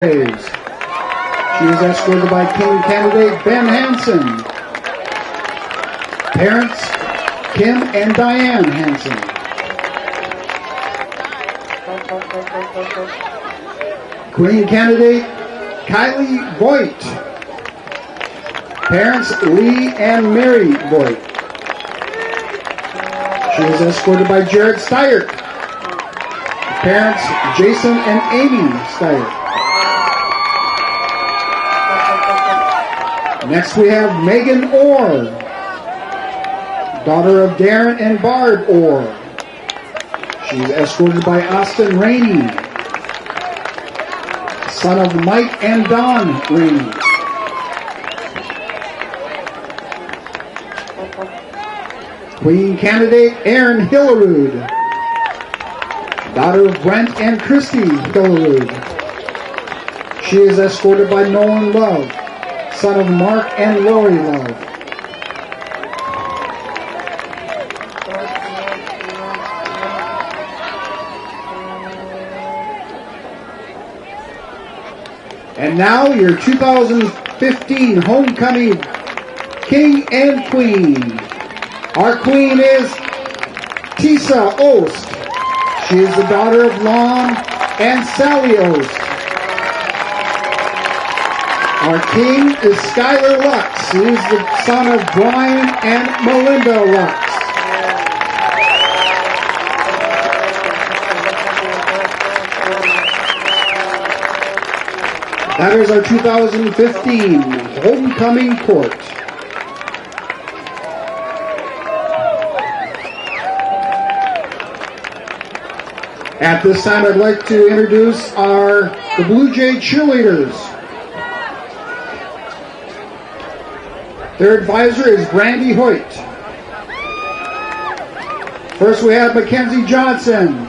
She is escorted by King candidate Ben Hansen. Parents, Kim and Diane Hansen. Queen candidate, Kylie Voigt. Parents, Lee and Mary Voigt. She is escorted by Jared Steyert. Parents, Jason and Amy Steyert. Next we have Megan Orr, daughter of Darren and Barb Orr. She's escorted by Austin Rainey, son of Mike and Don Rainey. Queen candidate Erin Hillerud, daughter of Brent and Christy Hillerud. She is escorted by Nolan Love, son of Mark and Lori Love. And now your 2015 Homecoming King and Queen. Our queen is Tisa Ost. She is the daughter of Lon and Sally Ost. Our king is Skylar Lux. He is the son of Brian and Melinda Lux. That is our 2015 Homecoming Court. At this time, I'd like to introduce the Blue Jay cheerleaders. Their advisor is Brandy Hoyt. First we have Mackenzie Johnson,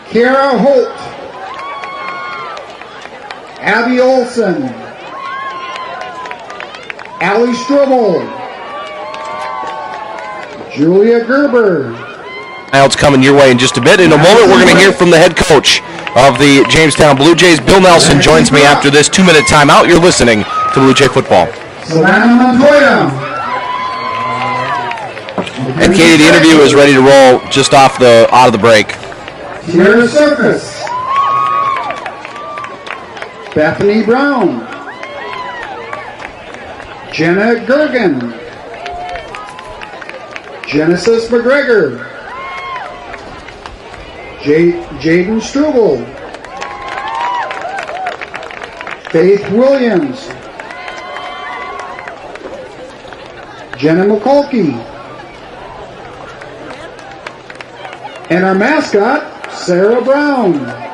Kiara Holt, Abby Olson, Allie Strobel, Julia Gerber. It's coming your way in just a bit. In a moment, we're going to hear from the head coach of the Jamestown Blue Jays. Bill Nelson joins me after this 2-minute timeout. You're listening to Blue Jay Football. Savannah Montoya. And Katie, the interview is ready to roll just out of the break. Tierra Surface. Bethany Brown. Jenna Gergen. Genesis McGregor. Jaden Strubel. Faith Williams. Jenna McCulkey. And our mascot, Sarah Brown.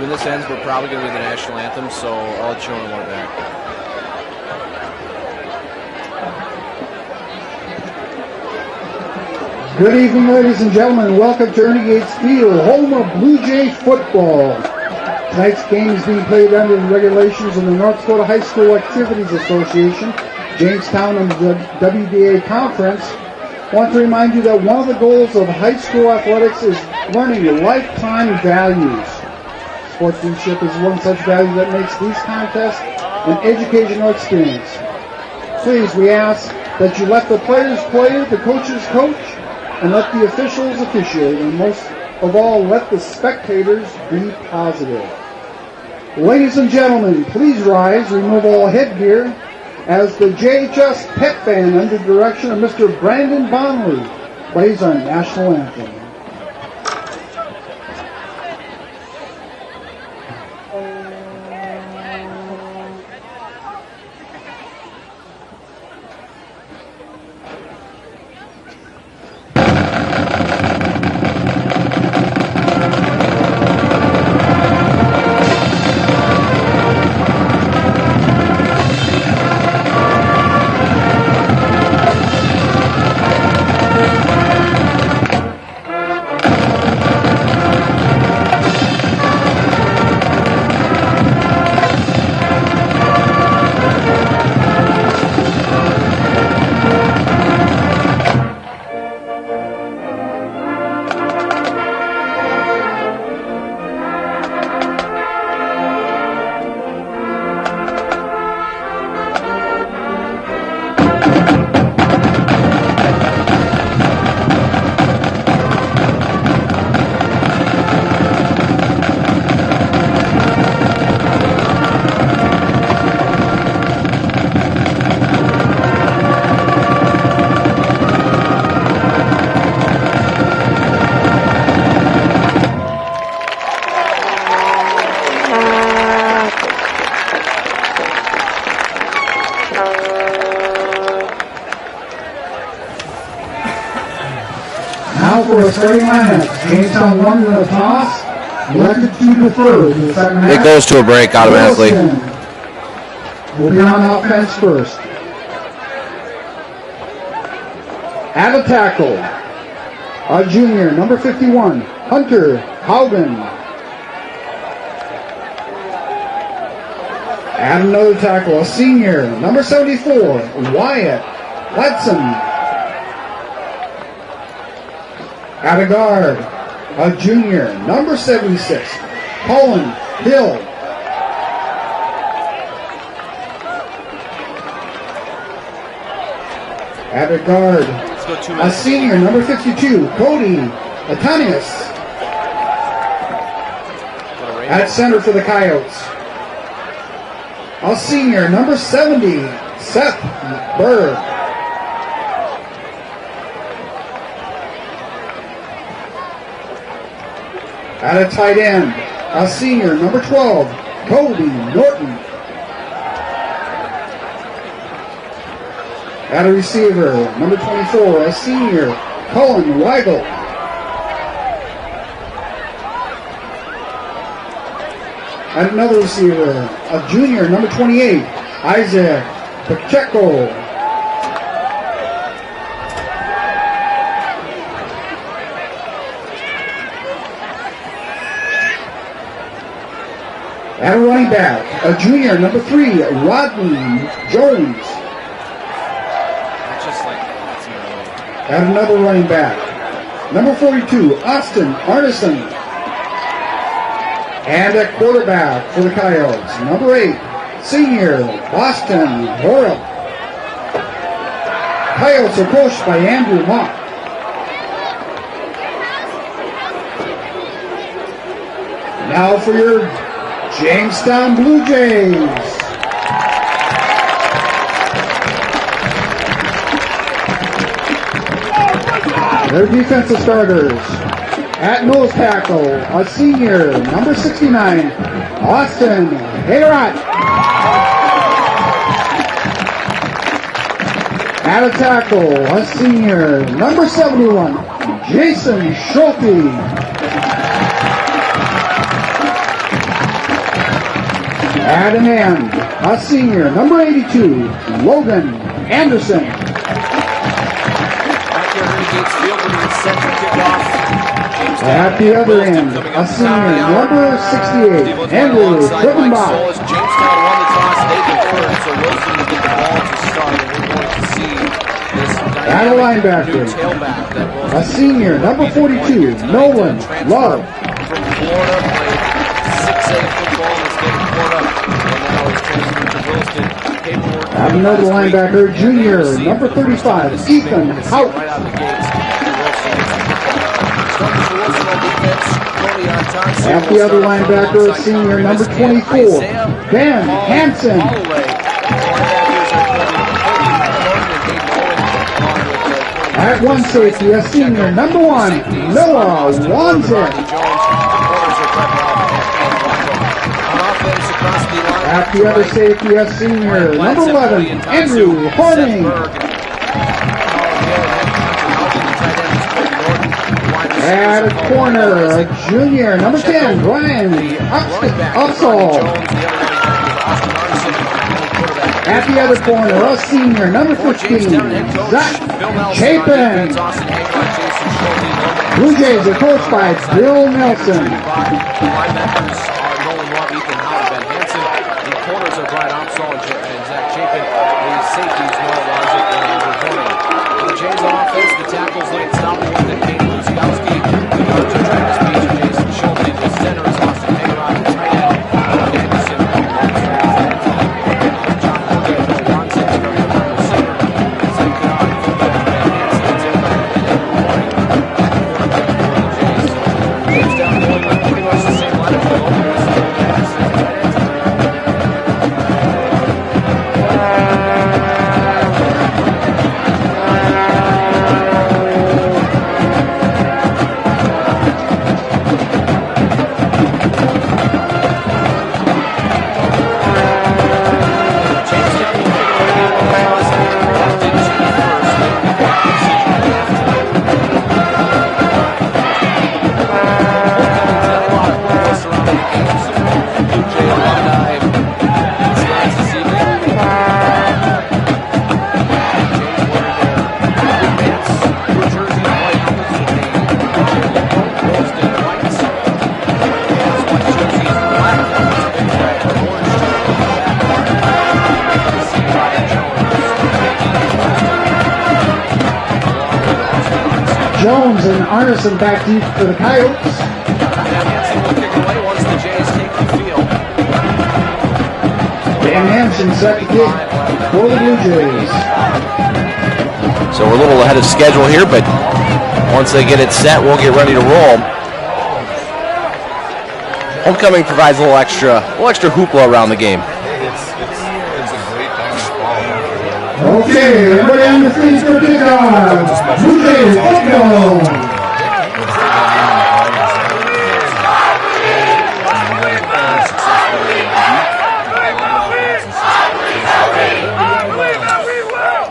when this ends, we're probably going to be the national anthem, so I'll let you know when I want it back. Good evening, ladies and gentlemen. Welcome to Ernie Gates Field, home of Blue Jay football. Tonight's game is being played under the regulations of the North Dakota High School Activities Association, Jamestown, and the WDA Conference. I want to remind you that one of the goals of high school athletics is learning lifetime values. Sportsmanship is one such value that makes these contests an educational experience. Please, we ask that you let the players play, the coaches coach, and let the officials officiate, and most of all, let the spectators be positive. Ladies and gentlemen, please rise, remove all headgear, as the JHS Pep Band, under the direction of Mr. Brandon Bonley, plays our national anthem. Now for a starting lineup. Jamestown won the toss, elected to defer to the second half. It goes to a break automatically. Will be on offense first. At a tackle, a junior, number 51, Hunter Haugen. At another tackle, a senior, number 74, Wyatt Hudson. At a guard, a junior, number 76, Colin Hill. At a guard, a senior, number 52, Cody Atanius. At center for the Coyotes, a senior, number 70, Seth Berg. At a tight end, a senior, number 12, Cody Norton. At a receiver, number 24, a senior, Colin Weigel. At another receiver, a junior, number 28, Isaac Pacheco. At a running back, a junior, number 3, Rodney Jones. At another running back, number 42, Austin Arneson. And at quarterback for the Coyotes, number 8, senior, Boston Horrell. Coyotes are coached by Andrew Mock. Now for your Jamestown Blue Jays. Their defensive starters. At nose tackle, a senior, number 69, Austin Hayrat. At a tackle, a senior, number 71, Jason Schulte. At an end, a senior, number 82, Logan Anderson. At the other end, a senior, number 68, Andrew Trippenbach. Jamestown won the toss, they deferred, so Wilson will get the ball to start, and we're going to see this At a linebacker, a senior, number 42, Nolan Love. From Florida, played 6A football in the state of Florida, and now is transferred to Williston. Paperwork. At another linebacker, junior, number 35, Ethan Hout. Right out of the gates. Starting for Wilson on defense, Cody Artansi. At the other linebacker, senior, number 24, Ben Hansen. At one safety, a senior, number 1, Noah Wanzek. At the other safety, a senior, number 11, Andrew Horning. At a corner, a junior, number 10, Brian Upsall. At the other corner, a senior, number 15, Zach Chapin. Blue Jays are coached by Bill Nelson. The corners are Brian Upsall and Zach Chapin. The safeties, Noah Wanzek and Andrew Horning. The Jays on offense, the tackles late stop one that came to Luskowski. The guards are trying to speed to Jason Schulte. The center is Austin Hagerod. The tight end, Anderson. John Morgan, Wanzek, the receiver. Zach Hagerod, Van Hansen, that's it. The Jays down going with pretty much the same lineup for the Jones and Arneson back deep for the Coyotes. Van Hansen will kick away once the Jays take the field. Van Hansen set the kick for the Blue Jays. So we're a little ahead of schedule here, but once they get it set, we'll get ready to roll. Homecoming provides a little extra hoopla around the game. It's a great time to follow. Okay, everybody on the streets for kickoff. Blue Jays football.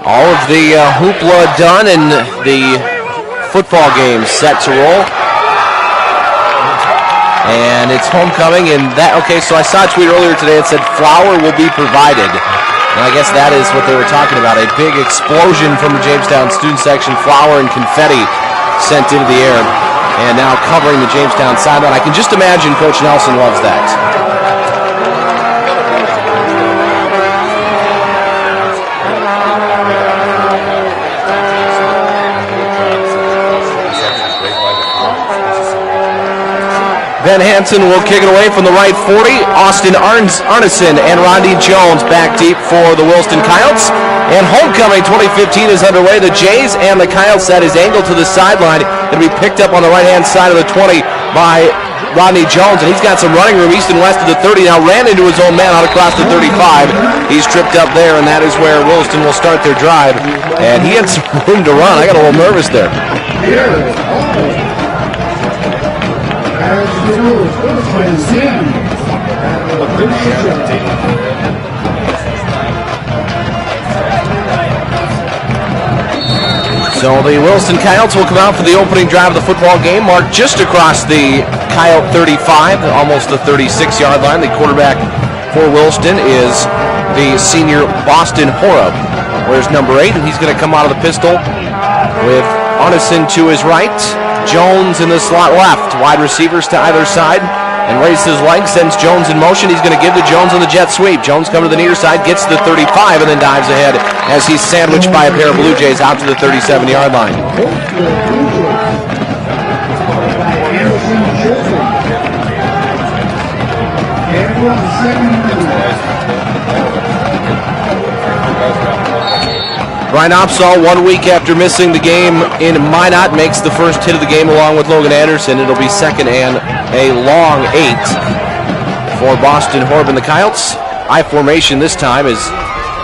All of the hoopla done and the football game set to roll. And it's homecoming, and so I saw a tweet earlier today that said flour will be provided. And I guess that is what they were talking about. A big explosion from the Jamestown student section, flour and confetti sent into the air, and now covering the Jamestown sideline. I can just imagine Coach Nelson loves that. Van Hansen will kick it away from the right 40. Austin Arneson and Rondi Jones back deep for the Williston Coyotes. And homecoming 2015 is underway. The Jays and the Coyotes set his angle to the sideline. It'll be picked up on the right-hand side of the 20 by Rodney Jones, and he's got some running room east and west of the 30. Now ran into his own man out across the 35. He's tripped up there, and that is where Williston will start their drive. And he had some room to run. I got a little nervous there. So the Williston Coyotes will come out for the opening drive of the football game, marked just across the Coyote 35, almost the 36-yard line. The quarterback for Williston is the senior Boston Horeb. Wears number 8, and he's going to come out of the pistol with Arneson to his right, Jones in the slot left. Wide receivers to either side, and raises his leg, sends Jones in motion. He's going to give to Jones on the jet sweep. Jones coming to the near side, gets to the 35, and then dives ahead as he's sandwiched by a pair of Blue Jays out to the 37-yard line. Brian Opsahl, 1 week after missing the game in Minot, makes the first hit of the game along with Logan Anderson. It'll be second and a long 8 for Boston Horeb and the Coyotes. I formation this time as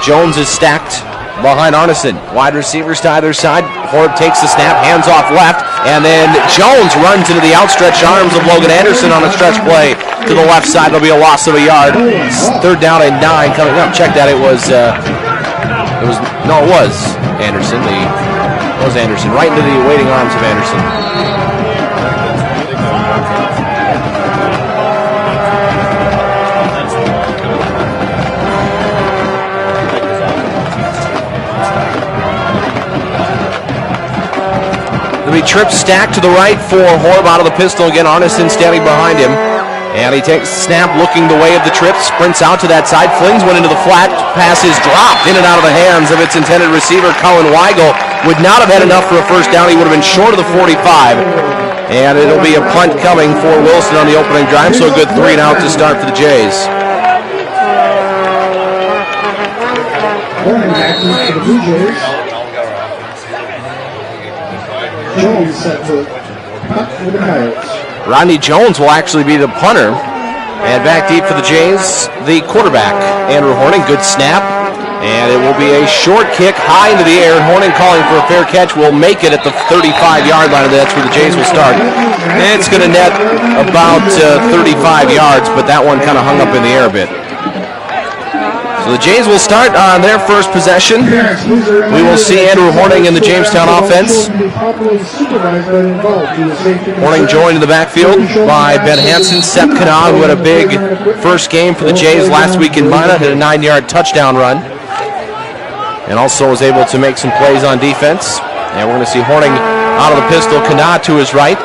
Jones is stacked behind Arneson. Wide receivers to either side. Horeb takes the snap, hands off left, and then Jones runs into the outstretched arms of Logan Anderson on a stretch play to the left side. There'll be a loss of a yard. Third down and 9 coming up. Check that. It was Anderson. It was Anderson. Right into the waiting arms of Anderson. There'll be trips stacked to the right for Horeb out of the pistol. Again, Arneson standing behind him. And he takes the snap, looking the way of the trip, sprints out to that side, flings one into the flat, pass is dropped in and out of the hands of its intended receiver. Colin Weigel would not have had enough for a first down. He would have been short of the 45. And it'll be a punt coming for Wilson on the opening drive, so a good 3 and out to start for the Jays. Jones set for punt for the Coyotes. Rodney Jones will actually be the punter. And back deep for the Jays, the quarterback, Andrew Horning. Good snap. And it will be a short kick high into the air. Horning calling for a fair catch will make it at the 35-yard line. That's where the Jays will start. It's going to net about 35 yards, but that one kind of hung up in the air a bit. So the Jays will start on their first possession. We will see Andrew Horning in the Jamestown offense. Horning joined in the backfield by Ben Hansen. Sep Kanaan, who had a big first game for the Jays last week in Minot, had a 9-yard touchdown run. And also was able to make some plays on defense. And we're going to see Horning out of the pistol. Kanaan to his right.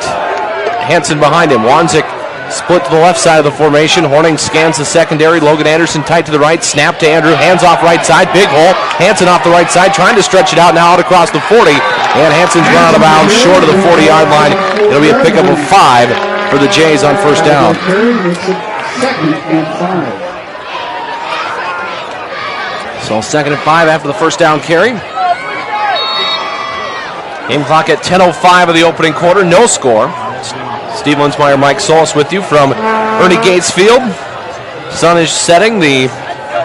Hansen behind him. Wanzik split to the left side of the formation. Horning scans the secondary. Logan Anderson tight to the right. Snap to Andrew. Hands off right side. Big hole. Hansen off the right side. Trying to stretch it out now out across the 40. And Hansen's run out of bounds short of the 40-yard line. It'll be a pickup of 5 for the Jays on first down. So 2nd and 5 after the first down carry. Game clock at 10:05 of the opening quarter. No score. Steve Linsmeyer, Mike Solis with you from Ernie Gates Field. Sun is setting. The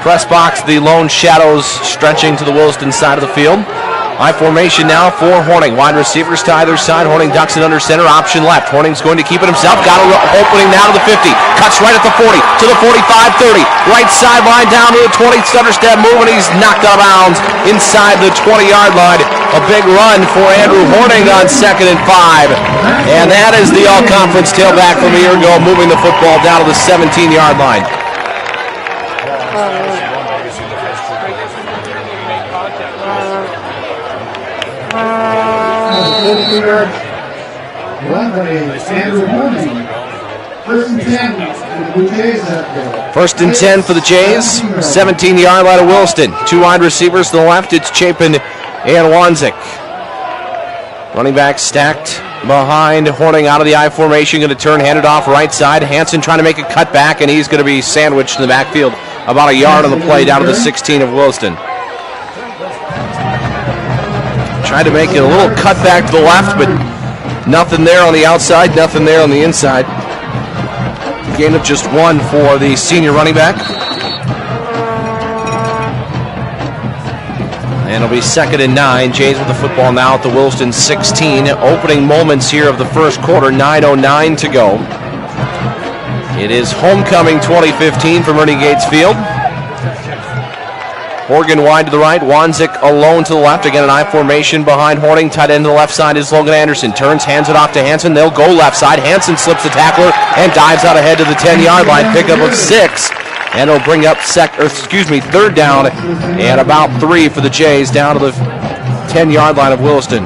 press box, the lone shadows stretching to the Williston side of the field. High formation now for Horning. Wide receivers to either side. Horning ducks it under center. Option left. Horning's going to keep it himself. Got an opening now to the 50. Cuts right at the 40. To the 45, 30. Right sideline down to the 20. Stutter step move, and he's knocked out of bounds inside the 20-yard line. A big run for Andrew Horning on 2nd and 5. And that is the all-conference tailback from a year ago, moving the football down to the 17-yard line. First and 10 for the Jays. 17-yard line of Williston. 2 wide receivers to the left. It's Chapin and Wanzik. Running back stacked behind Horning out of the I formation. Going to turn, hand it off right side. Hansen trying to make a cut back, and he's going to be sandwiched in the backfield about a yard on the play down to the 16 of Williston. Tried to make it a little cut back to the left, but nothing there on the outside, nothing there on the inside. Gain of just 1 for the senior running back. And it'll be 2nd and 9. Jays with the football now at the Williston 16. Opening moments here of the first quarter. 9:09 to go. It is Homecoming 2015 from Ernie Gates Field. Horgan wide to the right. Wanzik alone to the left. Again, an I formation behind Horning. Tight end to the left side is Logan Anderson. Turns, hands it off to Hansen. They'll go left side. Hansen slips the tackler and dives out ahead to the 10-yard line. Pickup of 6 And it'll bring up third down and about 3 for the Jays down to the 10-yard line of Williston.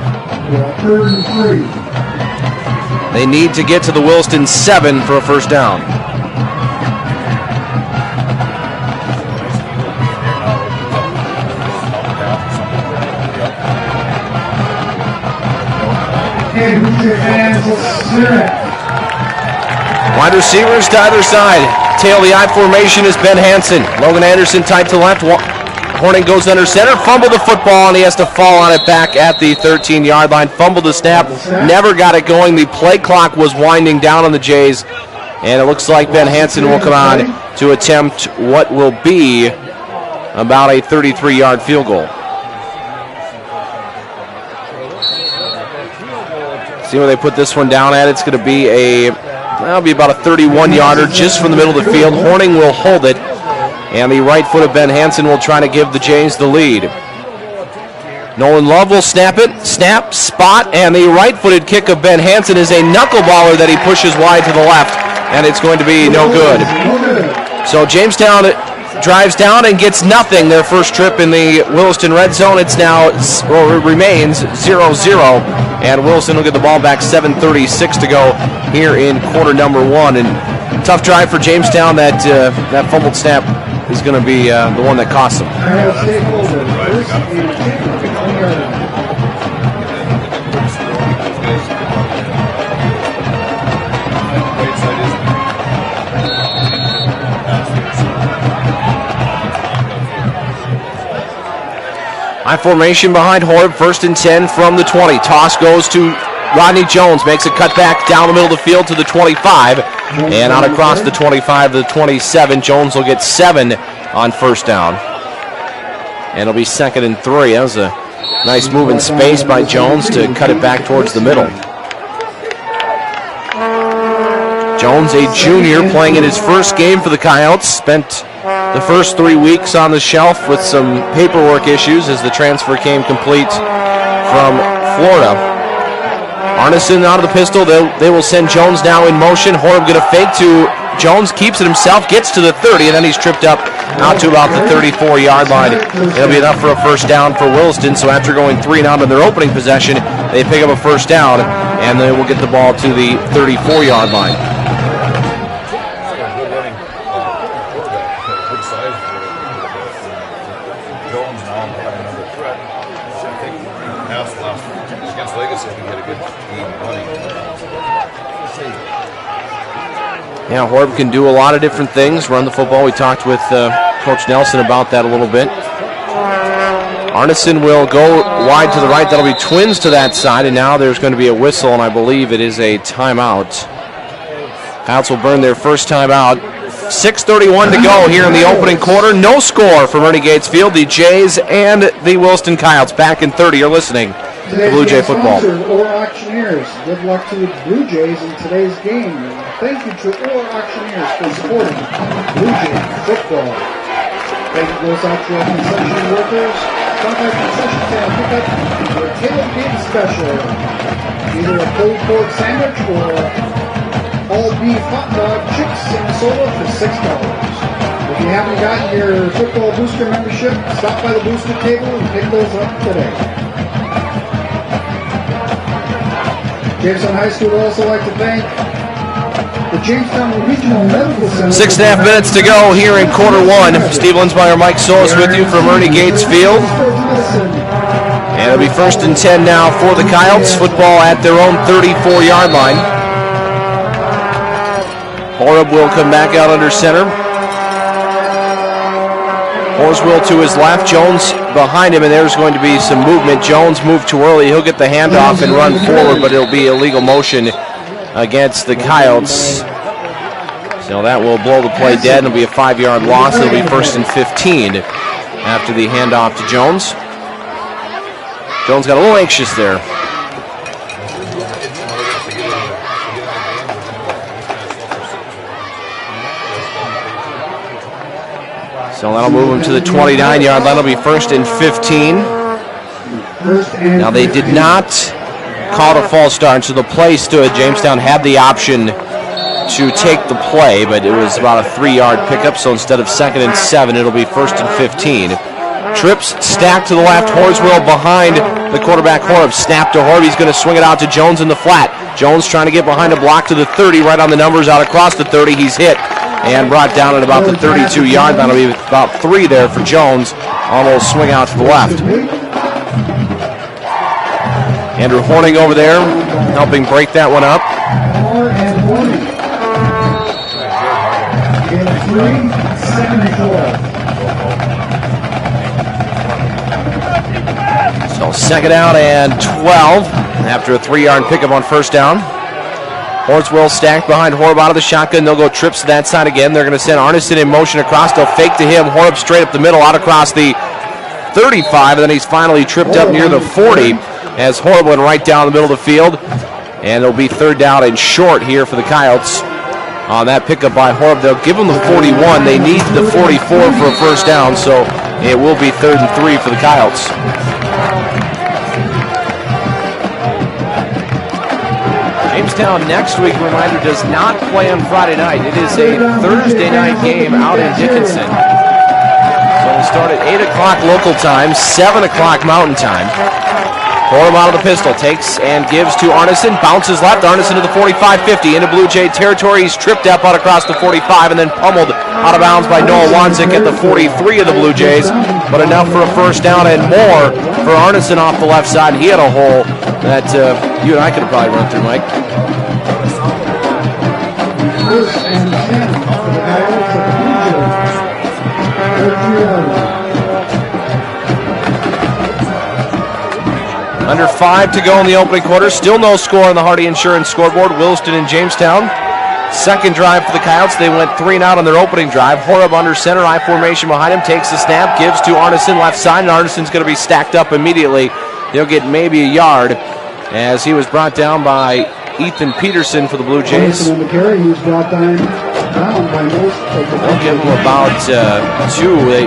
They need to get to the Williston 7 for a first down. Wide receivers to either side. Tail the I formation is Ben Hansen. Logan Anderson tight to left. Horning goes under center. Fumbled the football, and he has to fall on it back at the 13-yard line. Fumbled the snap. Never got it going. The play clock was winding down on the Jays. And it looks like Ben Hansen will come on to attempt what will be about a 33-yard field goal. See where they put this one down at. It's going to be that'll be about a 31-yarder just from the middle of the field. Horning will hold it, and the right foot of Ben Hansen will try to give the Jays the lead. Nolan Love will snap it, spot, and the right-footed kick of Ben Hansen is a knuckleballer that he pushes wide to the left, and it's going to be no good. So Jamestown drives down and gets nothing their first trip in the Williston red zone. It remains 0-0, and Williston will get the ball back. 7:36 to go here in quarter number 1. And tough drive for Jamestown. That fumbled snap is going to be the one that costs them. High formation behind Horb, 1st and 10 from the 20. Toss goes to Rodney Jones, makes a cut back down the middle of the field to the 25, and out across the 25 to the 27. Jones will get 7 on first down. And it'll be 2nd and 3. That was a nice move in space by Jones to cut it back towards the middle. Jones, a junior, playing in his first game for the Coyotes, spent the first 3 weeks on the shelf with some paperwork issues as the transfer came complete from Florida. Arneson out of the pistol. They will send Jones now in motion. Horb going to fake to Jones, keeps it himself, gets to the 30, and then he's tripped up out to about the 34-yard line. It'll be enough for a first down for Williston, so after going 3 and out in their opening possession, they pick up a first down, and they will get the ball to the 34-yard line. Yeah, Horb can do a lot of different things, run the football. We talked with Coach Nelson about that a little bit. Arneson will go wide to the right. That'll be Twins to that side, and now there's going to be a whistle, and I believe it is a timeout. Coyotes will burn their first timeout. 6:31 to go here in the opening quarter. No score from Ernie Gates Field. The Jays and the Williston Coyotes back in 30. You're listening to Blue Jay Football. Or Auctioneers. Good luck to the Blue Jays in today's game. Thank you to Or Auctioneers for supporting Blue Jay Football. Thank you goes out to our concession workers. Sometimes concession stand pickup for a tailgate special. Either a pulled pork sandwich or all beef hot dog, chips, and soda for $6. If you haven't gotten your football booster membership, stop by the booster table and pick those up today. Jamestown High School would also like to thank the Jamestown Regional Medical Center. 6.5 minutes to go here in quarter 1. Steve Linsmeyer, Mike Solis with you from Ernie Gates Field. And it'll be 1st and 10 now for the Coyotes. Football at their own 34-yard line. Horb will come back out under center. Horswell to his left, Jones behind him, and there's going to be some movement. Jones moved too early. He'll get the handoff and run forward, but it'll be illegal motion against the Coyotes. So that will blow the play dead, and it'll be a 5-yard loss. It'll be 1st and 15 after the handoff to Jones. Jones got a little anxious there. So that'll move him to the 29-yard line. That'll be 1st and 15. Now they did not call a false start, so the play stood. Jamestown had the option to take the play, but it was about a 3-yard pickup, so instead of 2nd and 7, it'll be 1st and 15. Trips stacked to the left, Horswell behind the quarterback Horb. Snap to Horb, he's going to swing it out to Jones in the flat. Jones trying to get behind a block to the 30, right on the numbers, out across the 30. He's hit and brought down at about the 32-yard. That'll be about 3 there for Jones. Almost swing out to the left. Andrew Horning over there helping break that one up. So 2nd down and 12 after a 3-yard pickup on 1st down. Horswell stacked behind Horb out of the shotgun. They'll go trips to that side again. They're going to send Arneson in motion across. They'll fake to him. Horb straight up the middle, out across the 35, and then he's finally tripped up near the 40 as Horb went right down the middle of the field. And it'll be 3rd down and short here for the Coyotes on that pickup by Horb. They'll give him the 41. They need the 44 for a 1st down, so it will be 3rd and 3 for the Coyotes. Jamestown next week, reminder, does not play on Friday night. It is a Thursday night game out in Dickinson. So we'll start at 8 o'clock local time, 7 o'clock mountain time. Horb out of the pistol, takes and gives to Arneson, bounces left, Arneson to the 45-50, into Blue Jay territory. He's tripped up out across the 45 and then pummeled out of bounds by Noah Wanzik at the 43 of the Blue Jays, but enough for a 1st down and more for Arneson off the left side. He had a hole that you and I could have probably run through, Mike. 1st and 10 for the Coyotes of the Blue Jays. Under 5 to go in the opening quarter. Still no score on the Hardy Insurance scoreboard. Williston and Jamestown. 2nd drive for the Coyotes. They went 3 and out on their opening drive. Horb under center, I formation behind him. Takes the snap, gives to Arneson left side, and Arneson's going to be stacked up immediately. He'll get maybe a yard as he was brought down by Ethan Peterson for the Blue Jays. They'll give him about 2. They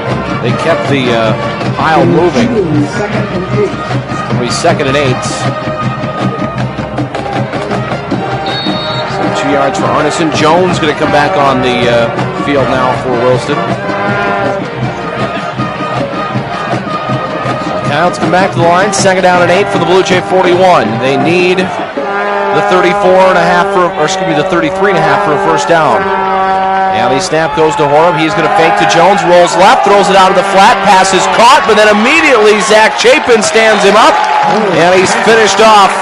kept the pile moving. It'll be 2nd and 8. So 2 yards for Arneson. Jones going to come back on the field now for Williston. Coyotes come back to the line. 2nd down and 8 for the Blue Jay 41. They need the 33.5 for a 1st down. Now the snap goes to Horb. He's going to fake to Jones, rolls left, throws it out of the flat, pass is caught, but then immediately Zach Chapin stands him up, and he's finished off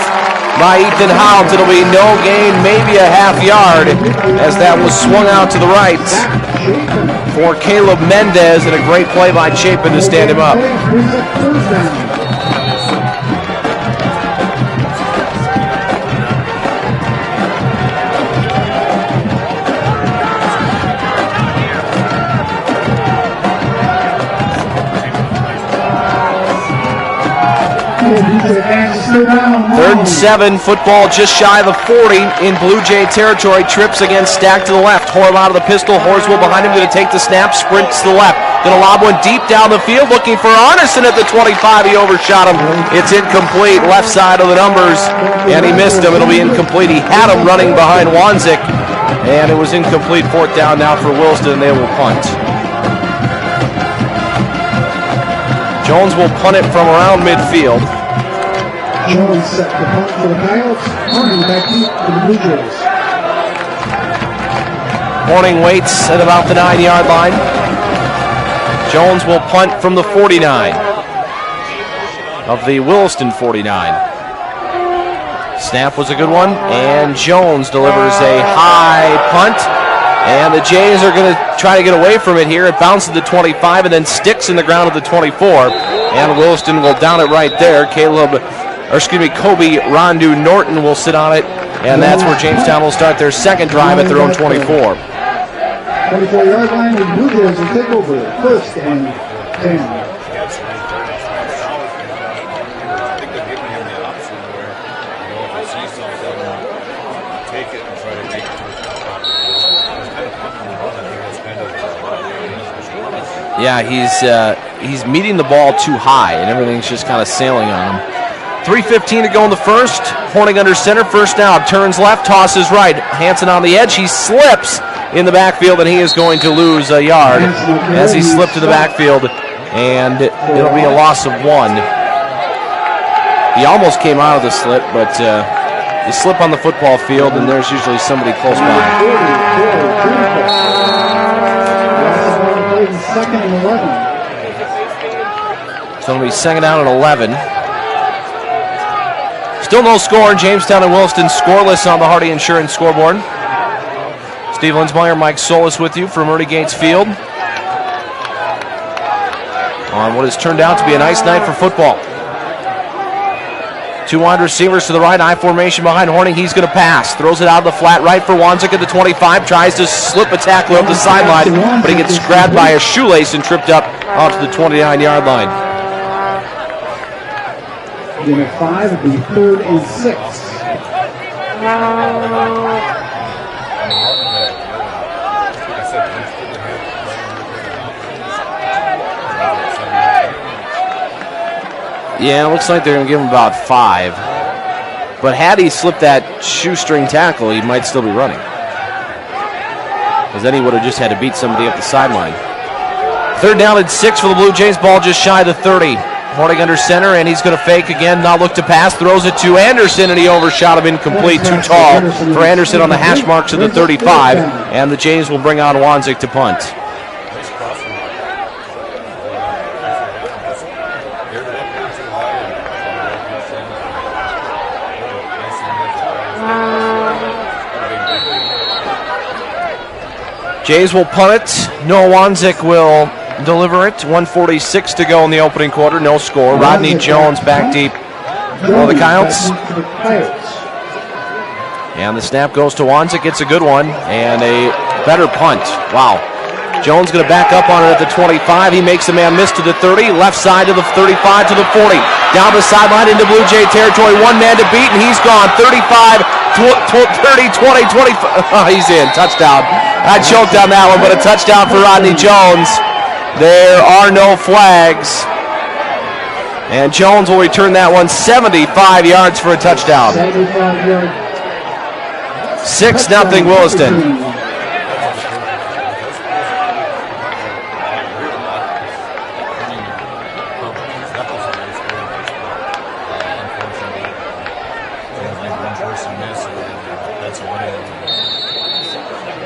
by Ethan Hount. It'll be no gain, maybe a half yard, as that was swung out to the right for Caleb Mendez, and a great play by Chapin to stand him up. Third and 7, football just shy of the 40 in Blue Jay territory. Trips again, stacked to the left. Horb out of the pistol. Horswell behind him, going to take the snap, sprints to the left. Going to lob one deep down the field, looking for Arneson at the 25. He overshot him. It's incomplete, left side of the numbers, and he missed him. It'll be incomplete. He had him running behind Wanzik, and it was incomplete. 4th down now for Williston, and they will punt. Jones will punt it from around midfield. Jones set the punt for the Coyotes. Horning back deep for the Blue Jays. Horning waits at about the 9-yard line. Jones will punt from the 49 of the Williston 49. Snap was a good one, and Jones delivers a high punt. And the Jays are going to try to get away from it here. It bounces to the 25 and then sticks in the ground at the 24. And Williston will down it right there. Kobe Rondu Norton will sit on it. And that's where Jamestown will start their 2nd drive at their own 24. 24-yard line, and Blue Jays will take over. 1st and 10. Yeah, he's meeting the ball too high, and everything's just kind of sailing on him. 3:15 to go in the first. Horning under center, first down, turns left, tosses right. Hanson on the edge, he slips in the backfield, and he is going to lose a yard as he slipped in the backfield, and it'll be a loss of 1. He almost came out of the slip, but you slip on the football field, and there's usually somebody close by. Second and 11. So it'll be second down and 11. Still no score. Jamestown and Williston scoreless on the Hardy Insurance scoreboard. Steve Linsmeyer, Mike Solis with you from Ernie Gates Field on what has turned out to be a nice night for football. 2 wide receivers to the right, I formation behind Horning. He's going to pass. Throws it out of the flat right for Wanzik at the 25. Tries to slip a tackler up the sideline, but he gets grabbed by a shoelace and tripped up onto the 29-yard line. Gain of 5 would be 3rd and 6. Yeah, it looks like they're going to give him about 5. But had he slipped that shoestring tackle, he might still be running. Because then he would have just had to beat somebody up the sideline. 3rd down and 6 for the Blue Jays. Ball just shy of the 30. Horning under center, and he's going to fake again. Now look to pass. Throws it to Anderson, and he overshot him incomplete. Too tall for Anderson on the hash marks of the 35. And the Jays will bring on Wanzik to punt. Jays will punt it. Noah Wanzik will deliver it. 1:46 to go in the opening quarter. No score. Rodney Jones back deep for the Coyotes. And the snap goes to Wanzik. It's a good one. And a better punt. Wow. Jones going to back up on it at the 25. He makes a man miss to the 30. Left side to the 35 to the 40. Down the sideline into Blue Jay territory. One man to beat, and he's gone. 35, 30, 20, 25. Oh, he's in. Touchdown. I choked on that one, but a touchdown for Rodney Jones. There are no flags. And Jones will return that one 75 yards for a touchdown. 6-0 Williston.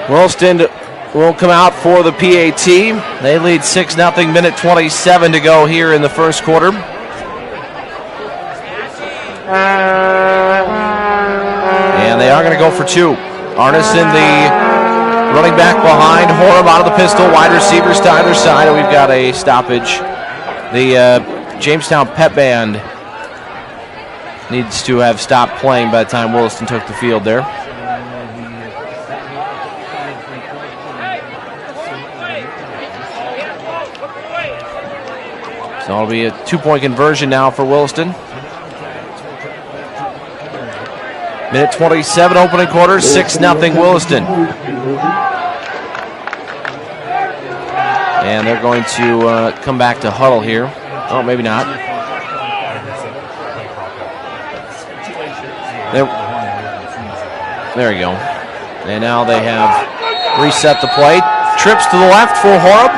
Williston will come out for the PAT. They lead 6-0, minute 27 to go here in the first quarter. And they are going to go for 2. Arneson, the running back behind. Horham out of the pistol. Wide receivers to either side. And we've got a stoppage. The Jamestown Pep Band needs to have stopped playing by the time Williston took the field there. So it'll be a 2-point conversion now for Williston. Minute 27, opening quarter, 6-0 Williston. And they're going to come back to huddle here. Oh, maybe not. There we go. And now they have reset the play. Trips to the left for Horb.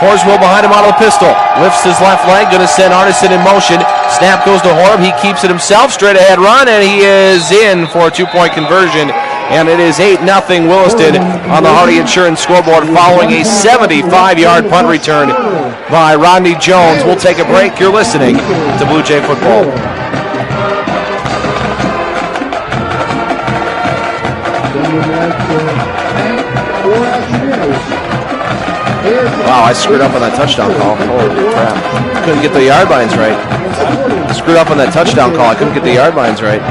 Horswell behind him out of the pistol. Lifts his left leg, going to send Arneson in motion. Snap goes to Horb. He keeps it himself. Straight ahead run, and he is in for a 2-point conversion. And it is 8-0 Williston on the Hardy Insurance scoreboard following a 75-yard punt return by Rodney Jones. We'll take a break. You're listening to Blue Jay Football. Wow, I screwed up on that touchdown call. Holy crap. Couldn't get the yard lines right. Screwed up on that touchdown call. I couldn't get the yard lines right.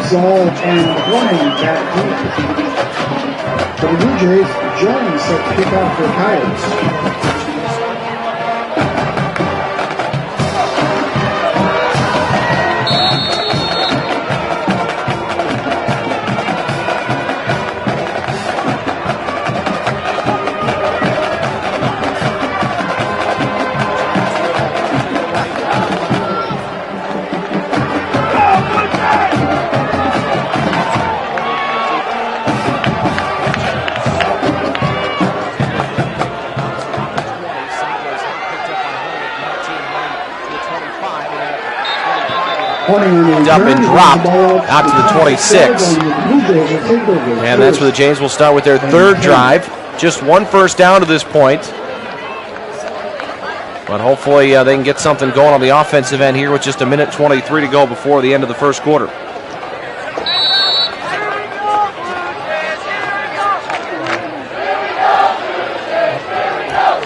Exall and Horning back deep. For the Blue Jays, Jones set to kick off for the Coyotes. Up and dropped out to the 26. And that's where the Jays will start with their third drive. Just one first down to this point. But hopefully they can get something going on the offensive end here with just 1:23 to go before the end of the first quarter.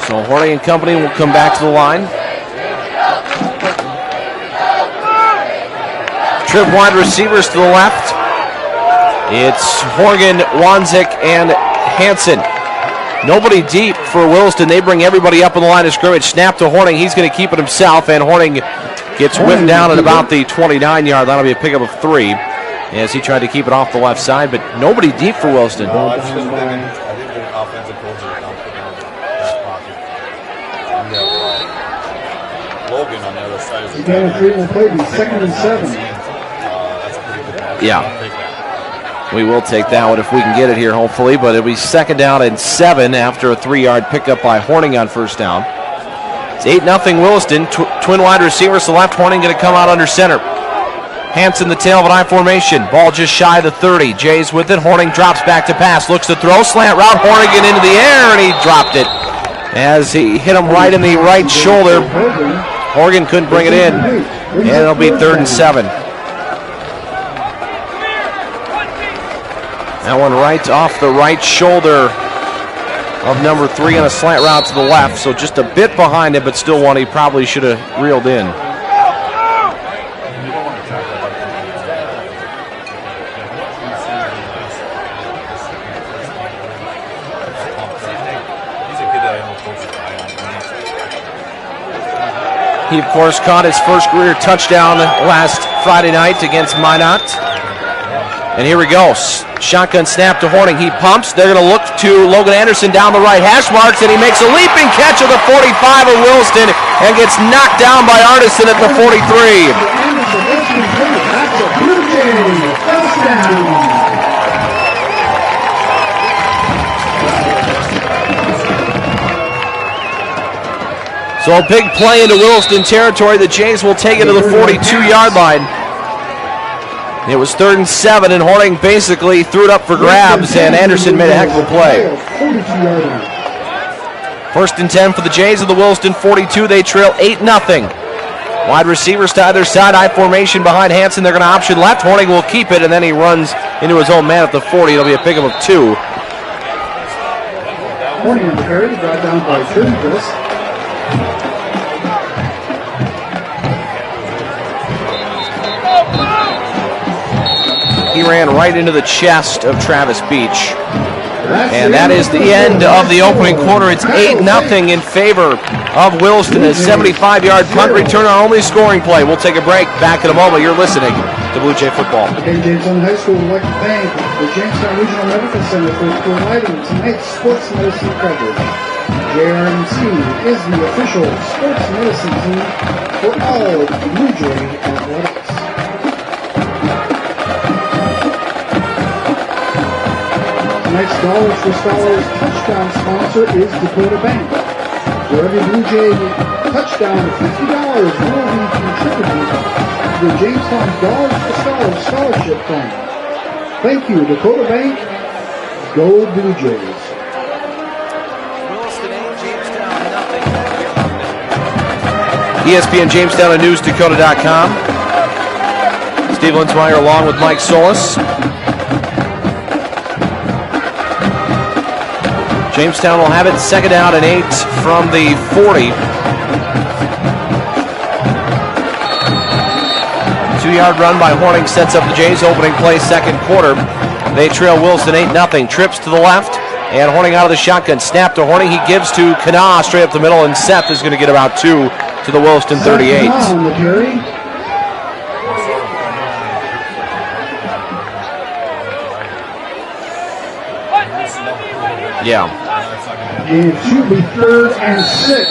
So Horning and company will come back to the line. Trip wide receivers to the left. It's Horgan, Wanzik, and Hansen. Nobody deep for Williston. They bring everybody up on the line of scrimmage. Snap to Horning. He's going to keep it himself, and Horning gets whipped down at about the 29-yard. That'll be a pickup of 3 as he tried to keep it off the left side, but nobody deep for Williston. No, I think the offensive coach is not putting in the back pocket. We have Logan on the other side. The game treatment will play be 2nd and 7. Yeah, we will take that one if we can get it here, hopefully. But it'll be 2nd down and 7 after a 3-yard pickup by Horning on first down. It's 8-0 Williston. Twin wide receivers to left. Horning going to come out under center. Hansen, the tail of an I formation. Ball just shy of the 30. Jays with it. Horning drops back to pass. Looks to throw. Slant route. Hornigan into the air, and he dropped it as he hit him right in the right shoulder. Horgan couldn't bring it in, and it'll be 3rd and 7. That one right off the right shoulder of number 3 on a slant route to the left. So just a bit behind it, but still one he probably should have reeled in. He, of course, caught his first career touchdown last Friday night against Minot. And here we go. Shotgun snap to Horning. He pumps. They're going to look to Logan Anderson down the right hash marks, and he makes a leaping catch at the 45 of Williston and gets knocked down by Arneson at the 43. So a big play into Williston territory. The Jays will take it to the 42-yard line. It was 3rd and 7, and Horning basically threw it up for grabs, and Anderson made a heck of a play. 1st and 10 for the Jays of the Williston 42. They trail 8-0. Wide receivers to either side. I formation behind Hansen. They're going to option left. Horning will keep it, and then he runs into his own man at the 40. It'll be a pickup of 2. Horning and carry brought down by Turnquist. He ran right into the chest of Travis Beach. And that is the end of the opening quarter. It's 8-0 in favor of Williston. A 75-yard punt return, our only scoring play. We'll take a break. Back in a moment. You're listening to Blue Jay Football. Okay, Jamestown High School would like to thank the Jamestown Regional Medical Center for providing tonight's sports medicine coverage. JRMC is the official sports medicine team for all Blue Jay athletics. Tonight's Dollars for Scholars touchdown sponsor is Dakota Bank. For every Blue Jay touchdown, $50 will be contributed to the Jamestown Dollars for Scholars Scholarship Fund. Thank you, Dakota Bank. Go Blue Jays. ESPN Jamestown and NewsDakota.com. Steve Linsmeyer along with Mike Solis. Jamestown will have it 2nd down and 8 from the 40. 2-yard run by Horning sets up the Jays. Opening play, second quarter. They trail Williston 8-0. Trips to the left, and Horning out of the shotgun. Snap to Horning. He gives to Kana straight up the middle, and Seth is going to get about 2 to the Williston 38. Yeah. It should be 3rd and 6.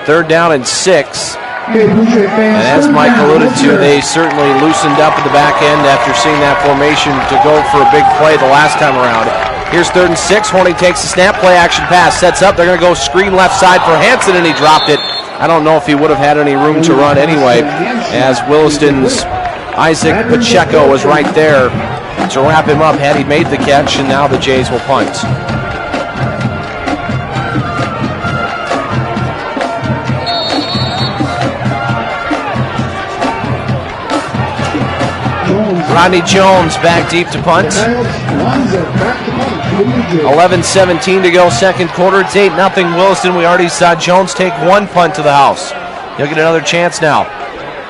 Third down and 6. And as Mike alluded to, they certainly loosened up at the back end after seeing that formation to go for a big play the last time around. Here's 3rd and 6. Horning takes the snap, play action pass, sets up. They're going to go screen left side for Hansen, and he dropped it. I don't know if he would have had any room to run anyway, as Williston's Isaac Pacheco was right there to wrap him up had he made the catch, and now the Jays will punt. Rodney Jones back deep to punt. 11:17 to go, second quarter. It's 8-0 Williston. We already saw Jones take 1 punt to the house. He'll get another chance now.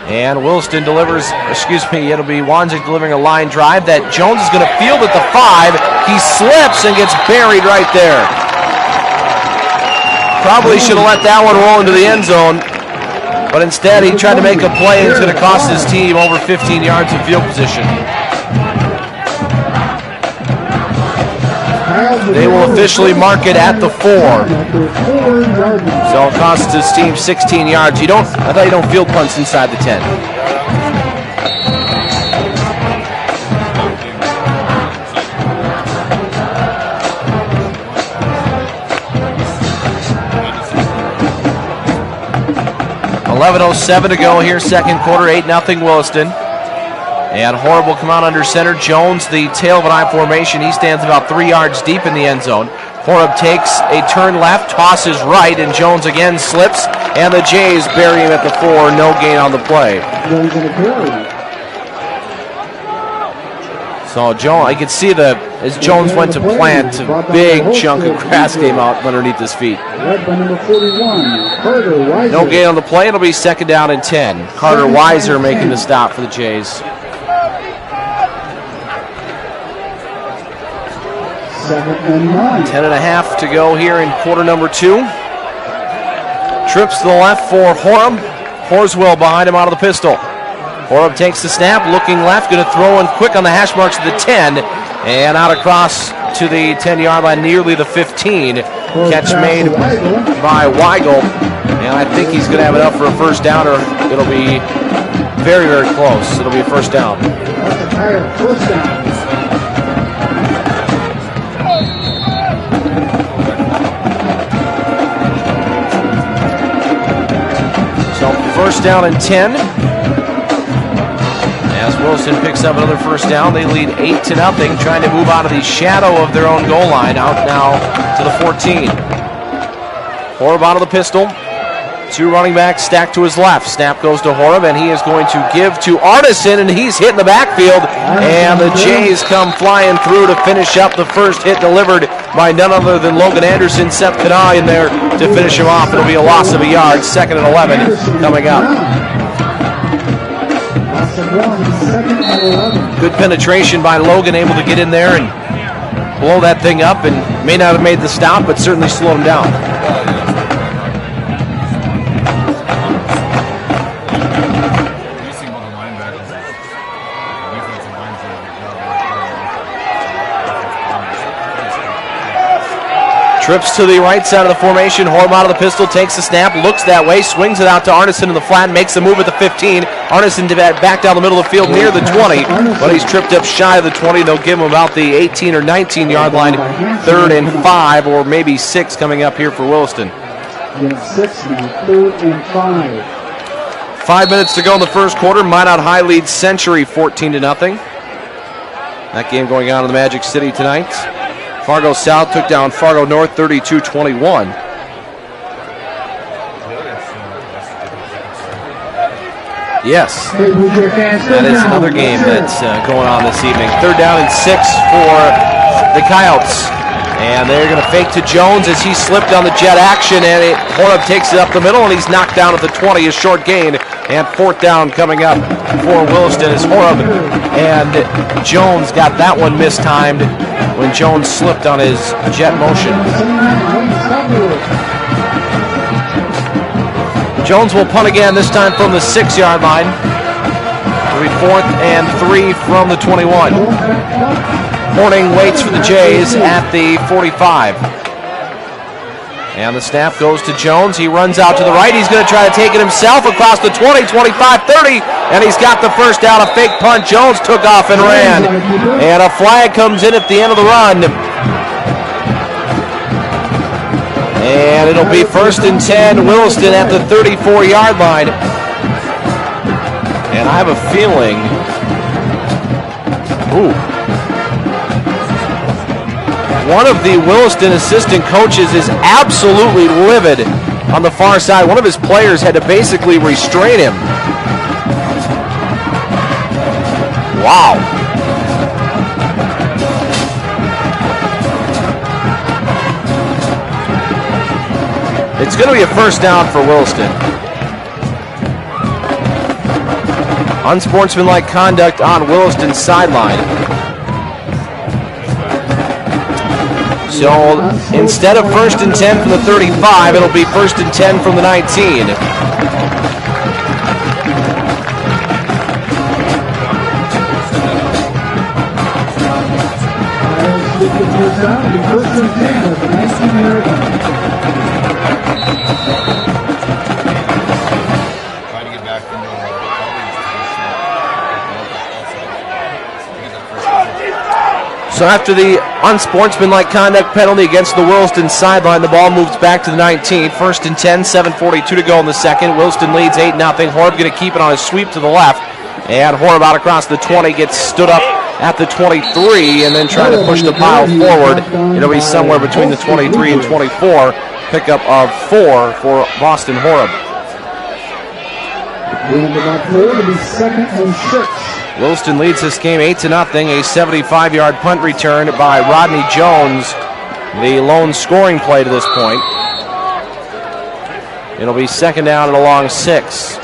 And Williston delivers, it'll be Wanzik delivering a line drive that Jones is going to field at the 5. He slips and gets buried right there. Probably should have let that one roll into the end zone. But instead, he tried to make a play, and it's going to cost his team over 15 yards of field position. They will officially mark it at the 4. So it costs his team 16 yards. I thought you don't field punts inside the 10. $11:07 to go here, second quarter, 8-0 Williston. And Horb will come out under center. Jones, the tail of an I formation. He stands about 3 yards deep in the end zone. Horb takes a turn left, tosses right, and Jones again slips. And the Jays bury him at the 4. No gain on the play. So I could see as Jones went to plant, a big chunk of grass came out underneath his feet. No gain on the play. It'll be second down and 10. Carter Weiser making the stop for the Jays. 10.5 to go here in quarter number 2. Trips to the left for Horb. Horswell behind him out of the pistol. Horb takes the snap, looking left, going to throw in quick on the hash marks to the 10, and out across to the 10-yard line, nearly the 15. Catch made by Weigel, and I think he's going to have enough for a first down, or it'll be very, very close. It'll be a first down. So first down and 10. As Williston picks up another first down, they lead 8-0, trying to move out of the shadow of their own goal line, out now to the 14. Horb out of the pistol. 2 running backs stacked to his left. Snap goes to Horb, and he is going to give to Arneson, and he's hit in the backfield. And the Jays come flying through to finish up the first hit delivered by none other than Logan Anderson. Seth Kanai in there to finish him off. It'll be a loss of a yard. 2nd and 11 coming up. Good penetration by Logan, able to get in there and blow that thing up, and may not have made the stop, but certainly slowed him down. Trips to the right side of the formation. Horb out of the pistol, takes the snap, looks that way, swings it out to Arneson in the flat, makes a move at the 15. Arneson back down the middle of the field near the 20, but he's tripped up shy of the 20. They'll give him about the 18 or 19 yard line. 3rd and 5, or maybe 6 coming up here for Williston. 3rd and 5. 5 minutes to go in the first quarter. Minot High leads Century 14-0. That game going on in the Magic City tonight. Fargo South took down Fargo North 32-21. Yes, that is another game that's going on this evening. 3rd down and 6 for the Coyotes. And they're going to fake to Jones as he slipped on the jet action, and Horeb takes it up the middle, and he's knocked down at the 20, a short gain, and fourth down coming up for Williston as Horeb and Jones got that one mistimed when Jones slipped on his jet motion. Jones will punt again, this time from the 6-yard line. It'll be 4th and 3 from the 21. Horning waits for the Jays at the 45. And the snap goes to Jones. He runs out to the right. He's going to try to take it himself across the 20, 25, 30. And he's got the first down. A fake punt. Jones took off and ran. And a flag comes in at the end of the run. And it'll be 1st and 10. Williston at the 34-yard line. And I have a feeling... One of the Williston assistant coaches is absolutely livid on the far side. One of his players had to basically restrain him. Wow. It's going to be a first down for Williston. Unsportsmanlike conduct on Williston's sideline. So instead of 1st and 10 from the 35, it'll be 1st and 10 from the 19. Trying to get back into So after the unsportsmanlike conduct penalty against the Williston sideline, the ball moves back to the 19. 1st and 10, 7:42 to go in the second. Williston leads 8-0. Horeb going to keep it on a sweep to the left. And Horeb out across the 20, gets stood up at the 23, and then trying to push the pile forward. It'll be somewhere between the 23 and 24. Pickup of 4 for Boston Horeb. And about 4 to be 2nd and 6. Williston leads this game 8-0. A 75-yard punt return by Rodney Jones, the lone scoring play to this point. It'll be 2nd down and a long 6.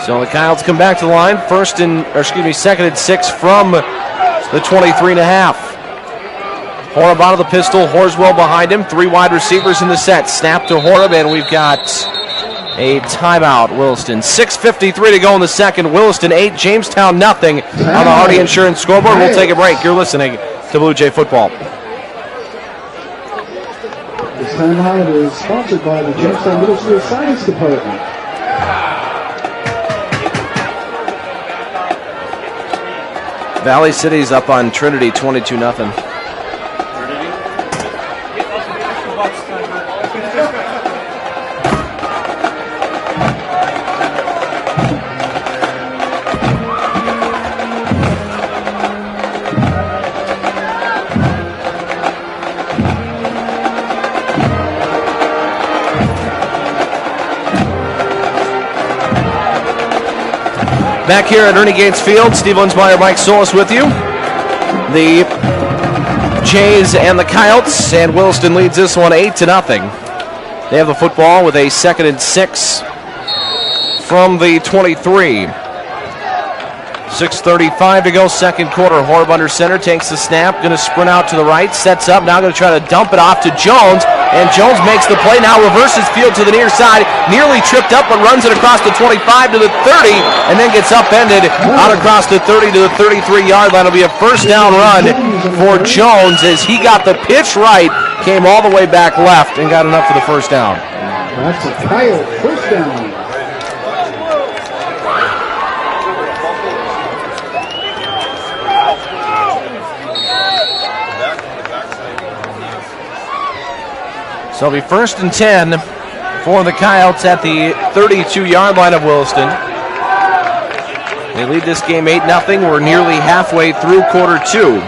So the Coyotes come back to the line. 2nd and 6 from the 23.5. Horeb out of the pistol. Horswell behind him. 3 wide receivers in the set. Snap to Horeb, and we've got a timeout, Williston. 6:53 to go in the second. Williston 8, Jamestown nothing on the Hardy Insurance scoreboard. We'll take a break. You're listening to Blue Jay Football. This timeout is sponsored by the Jamestown Middle School Science Department. Valley City's up on Trinity 22-0. Back here at Ernie Gates Field, Steve Linsmeyer, Mike Solis with you. The Jays and the Coyotes, and Williston leads this one 8-0. They have the football with a 2nd and 6 from the 23. 6:35 to go, second quarter. Horeb under center, takes the snap, going to sprint out to the right, sets up, now going to try to dump it off to Jones, and Jones makes the play, now reverses field to the near side, nearly tripped up, but runs it across the 25 to the 30, and then gets upended out across the 30 to the 33-yard line. It'll be a first down run for Jones as he got the pitch right, came all the way back left, and got enough for the first down. That's a Coyote first down. So it'll be 1st and 10 for the Coyotes at the 32-yard line of Williston. They lead this game 8-0. We're nearly halfway through quarter 2.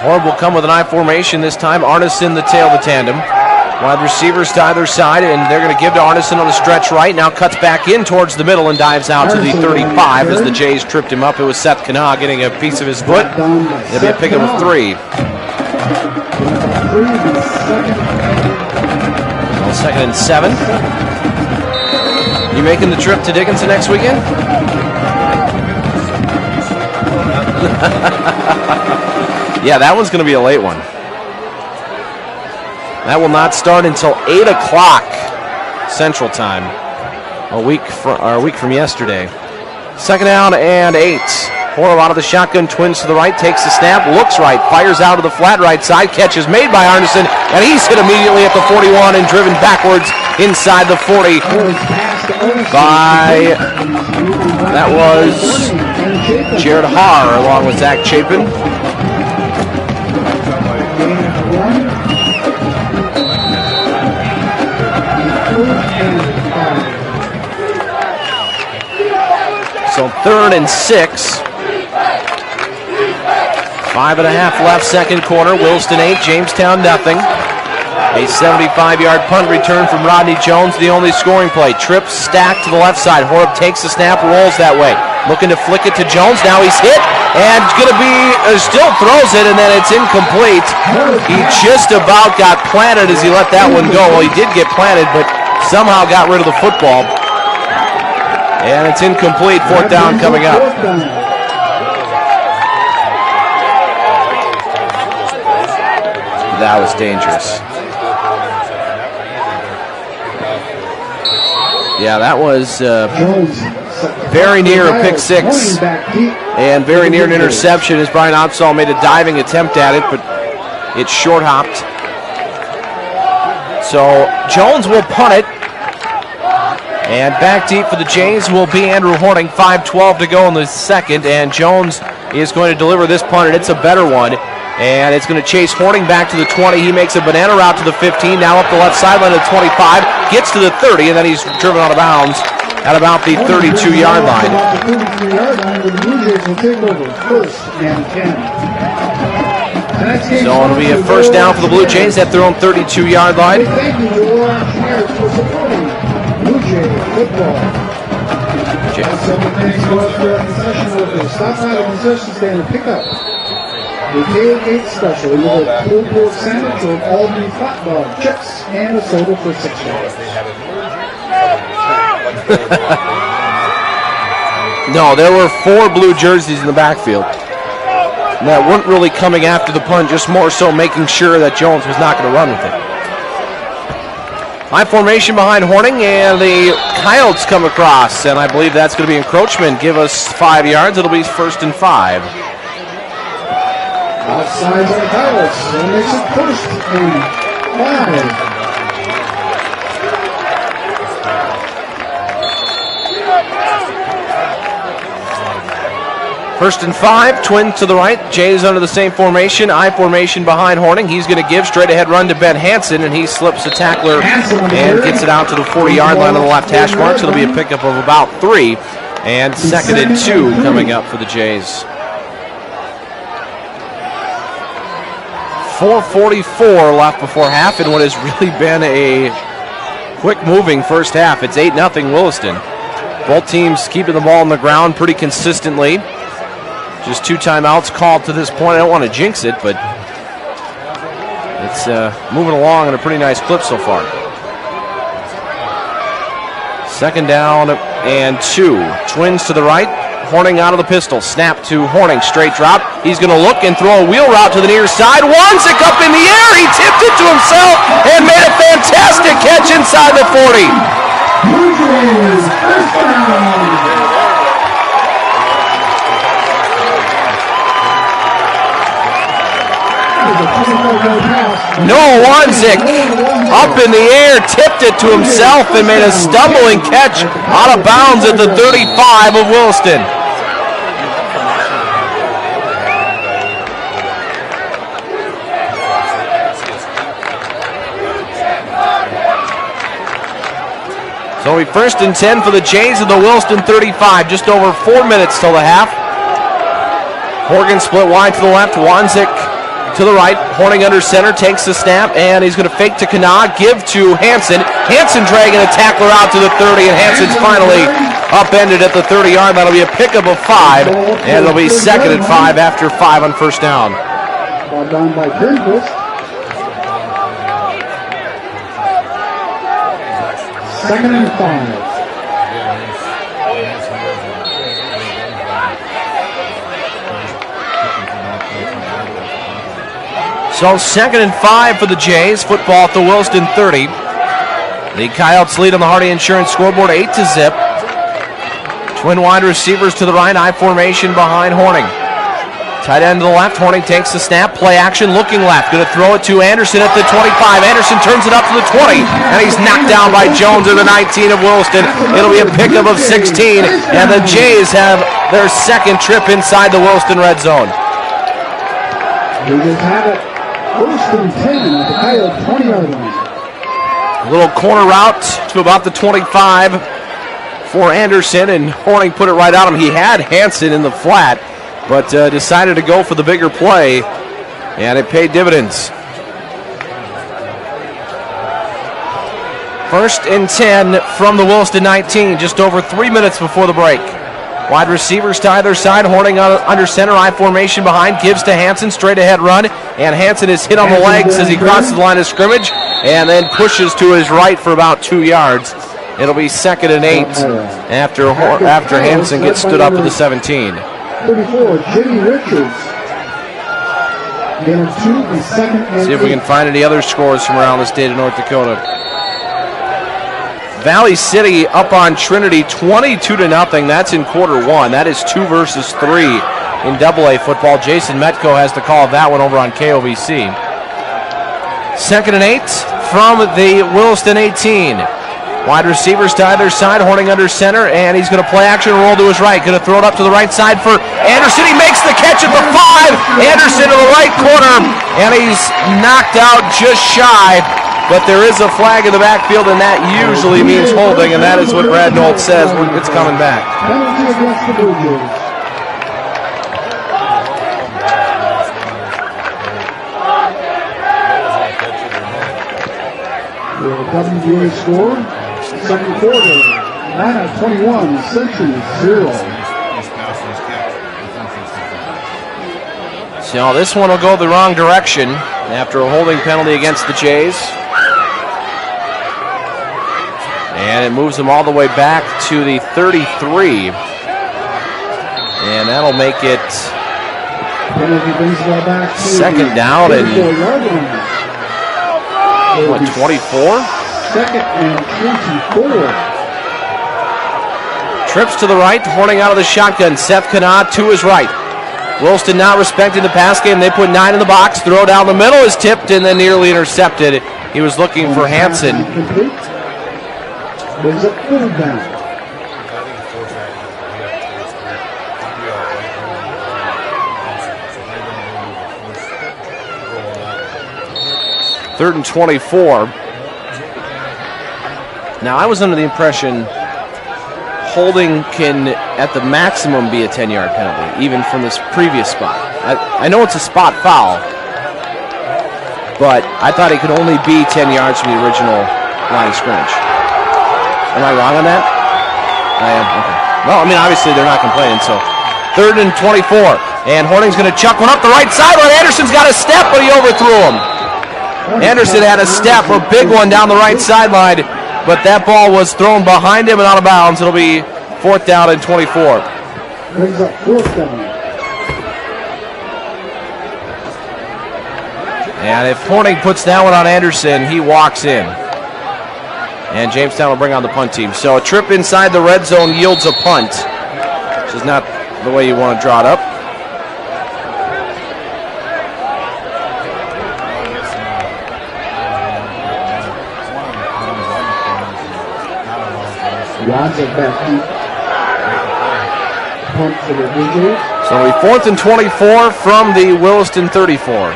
Horeb will come with an I formation this time. Arneson the tail of the tandem. Wide receivers to either side, and they're going to give to Arneson on the stretch right. Now cuts back in towards the middle and dives out to the 35 as the Jays tripped him up. It was Seth Kanah getting a piece of his foot. It'll be a pickup of 3. Well, 2nd and 7. You making the trip to Dickinson next weekend? Yeah, that one's going to be a late one. That will not start until 8 o'clock Central Time, a week from yesterday. 2nd down and 8. Horrell out of the shotgun, twins to the right, takes the snap, looks right, fires out to the flat right side, catch is made by Arneson, and he's hit immediately at the 41 and driven backwards inside the 40 by, that was Jared Haar along with Zach Chapin. So 3rd and 6. 5.5 left, second quarter. Williston 8, Jamestown nothing. A 75-yard punt return from Rodney Jones, the only scoring play. Trips stacked to the left side. Horeb takes the snap, rolls that way. Looking to flick it to Jones. Now he's hit and going to be, still throws it, and then it's incomplete. He just about got planted as he let that one go. Well, he did get planted, but somehow got rid of the football. And it's incomplete. 4th down coming up. That was dangerous. Yeah, that was very near a pick 6 and very near an interception as Brian Opsahl made a diving attempt at it, but it's short hopped. So Jones will punt it. And back deep for the Jays will be Andrew Horning. 5:12 to go in the second, and Jones is going to deliver this punt, and it's a better one. And it's going to chase Horning back to the 20. He makes a banana route to the 15, now up the left sideline to the 25, gets to the 30, and then he's driven out of bounds at about the 32-yard line. So it'll be a first down for the Blue Jays at their own 32-yard line. Thank you to our engineers for supporting Blue Jay football. Also, thanks to us for our concession workers. Stop by the concession stand and pick up the tailgate special with a pulled pork sandwich or all-beef hot dog, chips, and a soda for $6. No, there were 4 blue jerseys in the backfield that weren't really coming after the punt, just more so making sure that Jones was not going to run with it. High formation behind Horning, and the Coyotes come across, and I believe that's going to be encroachment. Give us 5 yards. It'll be 1st and 5. Outside by the Coyotes, and makes it 1st and 5. First and 5, twin to the right. Jays under the same formation. I formation behind Horning. He's going to give straight ahead run to Ben Hansen, and he slips a tackler and gets it out to the 40-yard line on the left hash mark. So it'll be a pickup of about 3, and 2nd and 2 coming up for the Jays. 4:44 left before half in what has really been a quick-moving first half. It's 8-0 Williston. Both teams keeping the ball on the ground pretty consistently. Just 2 timeouts called to this point. I don't want to jinx it, but it's moving along at a pretty nice clip so far. 2nd down and 2. Twins to the right. Horning out of the pistol. Snap to Horning. Straight drop. He's going to look and throw a wheel route to the near side. Wanzik up in the air. He tipped it to himself and made a fantastic catch inside the 40. First down. Noah Wanzik up in the air, tipped it to himself and made a stumbling catch out of bounds at the 35 of Williston. So it'll be 1st and 10 for the Jays of the Williston 35. Just over 4 minutes till the half. Horgan split wide to the left. Wanzik to the right. Horning under center, takes the snap, and he's going to fake to Kana, give to Hansen. Hansen dragging a tackler out to the 30, and Hansen's finally upended at the 30-yard line. It'll be a pickup of 5, and it'll be 2nd and 5 after 5 on first down. Ball down by Turnquist. 2nd and 5. So 2nd and 5 for the Jays. Football at the Williston 30. The Coyotes lead on the Hardy Insurance scoreboard 8-0. Twin wide receivers to the right. I formation behind Horning. Tight end to the left. Horning takes the snap. Play action. Looking left. Going to throw it to Anderson at the 25. Anderson turns it up to the 20. And he's knocked down by Jones at the 19 of Williston. It'll be a pickup of 16. And the Jays have their second trip inside the Williston red zone. We just have it. Williston 10 at the Coyote 20-yard line. A little corner route to about the 25 for Anderson, and Horning put it right on him. He had Hansen in the flat, but decided to go for the bigger play, and it paid dividends. 1st and 10 from the Williston 19, just over 3 minutes before the break. Wide receivers to either side. Horning under center. I formation behind. Gives to Hansen. Straight ahead run. And Hansen is hit on the legs as he crosses the line of scrimmage. And then pushes to his right for about 2 yards. It'll be 2nd and 8 after Hansen gets stood up at the 17. 34, Jimmy Richards. Gain of 2 and 2nd and 8. See if we can find any other scores from around the state of North Dakota. Valley City up on Trinity 22-0. That's in quarter 1. That is 2 versus 3 in AA football. Jason Metco has the call of that one over on KOVC. 2nd and 8 from the Williston 18. Wide receivers to either side. Horning under center, and he's going to play action and roll to his right. Going to throw it up to the right side for Anderson. He makes the catch at the 5. Anderson to the right corner, and he's knocked out just shy. But there is a flag in the backfield, and that usually means holding, and that is what Brad Nolt says when it's coming back. Penalty against the Blue Jays. The WGA score, 2nd quarter, Atlanta 21, Century 0. So this one will go the wrong direction after a holding penalty against the Jays. And it moves them all the way back to the 33. And that'll make it 2nd down and 24? 2nd and 24. Trips to the right, Horning out of the shotgun. Seth Kana to his right. Williston not respecting the pass game. They put 9 in the box. Throw down the middle is tipped and then nearly intercepted. He was looking for Hansen. Brings up 3rd down. Third and 24. Now, I was under the impression holding can, at the maximum, be a 10-yard penalty, even from this previous spot. I know it's a spot foul, but I thought it could only be 10 yards from the original line of scrimmage. Am I wrong on that? I am. Okay. Well, I mean, obviously they're not complaining, so 3rd and 24. And Horning's going to chuck one up the right sideline. Anderson's got a step, but he overthrew him. Anderson had a step, a big one down the right sideline, but that ball was thrown behind him and out of bounds. It'll be 4th down and 24. Brings up 4th down. And if Horning puts that one on Anderson, he walks in. And Jamestown will bring on the punt team. So a trip inside the red zone yields a punt, which is not the way you want to draw it up. Punt for the Blue Jays. So it'll be 4th and 24 from the Williston 34.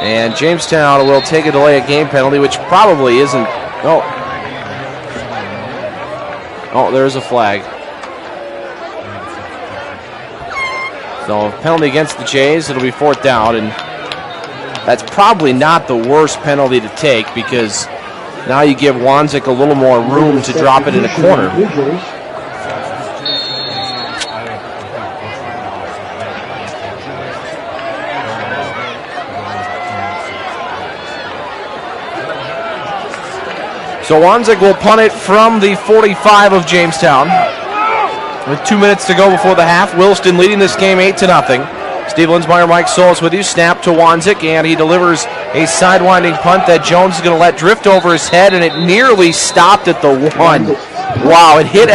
And Jamestown will take a delay of game penalty, which probably isn't. Oh, there's a flag. So penalty against the Jays, it'll be 4th down, and that's probably not the worst penalty to take because now you give Wanzik a little more room to drop it in a corner. So Wanzik will punt it from the 45 of Jamestown. With 2 minutes to go before the half, Williston leading this game 8-0. Steve Linsmeyer, Mike Solis with you. Snap to Wanzik, and he delivers a sidewinding punt that Jones is going to let drift over his head, and it nearly stopped at the 1. Wow, it hit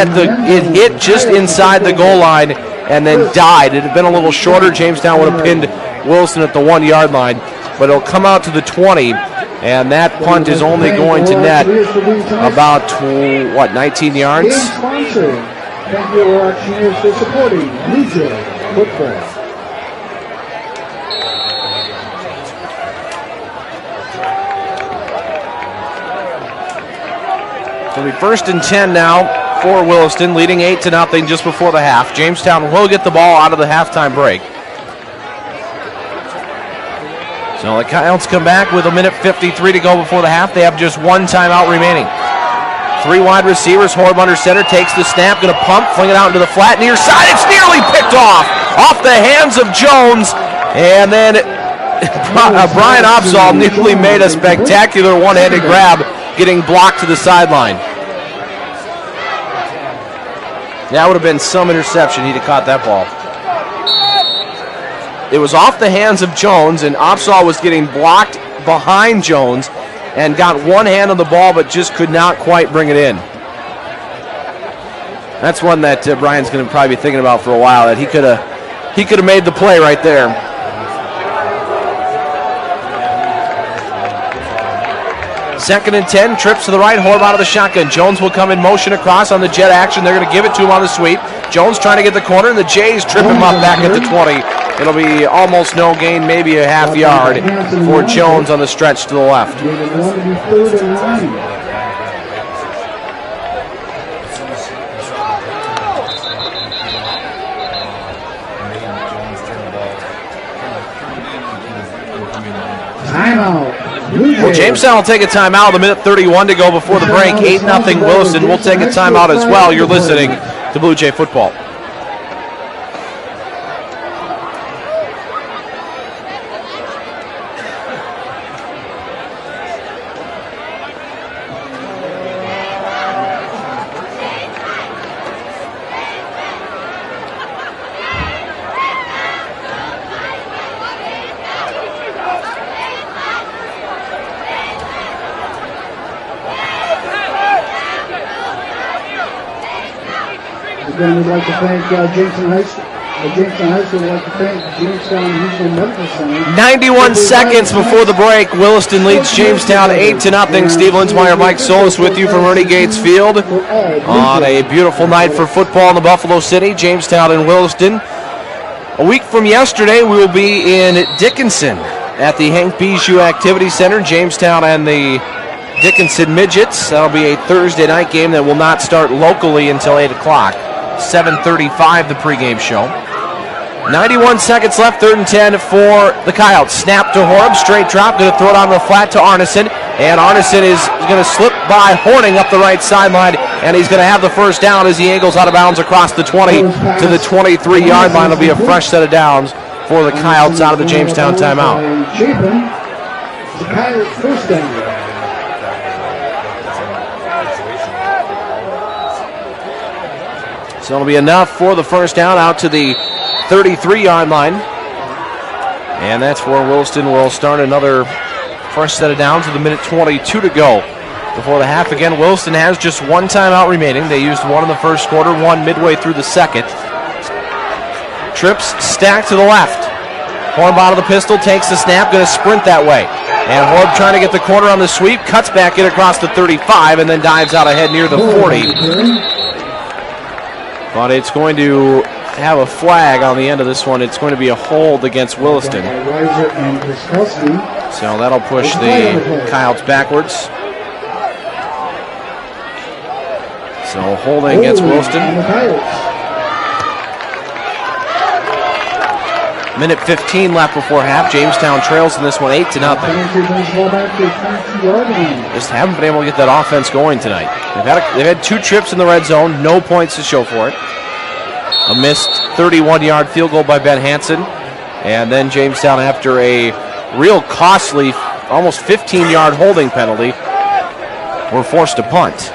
just inside the goal line and then died. It had been a little shorter. Jamestown would have pinned Williston at the 1 yard line, but it'll come out to the 20, and that punt is only going to net about 19 yards. Thank you, our auctioneers, for supporting JHS Football. It'll be 1st and 10 now for Williston, leading 8-0 just before the half. Jamestown will get the ball out of the halftime break. So the Coyotes come back with 1:53 to go before the half. They have just 1 timeout remaining. 3 wide receivers. Horb under center, takes the snap, going to pump, fling it out into the flat near side. It's nearly picked off the hands of Jones, and then Brian Opsahl nearly made a spectacular one-handed grab, getting blocked to the sideline. That would have been some interception. He'd have caught that ball. It was off the hands of Jones, and Opsahl was getting blocked behind Jones and got one hand on the ball but just could not quite bring it in. That's one that Brian's going to probably be thinking about for a while, that he could have made the play right there. Second and 10, trips to the right, Horb out of the shotgun. Jones will come in motion across on the jet action. They're going to give it to him on the sweep. Jones trying to get the corner, and the Jays trip him up back at the 20. It'll be almost no gain, maybe a half yard for Jones on the stretch to the left. Timeout. Well, Jamestown will take a timeout. 1:31 to go before the break. 8-0 Williston will take a timeout as well. You're listening to Blue Jay Football. Again, we'd like to thank Jamestown High School. Jamestown High School would like to thank Jamestown Regional Medical Center. 91 seconds before the break. Williston leads Jamestown 8-0. Steve Linsmeyer, Mike Solis with you from Ernie Gates Field on a beautiful night for football in the Buffalo City. Jamestown and Williston. A week from yesterday, we will be in Dickinson at the Hank Bijou Activity Center. Jamestown and the Dickinson Midgets. That'll be a Thursday night game that will not start locally until 8 o'clock. 7:35 the pregame show. 91 seconds left, 3rd and 10 for the Coyotes. Snap to Horb, straight drop, going to throw it on the flat to Arneson, and Arneson is going to slip by Horning up the right sideline, and he's going to have the first down as he angles out of bounds across the 20 to the 23-yard line. It'll be a fresh set of downs for the Coyotes out of the Jamestown timeout. The Coyotes first down. So it'll be enough for the first down out to the 33-yard line. And that's where Williston will start another fresh set of downs with 1:22 to go before the half. Again, Williston has just 1 timeout remaining. They used 1 in the first quarter, 1 midway through the second. Trips stacked to the left. Horb out of the pistol, takes the snap, going to sprint that way. And Horb trying to get the corner on the sweep, cuts back in across the 35, and then dives out ahead near the 40. But it's going to have a flag on the end of this one. It's going to be a hold against Williston. So that'll push the Coyotes backwards. So holding against Williston. Minute 15 left before half. Jamestown trails in this one 8-0. Just haven't been able to get that offense going tonight. They've had 2 trips in the red zone, no points to show for it. A missed 31-yard field goal by Ben Hansen. And then Jamestown, after a real costly, almost 15-yard holding penalty, were forced to punt.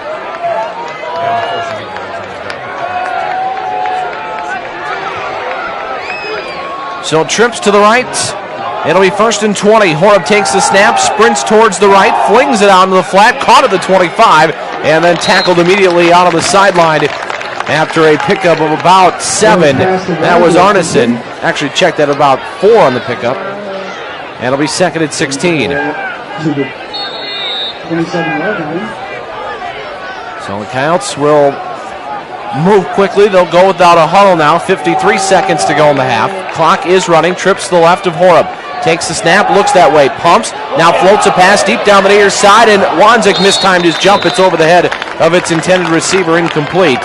So trips to the right. It'll be 1st and 20. Horeb takes the snap, sprints towards the right, flings it out into the flat, caught at the 25, and then tackled immediately out on the sideline after a pickup of about 7. That was Arneson. Actually checked at about 4 on the pickup. And it'll be 2nd and 16. So the Coyotes will move quickly. They'll go without a huddle now. 53 seconds to go in the half. Clock is running. Trips to the left of Horeb. Takes the snap, looks that way, pumps, now floats a pass deep down the near side, and Wanzik mistimed his jump. It's over the head of its intended receiver, incomplete.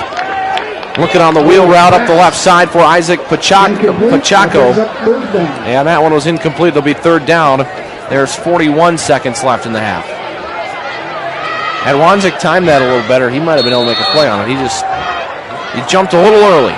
Looking on the wheel route up the left side for Isaac Pachaco. And that one was incomplete. It'll be 3rd down. There's 41 seconds left in the half. Had Wanzik timed that a little better, he might have been able to make a play on it. He jumped a little early.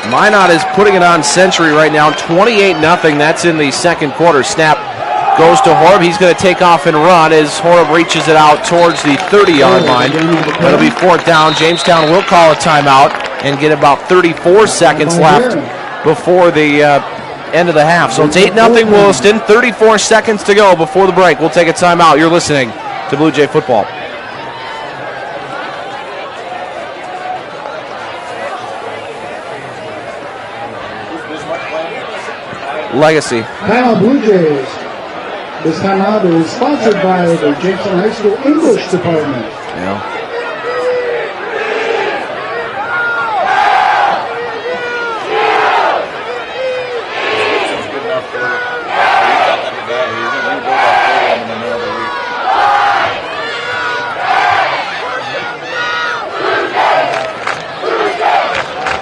Minot is putting it on Century right now, 28-0. That's in the second quarter. Snap goes to Horeb. He's going to take off and run as Horeb reaches it out towards the 30-yard line. That'll be 4th down. Jamestown will call a timeout and get about 34 seconds left before the end of the half. So it's 8-0 Williston, 34 seconds to go before the break. We'll take a timeout. You're listening to Blue Jay Football. Legacy. Timeout Blue Jays. This timeout is sponsored by the Jamestown High School English Department. Yeah. Good enough for it. He's got that bad. He's going to rebuild that program in another week.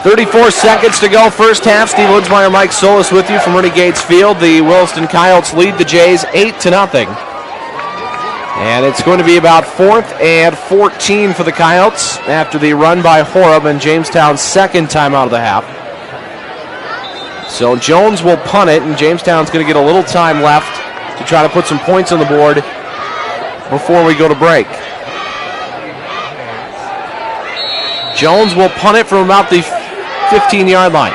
34 seconds to go, first half. Steve Woodsmeyer, Mike Solis with you from Ernie Gates Field. The Williston Coyotes lead the Jays 8-0. And it's going to be about 4th and 14 for the Coyotes after the run by Horeb and Jamestown's second time out of the half. So Jones will punt it, and Jamestown's going to get a little time left to try to put some points on the board before we go to break. Jones will punt it from about the 15-yard line.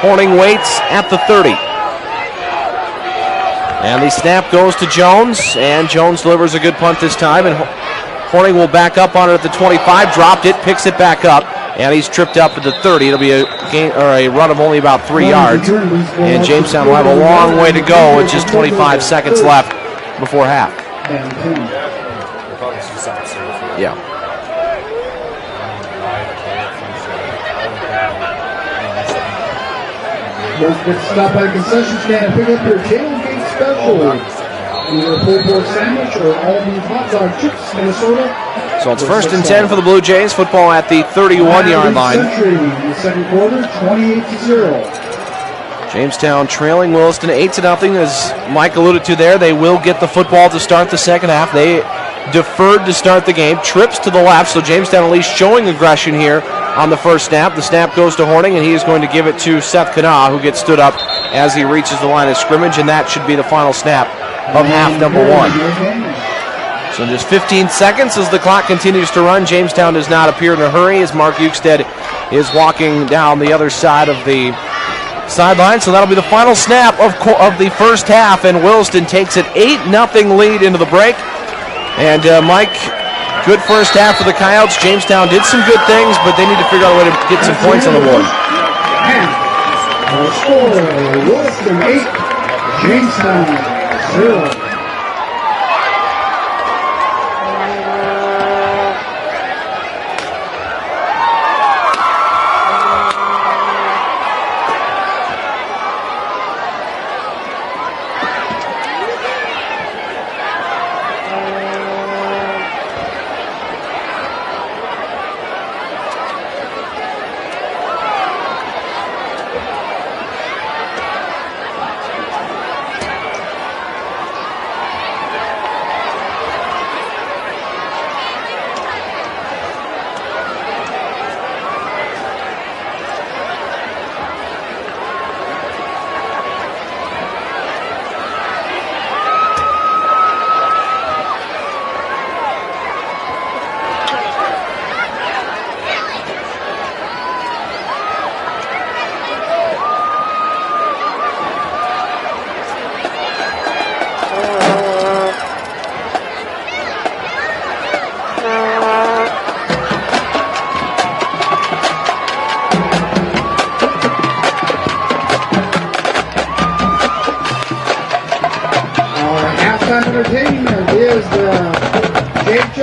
Horning waits at the 30. And the snap goes to Jones, and Jones delivers a good punt this time, and Horning will back up on it at the 25, dropped it, picks it back up, and he's tripped up at the 30. It'll be a run of only about 3 yards, and Jamestown will have a long way to go with just 25 seconds left before half. Yeah. Don't get stopped by the concession stand and pick up your tailgate special. Either a pulled pork sandwich or all beef hot dog chips, Minnesota. So it's 1st and 10 for the Blue Jays. Football at the 31-yard line. Century in the second quarter, 28-0. Jamestown trailing Williston 8-0. As Mike alluded to there, they will get the football to start the second half. They deferred to start the game. Trips to the left, so Jamestown at least showing aggression here on the first snap. The snap goes to Horning, and he is going to give it to Seth Kanaa, who gets stood up as he reaches the line of scrimmage, and that should be the final snap of half number 1. So in just 15 seconds as the clock continues to run. Jamestown does not appear in a hurry as Mark Ukestead is walking down the other side of the sideline. So that'll be the final snap of the first half, and Williston takes an 8-0 lead into the break. And Mike, good first half for the Coyotes. Jamestown did some good things, but they need to figure out a way to get some points on the board. The score, Williston 8, Jamestown 0.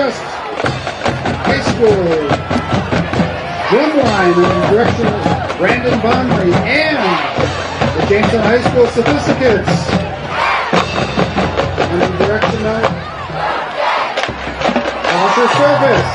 JHS High School drumline in the direction of Brandon Bonry, and the Jamestown High School Sophisticates in the direction of Officer Service.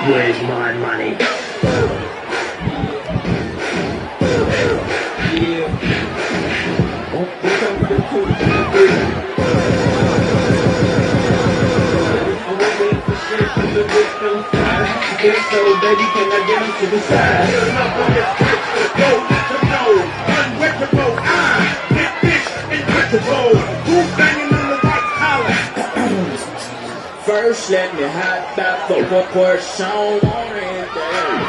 Where's my money? So baby, can I get him to the side? Go, no, unwitchable, get this invincible. Who's banging on the right collar? First, let me hop out for a portion on it.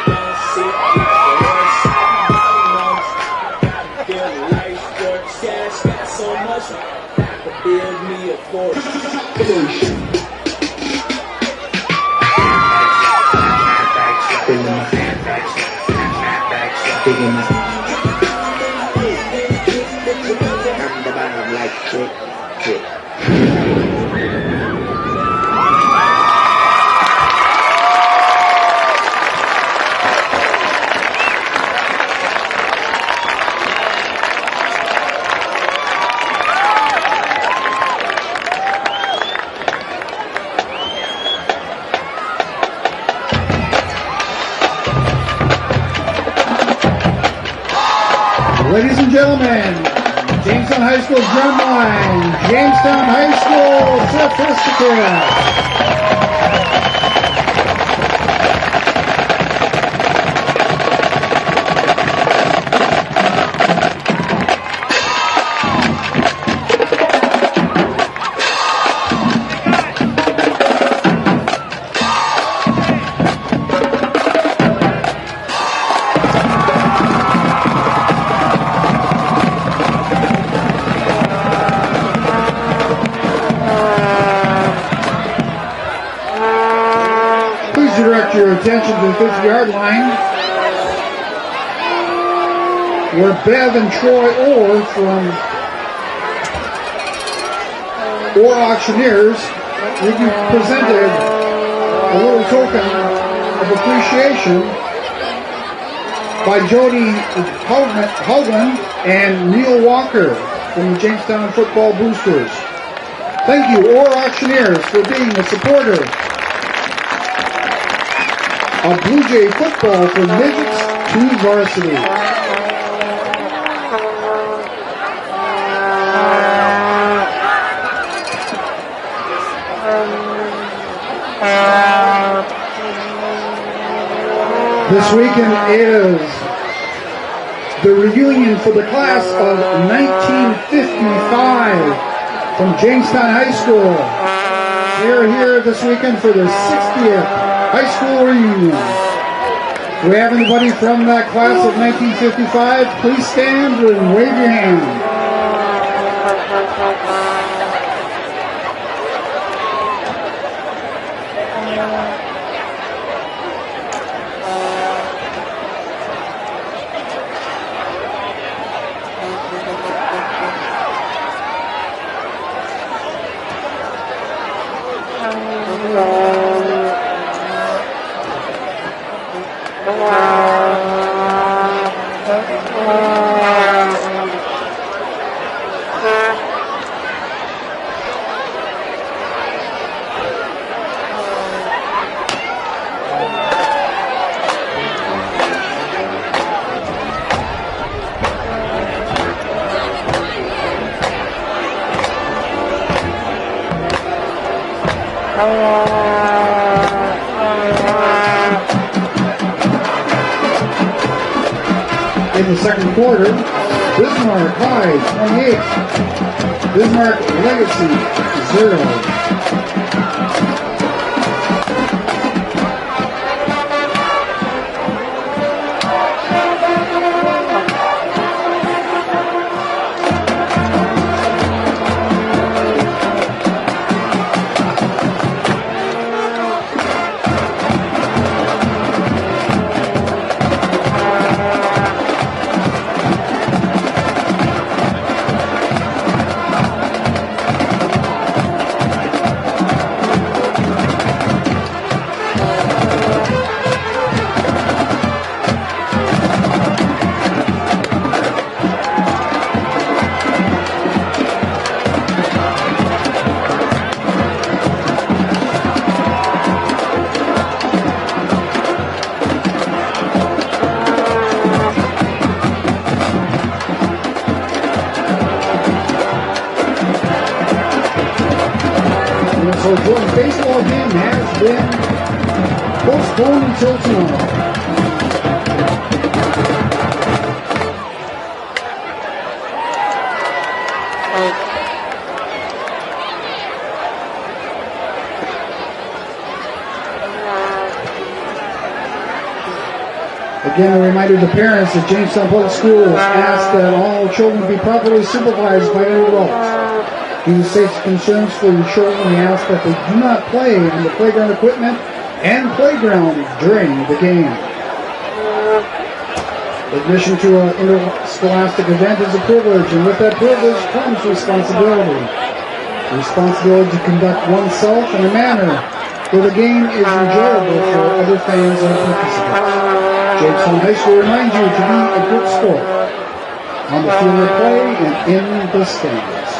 Don't sit like a horse. Gotta feel like sports cash. Got so much, I could build me a fortune. Ladies and gentlemen, Jamestown High School drumline, Jamestown High School Sophisticates. attention to the 50-yard line, where Bev and Troy Orr from Orr Auctioneers will be presented a little token of appreciation by Jody Hogan and Neil Walker from the Jamestown Football Boosters. Thank you, Orr Auctioneers, for being a supporter of Blue Jay football from midgets to varsity. This weekend is the reunion for the class of 1955 from Jamestown High School. They are here this weekend for their 60th high school reunion. Do we have anybody from that class of 1955? Please stand and wave your hand. In the second quarter, Bismarck High 28, Bismarck Legacy 0. So Jordan's baseball game has been postponed until tomorrow. Again, a reminder to parents that Jamestown Public Schools ask that all children be properly supervised by their adults. Due to safety concerns for your children, we ask that they do not play on the playground equipment and playground during the game. Admission to an interscholastic event is a privilege, and with that privilege comes responsibility. The responsibility to conduct oneself in a manner where the game is enjoyable for other fans and participants. Jamestown High School reminds you to be a good sport on the field of play and in the stands.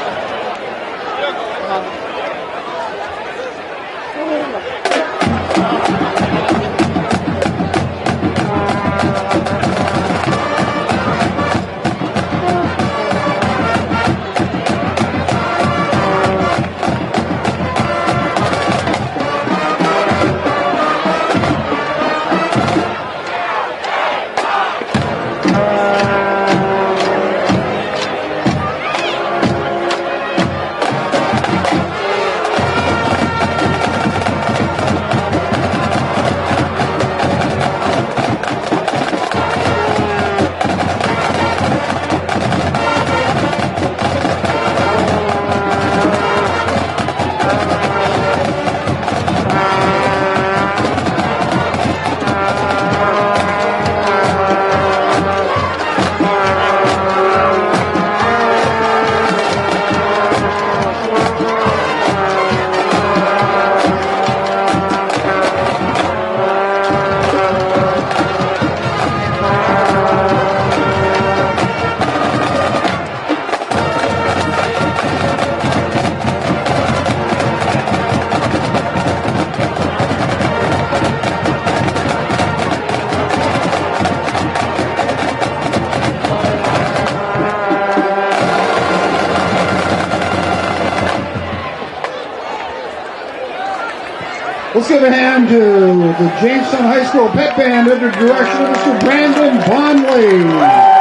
Let's give a hand to the Jamestown High School Pep Band under the direction of Mr. Brandon Bonley.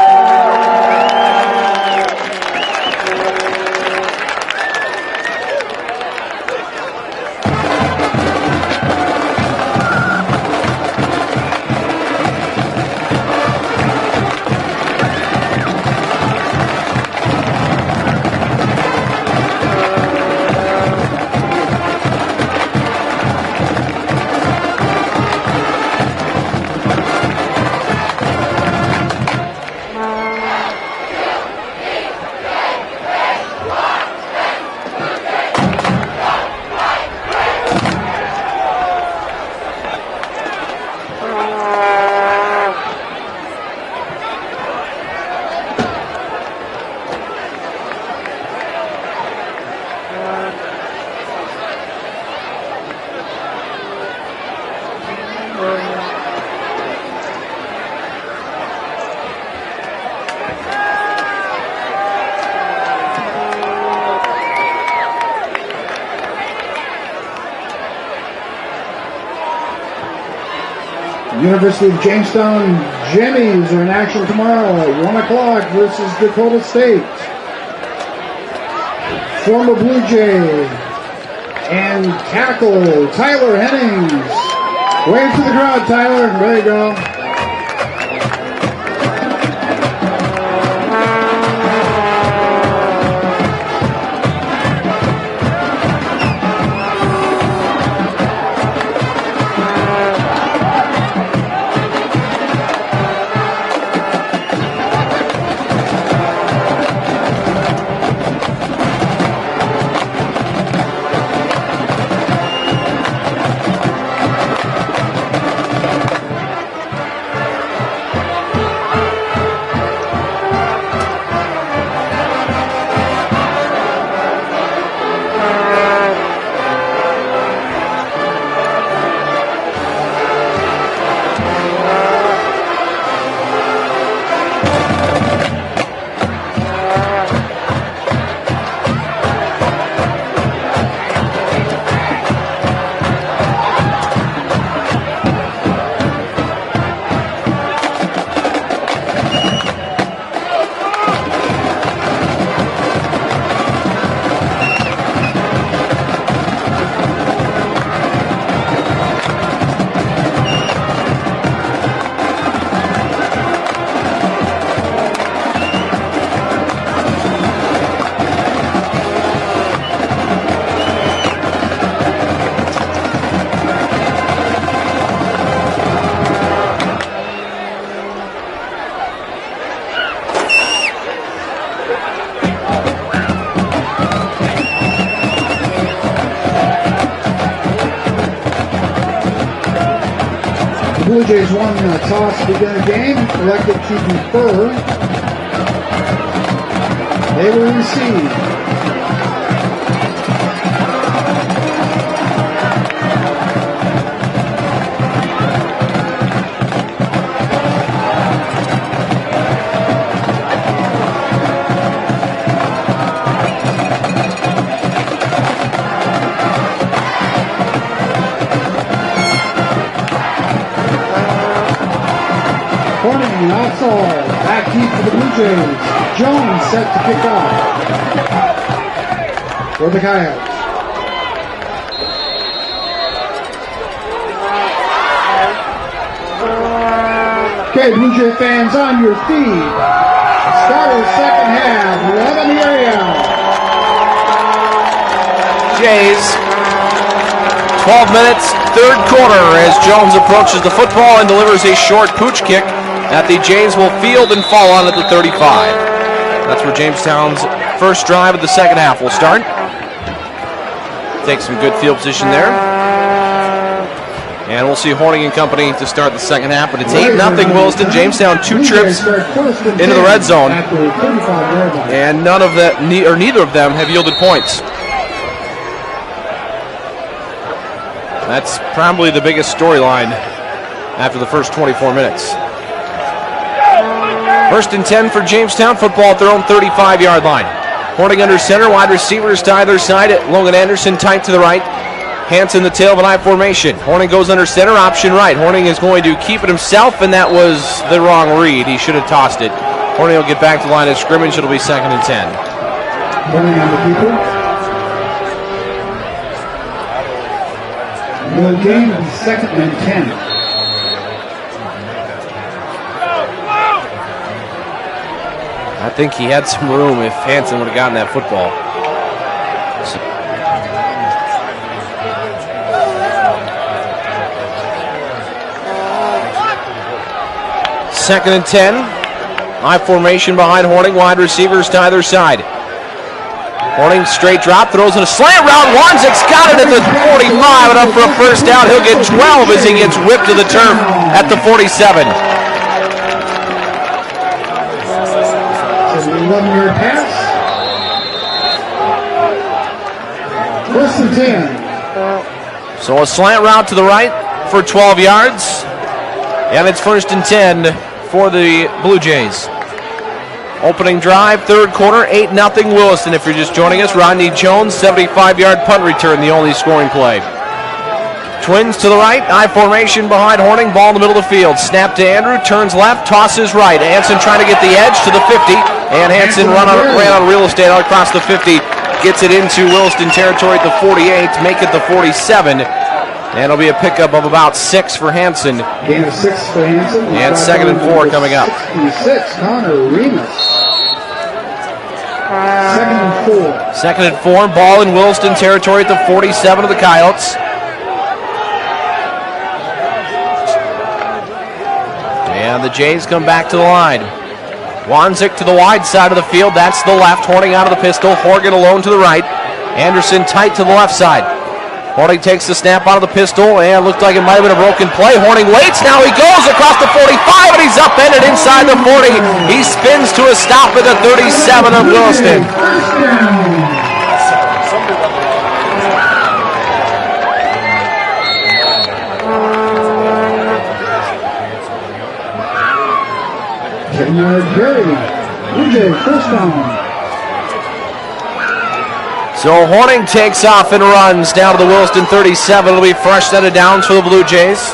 University of Jamestown Jimmies are in action tomorrow at 1 o'clock versus Dakota State. Former Blue Jay and tackle Tyler Hennings. Wave to the crowd, Tyler. There you go. Blue Jays won the toss to begin the game, elected to defer. They will receive. That's all. Back deep for the Blue Jays. Jones set to kick off for the Coyotes. Okay, Blue Jay fans, on your feet. Start of the second half. 11 area. Jays, 12 minutes, third quarter as Jones approaches the football and delivers a short pooch kick that the Jays will field and fall on at the 35. That's where Jamestown's first drive of the second half will start. Take some good field position there. And we'll see Horning and company to start the second half, but it's 8-0 Williston. Jamestown 2 trips into the red zone, and neither of them have yielded points. That's probably the biggest storyline after the first 24 minutes. First and 10 for Jamestown, football at their own 35-yard line. Horning under center, wide receivers to either side. Logan Anderson tight to the right. Hansen the tail of an I formation. Horning goes under center, option right. Horning is going to keep it himself, and that was the wrong read. He should have tossed it. Horning will get back to the line of scrimmage. It'll be 2nd and 10. Horning on the keeper. The game is 2nd and 10. I think he had some room if Hansen would have gotten that football. Second and 10. I formation behind Horning. Wide receivers to either side. Horning straight drop, throws in a slant route. Wanzik's got it at the 45 and up for a first down. He'll get 12 as he gets whipped to the turf at the 47. 11-yard pass. 1st and 10. So a slant route to the right for 12 yards. And it's 1st and 10 for the Blue Jays. Opening drive, 3rd quarter, 8-0 Williston. If you're just joining us, Rodney Jones, 75-yard punt return, the only scoring play. Twins to the right, I formation behind Horning, ball in the middle of the field. Snap to Andrew, turns left, tosses right. Hansen trying to get the edge to the 50, and Hansen ran on real estate out across the 50. Gets it into Williston territory at the 48, make it the 47. And it'll be a pickup of about 6 for Hansen. Gain of 6 for Hansen. And 2nd and 4 coming up. 66, Connor Remus. 2nd and 4. 2nd and 4, ball in Williston territory at the 47 of the Coyotes. And the Jays come back to the line. Wanzik to the wide side of the field. That's the left. Horning out of the pistol. Horgan alone to the right. Anderson tight to the left side. Horning takes the snap out of the pistol, and looked like it might have been a broken play. Horning waits. Now he goes across the 45, and he's upended inside the 40. He spins to a stop at the 37 of Williston. Blue Jay, 1st down. So Horning takes off and runs down to the Williston 37. It'll be fresh set of downs for the Blue Jays.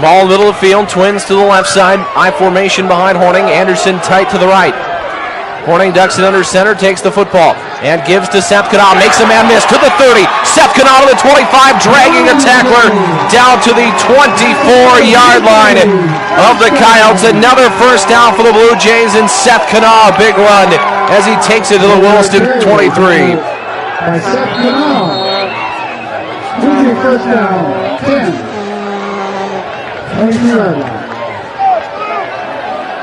Ball in the middle of the field. Twins to the left side. I formation behind Horning. Anderson tight to the right. Horning ducks it under center. Takes the football and gives to Seth Canal. Makes a man miss to the 30. Seth Canal to the 25. Dragging a tackler down to the 24-yard line of the Coyotes. Another first down for the Blue Jays, and Seth Canal, big run as he takes it to the Williston 23. By Seth Canal. Blue Jay 1st down. 10. 23-yard line.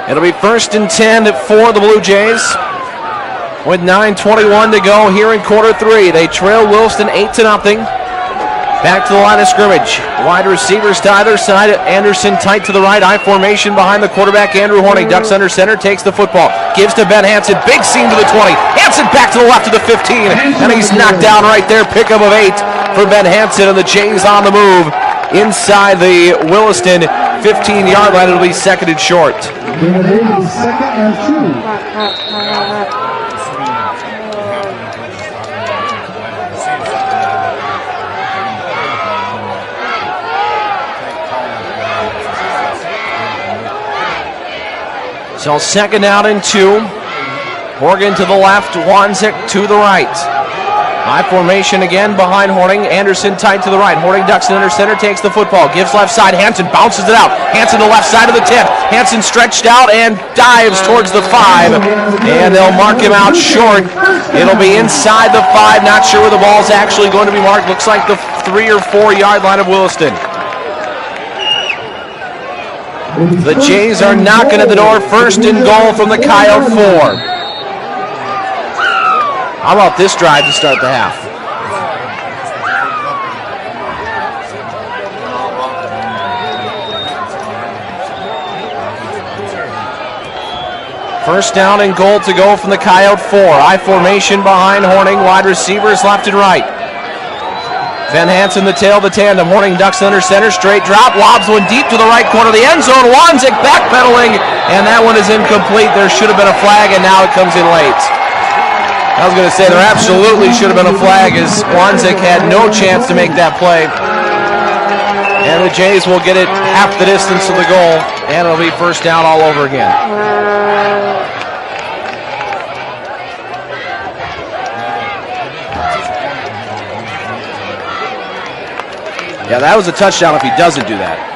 It'll be 1st and 10 for the Blue Jays with 9:21 to go here in quarter 3. They trail Williston 8-0. Back to the line of scrimmage. Wide receivers to either side. Anderson tight to the right. I formation behind the quarterback. Andrew Horning ducks under center. Takes the football. Gives to Ben Hansen. Big seam to the 20. Hansen back to the left to the 15. And he's knocked down right there. Pickup of 8 for Ben Hansen. And the Jays on the move inside the Williston 15-yard line. It'll be 2nd and short. 2nd and 2. So 2nd down and 2. Horgan to the left, Wanzik to the right. High formation again behind Horning. Anderson tight to the right. Horning ducks it under center, takes the football, gives left side. Hansen bounces it out. Hansen to the left side of the 10. Hansen stretched out and dives towards the 5. And they'll mark him out short. It'll be inside the 5. Not sure where the ball's actually going to be marked. Looks like the 3 or 4 yard line of Williston. The Jays are knocking at the door. 1st and goal from the Coyote 4. How about this drive to start the half? First down and goal to go from the Coyote 4. I formation behind Horning. Wide receivers left and right. Van Hansen the tail of the tandem. Horning ducks under center. Straight drop. Lobs one deep to the right corner of the end zone. Wanzik backpedaling. And that one is incomplete. There should have been a flag, and now it comes in late. I was going to say there absolutely should have been a flag as Wanzik had no chance to make that play. And the Jays will get it half the distance to the goal, and it'll be first down all over again. Yeah, that was a touchdown if he doesn't do that.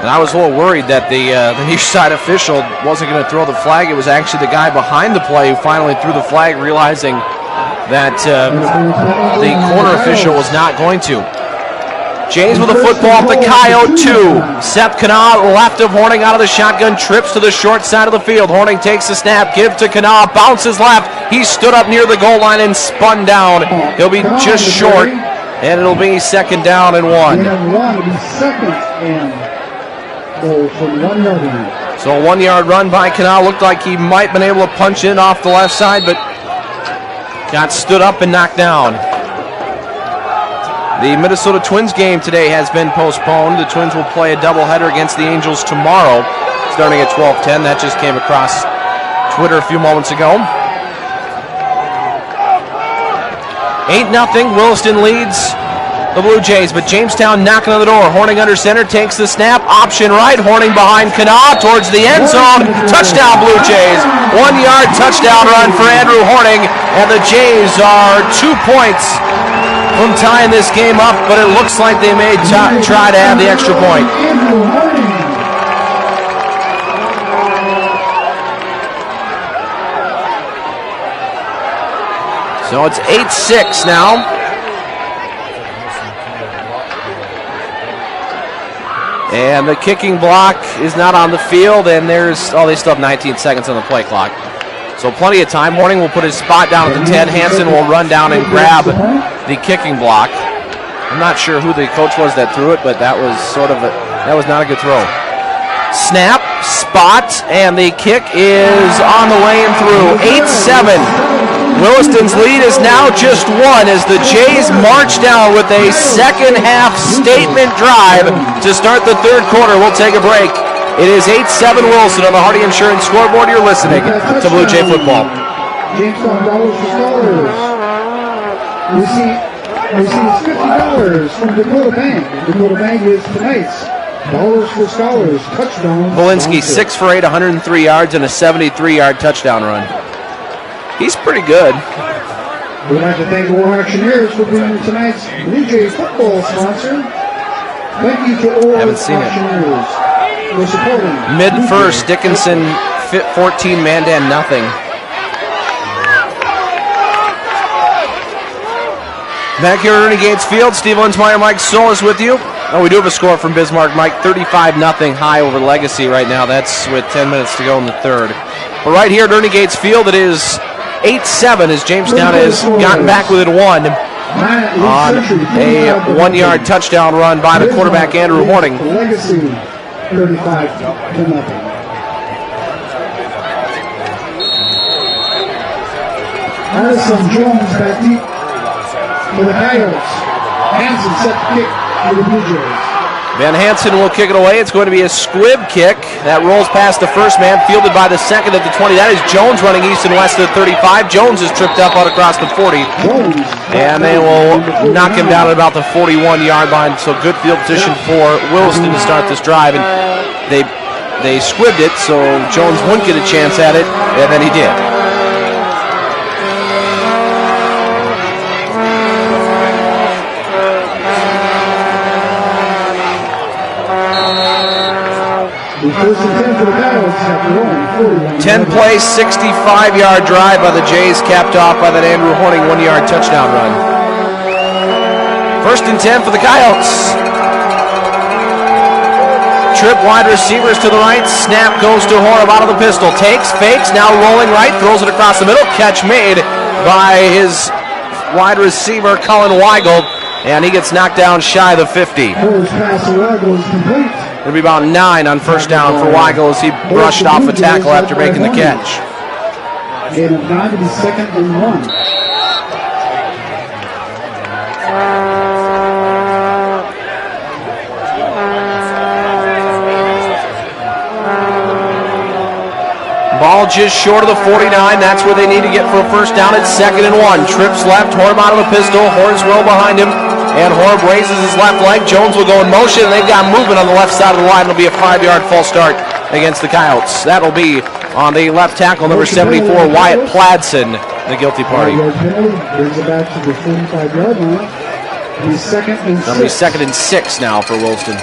And I was a little worried that the near side official wasn't going to throw the flag. It was actually the guy behind the play who finally threw the flag, realizing that the corner official was not going to. Jays with the football at the Coyote 2. Seth Kanaa, left of Horning out of the shotgun, trips to the short side of the field. Horning takes the snap, gives to Kanaa, bounces left. He stood up near the goal line and spun down. He'll be just short, and it'll be second down and 1. Second and goal from 1 yard line. So a 1 yard run by Kanaa. Looked like he might have been able to punch in off the left side, but got stood up and knocked down. The Minnesota Twins game today has been postponed. The Twins will play a doubleheader against the Angels tomorrow, starting at 12:10. That just came across Twitter a few moments ago. 8-0, Williston leads the Blue Jays, but Jamestown knocking on the door. Horning under center, takes the snap, option right. Horning behind Kanaa towards the end zone. Touchdown, Blue Jays. 1 yard touchdown run for Andrew Horning, and the Jays are 2 points from tying this game up, but it looks like they may try to have the extra point. So it's 8-6 now. And the kicking block is not on the field, and they still have 19 seconds on the play clock. So plenty of time. Horning will put his spot down at the 10. Hansen will run down and grab the kicking block. I'm not sure who the coach was that threw it, but that was not a good throw. Snap, spot, and the kick is on the way and through. 8-7. Williston's lead is now just 1 as the Jays march down with a second half statement drive to start the third quarter. We'll take a break. It is 8-7 Wilson on the Hardy Insurance scoreboard. You're listening to Blue Jay Football. Jamestown dollars for scholars. Receives $50 from Dakota Bank. Dakota Bank is tonight's dollars for scholars touchdown. Volinsky 6 for 8, 103 yards, and a 73-yard touchdown run. He's pretty good. We'd like to thank the War Auctioneers for being tonight's Blue Jay football sponsor. Thank you to all Auctioneers for supporting. Mid-first, Dickinson 14, Mandan nothing. Back here at Ernie Gates Field, Steve Linsmeyer, Mike Solis with you. Oh, we do have a score from Bismarck, Mike. 35-0 high over Legacy right now. That's with 10 minutes to go in the third. But right here at Ernie Gates Field, it is 8-7 as Jamestown has gotten back with it 1 on a 1 yard touchdown run by the quarterback Andrew Horning. Legacy 35-0. Addison Jones back deep for the Coyotes. Hansen set the kick for the Blue Jays. Van Hansen will kick it away. It's going to be a squib kick that rolls past the first man, fielded by the second at the 20. That is Jones running east and west of the 35. Jones is tripped up out across the 40. And they will knock him down at about the 41-yard line. So good field position for Williston to start this drive. And they squibbed it, so Jones wouldn't get a chance at it, and then he did. First and 10 for the Coyotes after only 10-play, 65-yard drive by the Jays, capped off by that Andrew Horning 1 yard touchdown run. First and 10 for the Coyotes. Trip wide receivers to the right. Snap goes to Horeb out of the pistol. Takes, fakes, now rolling right, throws it across the middle. Catch made by his wide receiver, Cullen Weigel, and he gets knocked down shy of the 50. First pass to Weigel is complete. It'll be about 9 on first down for Weigel as he brushed off a tackle after making the catch. Gain of 9 to be second and 1. Ball just short of the 49. That's where they need to get for a first down. It's 2nd and 1. Trips left. Horb out of the pistol. Hornswell behind him. And Horb raises his left leg. Jones will go in motion. And they've got movement on the left side of the line. It'll be a 5-yard false start against the Coyotes. That'll be on the left tackle, number 74, Wyatt Pladson, the guilty party. Brings it back to the 45-yard line. He's 2nd and 6. That'll be 2nd and 6 now for Williston.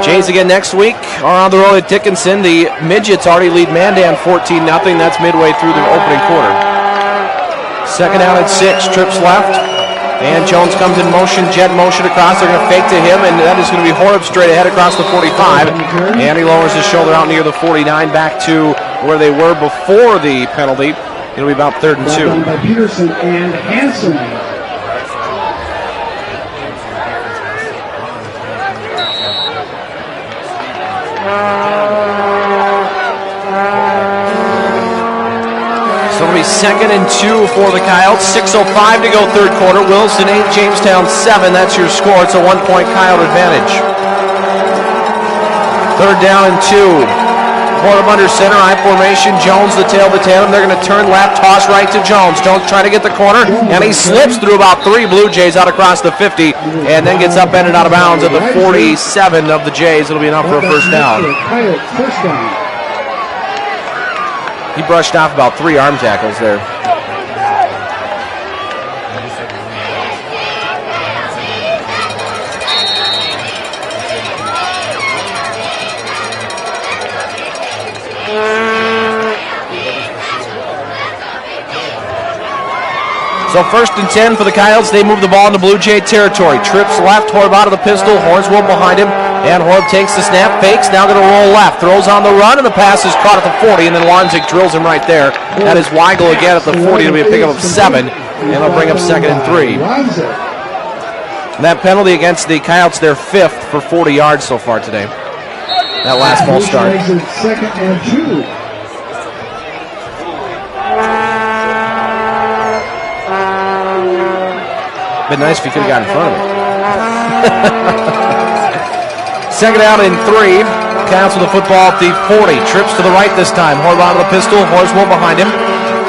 Jays again next week are on the road at Dickinson. The Midgets already lead Mandan 14-0. That's midway through the opening quarter. 2nd down and 6. Trips left. And Jones comes in motion, jet motion across. They're going to fake to him, and that is going to be Horb straight ahead across the 45. And he lowers his shoulder out near the 49, back to where they were before the penalty. It'll be about 3rd and 2. Done by Peterson and Hanson. So it'll be 2nd and 2 for the Coyotes. 6:05 to go, 3rd quarter. Williston 8, Jamestown 7. That's your score. It's a 1-point Coyote advantage. 3rd down and 2. Horb under center, I formation. Jones the tail of the tandem. They're going to turn left, toss right to Jones. Jones trying to get the corner, and he slips through about 3 Blue Jays out across the 50, and then gets upended out of bounds at the 47 of the Jays. It'll be enough for a first down. First down. He brushed off about 3 arm tackles there. So 1st and 10 for the Coyotes. They move the ball into Blue Jay territory. Trips left, Horb out of the pistol. Hornswell behind him. And Horb takes the snap, fakes, now going to roll left. Throws on the run, and the pass is caught at the 40, and then Lonzik drills him right there. That is Weigel again at the 40. It'll be a pickup of 7, and it'll bring up 2nd and 3. And that penalty against the Coyotes, their 5th for 40 yards so far today. That last ball start. 2nd and 2. Been nice if he could have got in front of it. 2nd down and 3. Counts with the football at the 40. Trips to the right this time. Horb out of the pistol. Horswell behind him.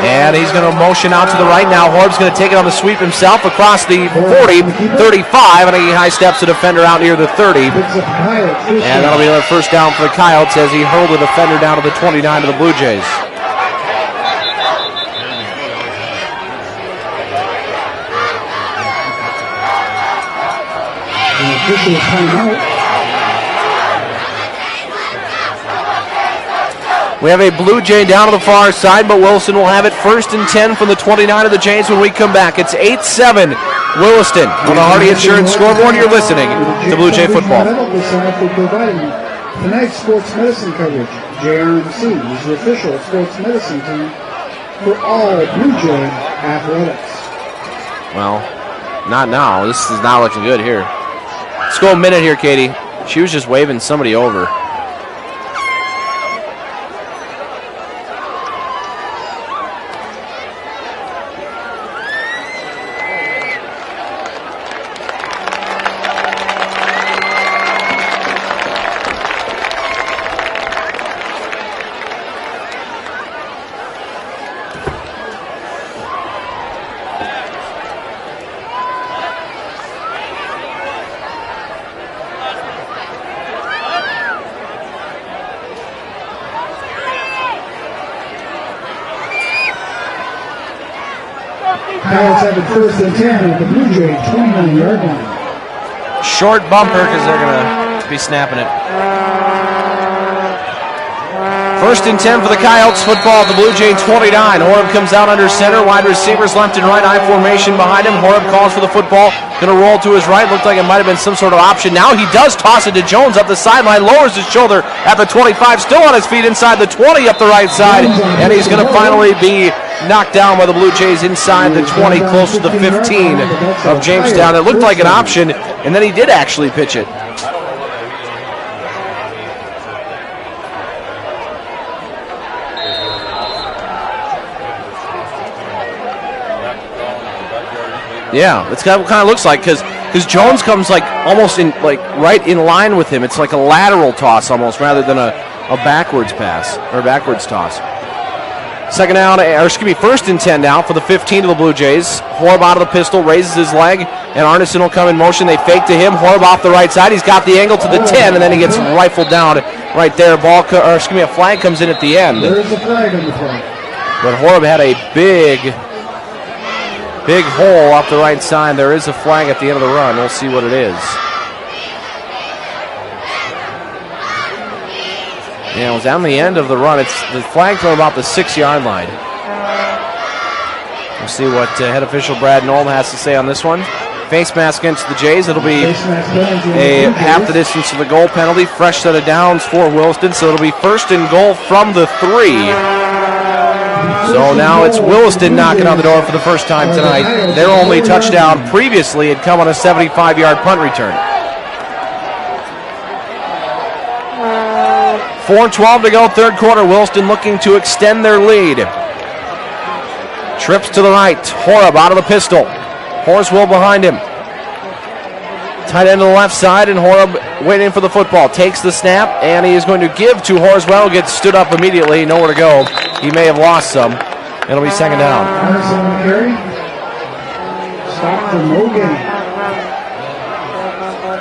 And he's going to motion out to the right now. Horb's going to take it on the sweep himself across the 40, 35, and he high steps the defender out near the 30. And that'll be another first down for the Coyotes as he hurled the defender down to the 29 of the Blue Jays. We have a Blue Jay down to the far side, but Williston will have it 1st and 10 from the 29 of the Jays when we come back. It's 8-7 Williston on the Hardy Insurance scoreboard. You're listening to Blue Jay Football. Tonight's sports medicine coverage. JRMC is the official sports medicine team for all Blue Jay athletics. Well, not now. This is not looking good here. Let's go a minute here, Katie. She was just waving somebody over. Coyotes have it 1st and 10 at the Blue Jay 29-yard line. Short bumper because they're going to be snapping it. 1st and 10 for the Coyotes. Football at the Blue Jay 29. Horb comes out under center. Wide receivers left and right. I formation behind him. Horb calls for the football. Going to roll to his right. Looked like it might have been some sort of option. Now he does toss it to Jones up the sideline. Lowers his shoulder at the 25. Still on his feet inside the 20 up the right side. And he's going to finally be knocked down by the Blue Jays inside the 20, close to the 15 of Jamestown. It looked like an option, and then he did actually pitch it. Yeah, that's kind of what it looks like, because because Jones comes like almost in like right in line with him. It's like a lateral toss almost rather than a backwards pass or backwards toss. First and 10 now for the 15 of the Blue Jays. Horb out of the pistol, raises his leg, and Arneson will come in motion. They fake to him. Horb off the right side. He's got the angle to the 10, and then he gets rifled down right there. A flag comes in at the end. There's a flag on the play. But Horb had a big hole off the right side. There is a flag at the end of the run. We'll see what it is. Yeah, it was on the end of the run. The flag from about the 6-yard line. We'll see what head official Brad Nolan has to say on this one. Face mask against the Jays. It'll be a half the distance to the goal penalty. Fresh set of downs for Williston, so it'll be first and goal from the 3. So now it's Williston knocking on the door for the first time tonight. Their only touchdown previously had come on a 75-yard punt return. 4:12 to go, third quarter. Williston looking to extend their lead. Trips to the right. Horb out of the pistol. Horswell behind him. Tight end to the left side, and Horb waiting for the football. Takes the snap, and he is going to give to Horswell. Gets stood up immediately. Nowhere to go. He may have lost some. It'll be second down. Stop for Logan.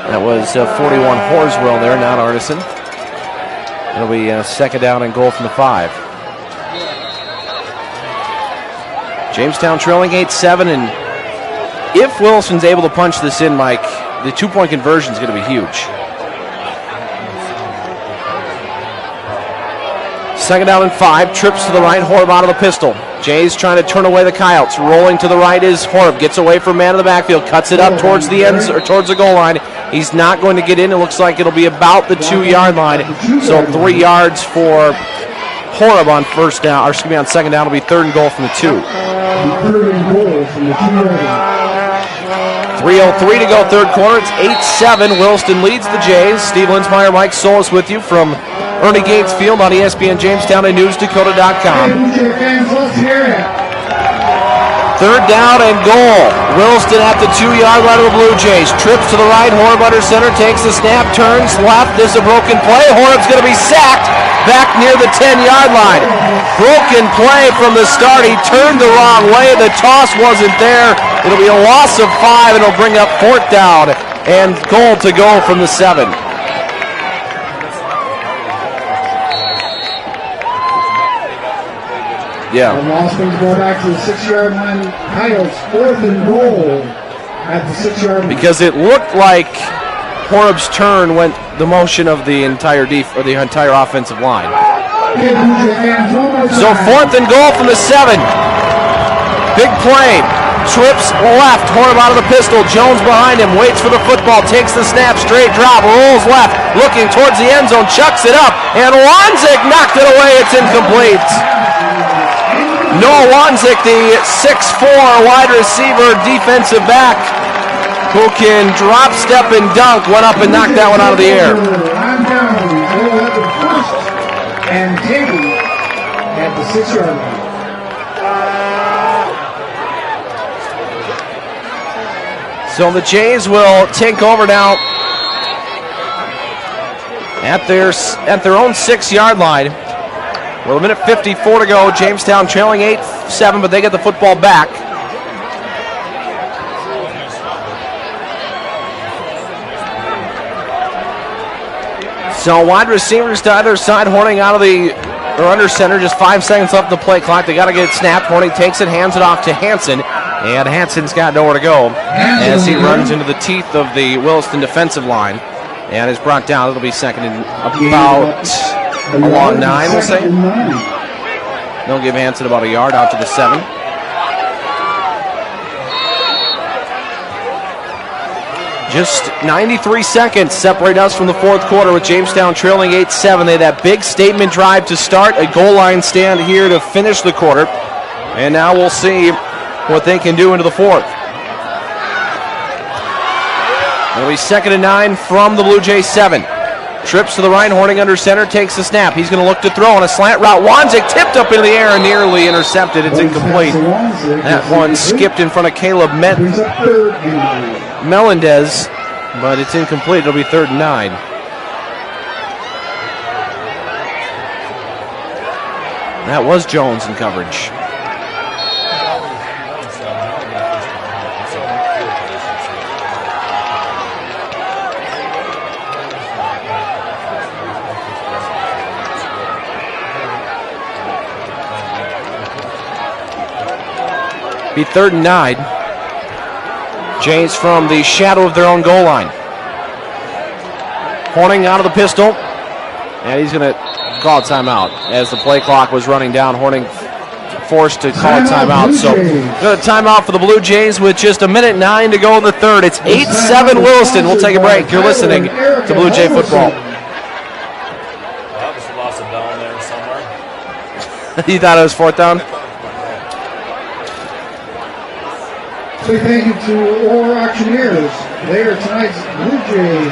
That was 41 Horswell there, not Arneson. It'll be second down and goal from the 5. Jamestown trailing 8-7, and if Wilson's able to punch this in, Mike, the 2-point conversion is going to be huge. Second down and 5. Trips to the right. Horb out of the pistol. Jays trying to turn away the Coyotes. Rolling to the right is Horb. Gets away from man in the backfield. Cuts it up towards the ends or towards the goal line. He's not going to get in. It looks like it'll be about the 2-yard line. So 3 yards for Horb on first down. Or excuse me, on second down. It'll be third and goal from the 2. 3:03 to go, third quarter. It's 8-7. Williston leads the Jays. Steve Linsmeyer, Mike Solis with you from Ernie Gates Field on ESPN Jamestown and NewsDakota.com. Third down and goal. Williston at the 2-yard line of the Blue Jays. Trips to the right. Horb under center. Takes the snap. Turns left. This is a broken play. Horb's going to be sacked back near the 10-yard line. Broken play from the start. He turned the wrong way. The toss wasn't there. It'll be a loss of 5, and it'll bring up fourth down and goal to go from the 7. Yeah. And Williston's go back to the 6-yard line. Coyotes, fourth and goal at the 6-yard line. Because it looked like Horb's turn went the motion of the entire offensive line. So fourth and goal from the 7. Big play. Trips left. Horb out of the pistol. Jones behind him. Waits for the football. Takes the snap. Straight drop. Rolls left. Looking towards the end zone. Chucks it up. And Wanzik knocked it away. It's incomplete. Noah Wanzik, the 6'4" wide receiver, defensive back, who can drop, step, and dunk, went up and knocked that one out of the air. And Diggy at the 6-yard line. So the Jays will take over now at their own 6-yard line. Well, a minute 54 to go. Jamestown trailing 8-7, but they get the football back. So wide receivers to either side, Horning out of the under center. Just 5 seconds left in the play clock. They got to get it snapped. Horning takes it, hands it off to Hansen, and Hansen's got nowhere to go as he runs into the teeth of the Williston defensive line and is brought down. It'll be second and about along 9, we'll say. They'll give Hansen about a yard out to the 7. Just 93 seconds separate us from the fourth quarter with Jamestown trailing 8-7. They had that big statement drive to start, a goal line stand here to finish the quarter. And now we'll see what they can do into the fourth. It'll be second and 9 from the Blue Jays 7. Trips to the right, Horning under center, takes the snap. He's going to look to throw on a slant route. Wanzik tipped up into the air and nearly intercepted. It's incomplete. That one skipped in front of Caleb Melendez, but it's incomplete. It'll be 3rd and 9. That was Jones in coverage. Be 3rd and 9. Jays from the shadow of their own goal line. Horning out of the pistol, and he's going to call a timeout. As the play clock was running down, Horning forced to call a timeout. So got a timeout for the Blue Jays with just 1:09 to go in the 3rd. It's 8-7 Williston. We'll take a break. You're listening to Blue Jay Football. Obviously lost a down there somewhere. You thought it was 4th down? So thank you to Orr Auctioneers. They are tonight's Blue Jay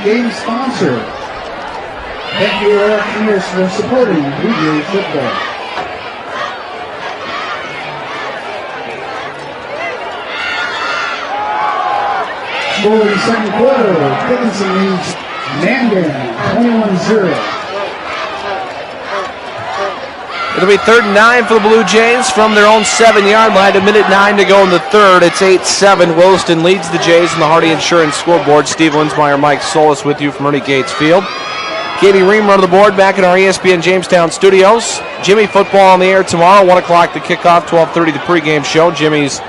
game sponsor. Thank you, Orr Auctioneers, for supporting Blue Jay football. Score in the second quarter, Dickinson leads Mandan 21-0. It'll be 3rd and 9 for the Blue Jays from their own 7-yard line. 1:09 to go in the 3rd. It's 8-7. Williston leads the Jays in the Hardy Insurance scoreboard. Steve Linsmeyer, Mike Solis with you from Ernie Gates Field. Katie Ream on the board back in our ESPN Jamestown studios. Jimmy football on the air tomorrow. 1 o'clock the kickoff, 12:30 the pregame show. Jimmy's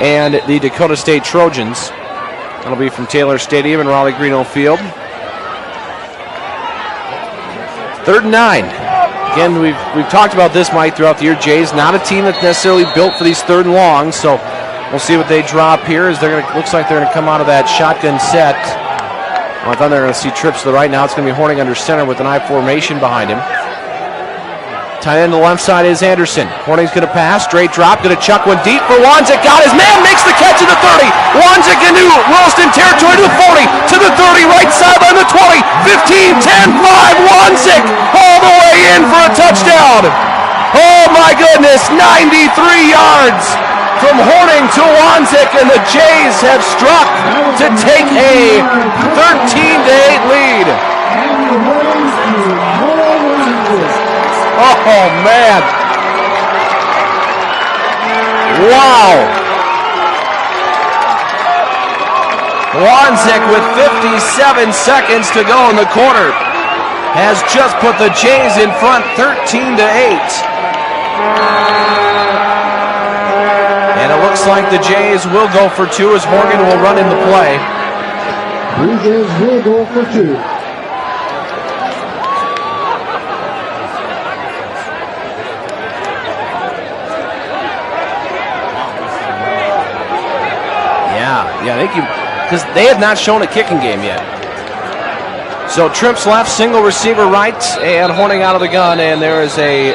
and the Dakota State Trojans. That'll be from Taylor Stadium and Raleigh Greenhill Field. 3rd and 9. Again, we've talked about this, Mike, throughout the year. Jays, not a team that's necessarily built for these 3rd and longs, so we'll see what they drop here. As looks like they're going to come out of that shotgun set. Well, I thought they were going to see trips to the right. Now it's going to be Horning under center with an I formation behind him. Tight end to the left side is Anderson. Horning's going to pass, straight drop, going to chuck one deep for Wanzik. Got his man, makes the catch at the 30. Wanzik into Williston territory to the 40, to the 30, right sideline, the 20, 15, 10, 5. Wanzik all the way in for a touchdown. Oh my goodness, 93 yards from Horning to Wanzik, and the Jays have struck to take a 13-8 lead. Oh, man. Wow. Wanzik with 57 seconds to go in the quarter has just put the Jays in front 13-8. And it looks like the Jays will go for 2 as Morgan will run in the play. Blue Jays will go for 2. Yeah, I think because they have not shown a kicking game yet. So trips left, single receiver right, and Horning out of the gun, and there is a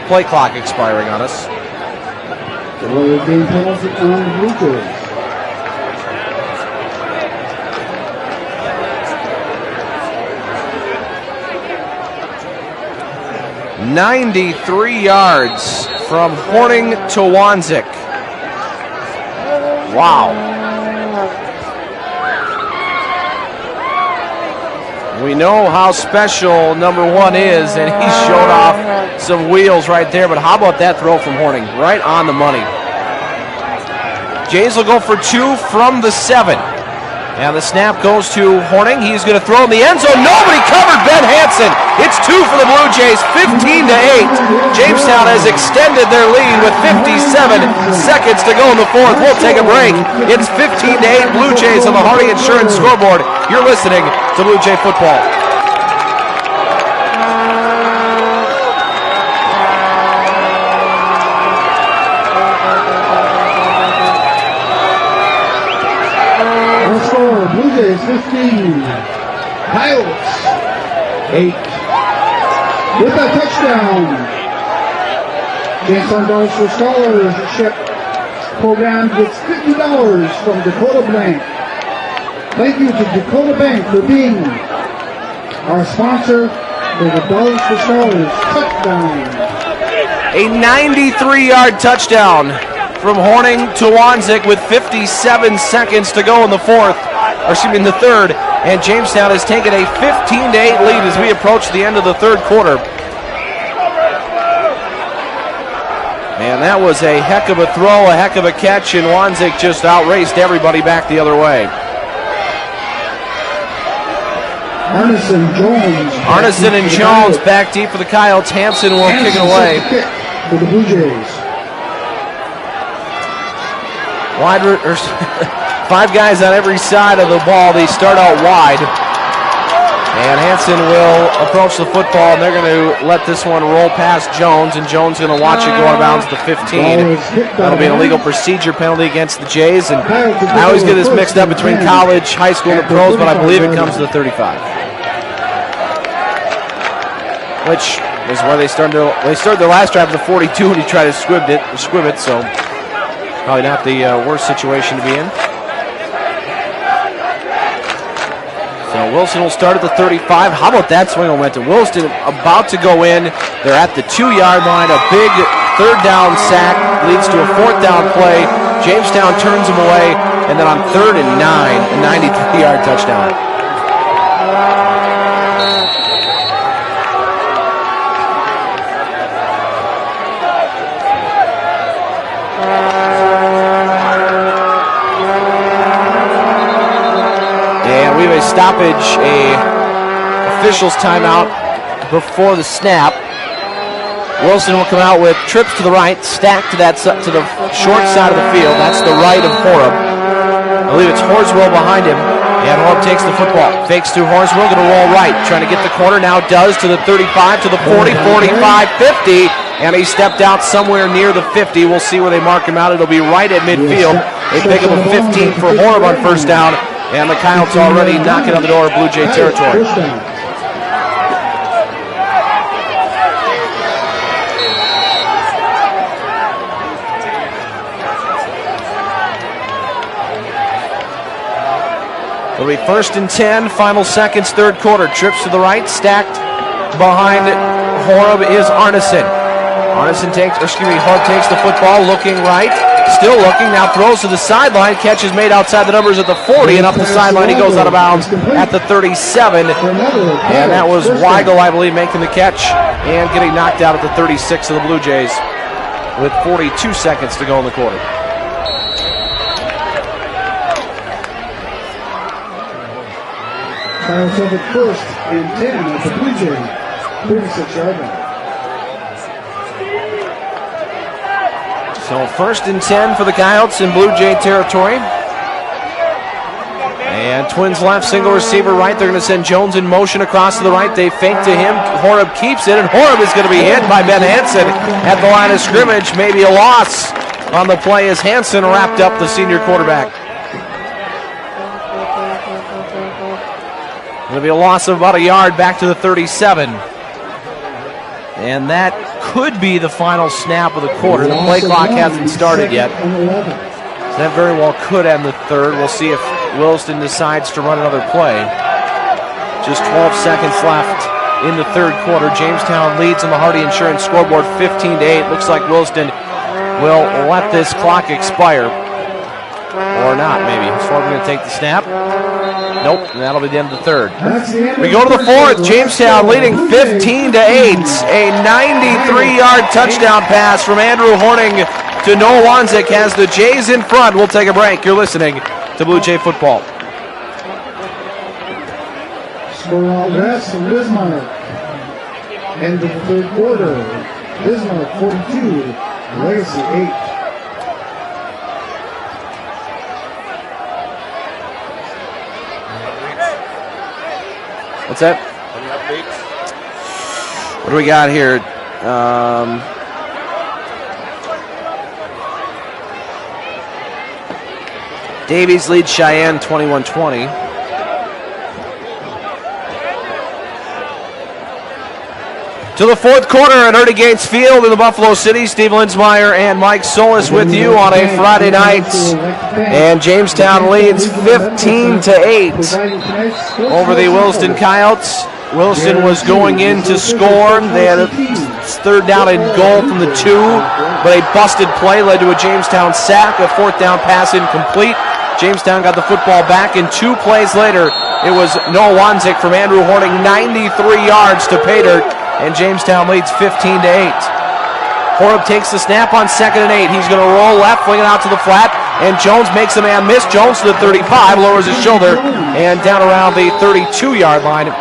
play clock expiring on us. The game penalty on the Blue Jays. "93 yards from Horning to Wanzik." Wow. We know how special number 1 is, and he showed off some wheels right there, but how about that throw from Horning? Right on the money. Jays will go for 2 from the 7. And the snap goes to Horning. He's going to throw in the end zone. Nobody covered Ben Hansen. It's 2 for the Blue Jays, 15-8. Jamestown has extended their lead with 57 seconds to go in the 4th. We'll take a break. It's 15-8 Blue Jays on the Hardy Insurance scoreboard. You're listening to Blue Jay Football. Blue Jays 15, Coyotes 8. With a touchdown, Jamestown Dollars for Scholarship program gets $50 from Dakota Bank. Thank you to Dakota Bank for being Our sponsor for the Dollars for Scholars touchdown. A 93-yard touchdown from Horning to Wanzik with 57 seconds to go in the third. And Jamestown has taken a 15-8 lead as we approach the end of the third quarter. And that was a heck of a throw, a heck of a catch, and Wanzik just outraced everybody back the other way. Arneson and Jones back deep for the Coyotes. Hansen will kick it away. For the Blue Jays. Five guys on every side of the ball. They start out wide. And Hansen will approach the football, and they're going to let this one roll past Jones, and Jones is going to watch it go out of bounds to 15. That'll be an illegal procedure penalty against the Jays. And I always get this mixed up between college, high school, and the pros, but I believe it comes to the 35. Which is where they started their last drive at the 42, and he tried to squib it, so probably not the worst situation to be in. So Wilson will start at the 35. How about that swing momentum? Wilson about to go in. They're at the 2-yard line. A big third down sack leads to a fourth down play. Jamestown turns them away, and then on 3rd and 9, a 93-yard touchdown. And we have a stoppage, official's timeout before the snap. Wilson will come out with trips to the right, stacked to the short side of the field. That's the right of Horeb. I believe it's Horswell behind him. And Horeb takes the football. Fakes to Horswell, going to roll right. Trying to get the corner, now does to the 35, to the 40, 45, 50. And he stepped out somewhere near the 50. We'll see where they mark him out. It'll be right at midfield. They pick up a 15 for Horeb on first down. And the Coyotes already knocking on the door of Blue Jay territory. It'll be 1st and 10, final seconds, third quarter. Trips to the right, stacked behind Horeb is Arneson. Horeb takes the football, looking right, still looking, now throws to the sideline, catch is made outside the numbers at the 40, and up the sideline he goes out of bounds at the 37. And that was Weigel, I believe, making the catch and getting knocked out at the 36 of the Blue Jays with 42 seconds to go in the quarter. Coyotes have it 1st and 10 at the Blue Jays, 36-yard line. So 1st and 10 for the Coyotes in Blue Jay territory. And Twins left, single receiver right. They're going to send Jones in motion across to the right. They fake to him. Horeb keeps it, and Horeb is going to be hit by Ben Hansen at the line of scrimmage. Maybe a loss on the play as Hansen wrapped up the senior quarterback. Going to be a loss of about a yard back to the 37. And that could be the final snap of the quarter. The play clock hasn't started yet. So that very well could end the third. We'll see if Williston decides to run another play. Just 12 seconds left in the third quarter. Jamestown leads on the Hardy Insurance scoreboard 15-8. Looks like Williston will let this clock expire. Or not, maybe. So we're going to take the snap. Nope, and that'll be the end of the third. We go to the fourth. Jamestown leading 15-8. A 93-yard touchdown pass from Andrew Horning to Noah Wanzik has the Jays in front. We'll take a break. You're listening to Blue Jay Football. Score all rest from Bismarck. End of the third quarter. Bismarck 42, Legacy 8. What's that? Any updates? What do we got here? Davies leads Cheyenne 21-20. To the fourth quarter at Ernie Gates Field in the Buffalo City. Steve Linsmeyer and Mike Solis with you on a Friday night. And Jamestown leads 15-8 over the Williston Coyotes. Wilson was going in to score. They had a third down and goal from the 2, but a busted play led to a Jamestown sack, a fourth down pass incomplete. Jamestown got the football back, and 2 plays later, it was Noah Wanzik from Andrew Horning, 93 yards to pay dirt, and Jamestown leads 15-8. Horeb takes the snap on 2nd and 8. He's going to roll left, fling it out to the flat, and Jones makes a man miss. Jones to the 35, lowers his shoulder, and down around the 32-yard line.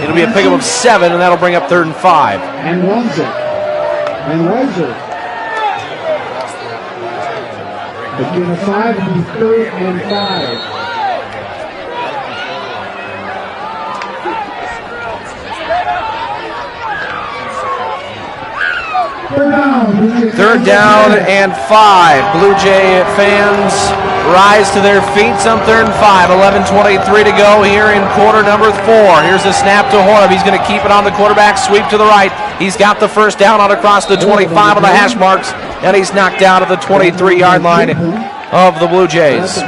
It'll be a pickup of 7, and that'll bring up 3rd and 5. And Wanzik. Again, a 5 and 3rd and 5. Third down and 5. Blue Jay fans rise to their feet. Some 3rd and 5. 11:23 to go here in quarter number 4. Here's a snap to Horeb. He's going to keep it on the quarterback sweep to the right. He's got the first down on across the 25 on the hash marks, and he's knocked down at the 23-yard line of the Blue Jays.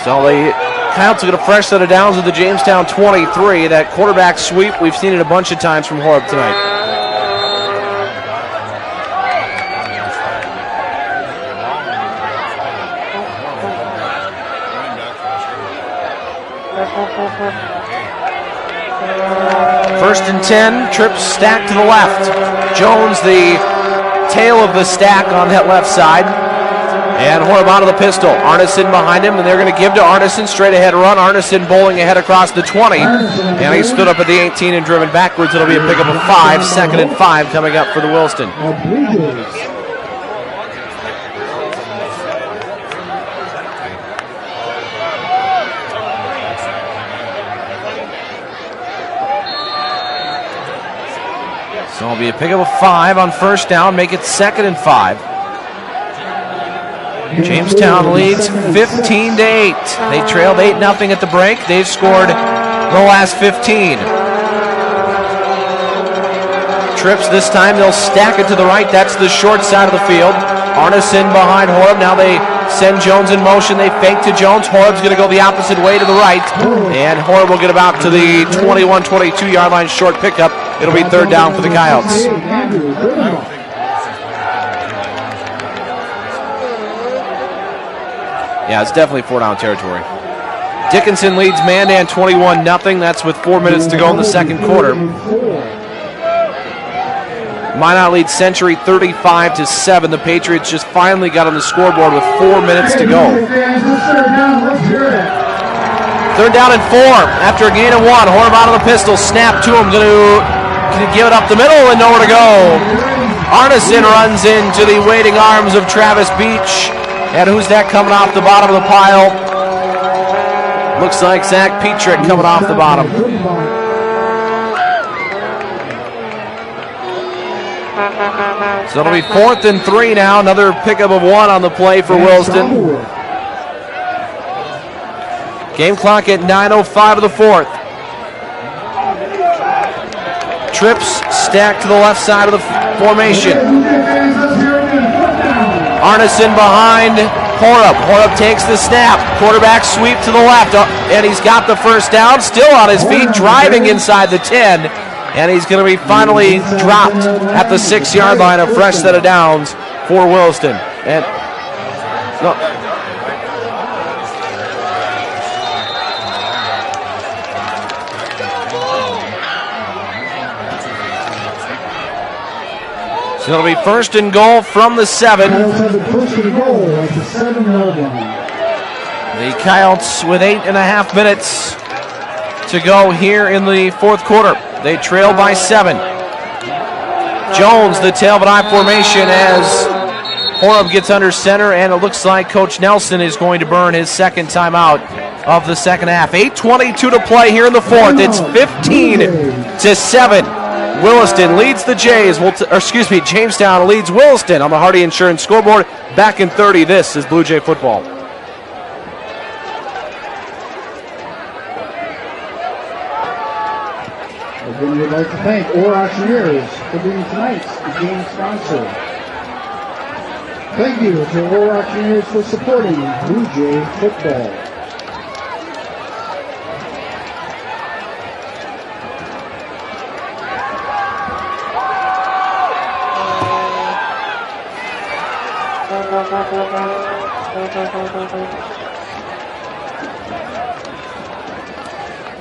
So the Coyotes will get a fresh set of downs at the Jamestown 23. That quarterback sweep, we've seen it a bunch of times from Horeb tonight. First and 10, trips stacked to the left. Jones, the tail of the stack on that left side. And Horeb out of the pistol. Arneson behind him, and they're going to give to Arneson. Straight ahead run. Arneson bowling ahead across the 20. And he stood up at the 18 and driven backwards. It'll be a pickup of 5. 2nd and 5 coming up for the Williston. So it'll be a pickup of 5 on first down. Make it 2nd and 5. Jamestown leads 15-8. They trailed 8-0 at the break. They've scored the last 15. Trips this time, they'll stack it to the right. That's the short side of the field. Arneson behind Horeb. Now they send Jones in motion. They fake to Jones. Horeb's going to go the opposite way to the right. And Horeb will get about to the 21-22-yard line, short pickup. It'll be 3rd down for the Coyotes. Yeah, it's definitely 4-down territory. Dickinson leads Mandan 21-0. That's with 4 minutes to go in the second quarter. Minot leads Century 35-7. The Patriots just finally got on the scoreboard with 4 minutes to go. 3rd down and 4 after a gain of 1. Horeb out of the pistol. Snap to him. Going to give it up the middle and nowhere to go. Arneson runs into the waiting arms of Travis Beach. And who's that coming off the bottom of the pile? Looks like Zach Petrick coming off the bottom. So it'll be 4th and 3 now. Another pickup of 1 on the play for Williston. Game clock at 9:05 of the 4th. Trips stacked to the left side of the formation. Arneson behind Horeb. Horeb takes the snap. Quarterback sweep to the left, and he's got the first down. Still on his feet, driving inside the 10, and he's going to be finally dropped at the 6-yard line. A fresh set of downs for Williston. And no. So it'll be 1st and goal from the 7. The Coyotes with 8.5 minutes to go here in the 4th quarter. They trail by 7. Jones, the tail of an I formation as Horeb gets under center, and it looks like Coach Nelson is going to burn his second timeout of the second half. 8:22 to play here in the 4th. It's 15-7. Williston leads the Jays. Jamestown leads Williston on the Hardy Insurance scoreboard. Back in 30, this is Blue Jay football. Again, we'd like to thank Orr Auctioneers for being tonight's game sponsor. Thank you to Orr Auctioneers for supporting Blue Jay football.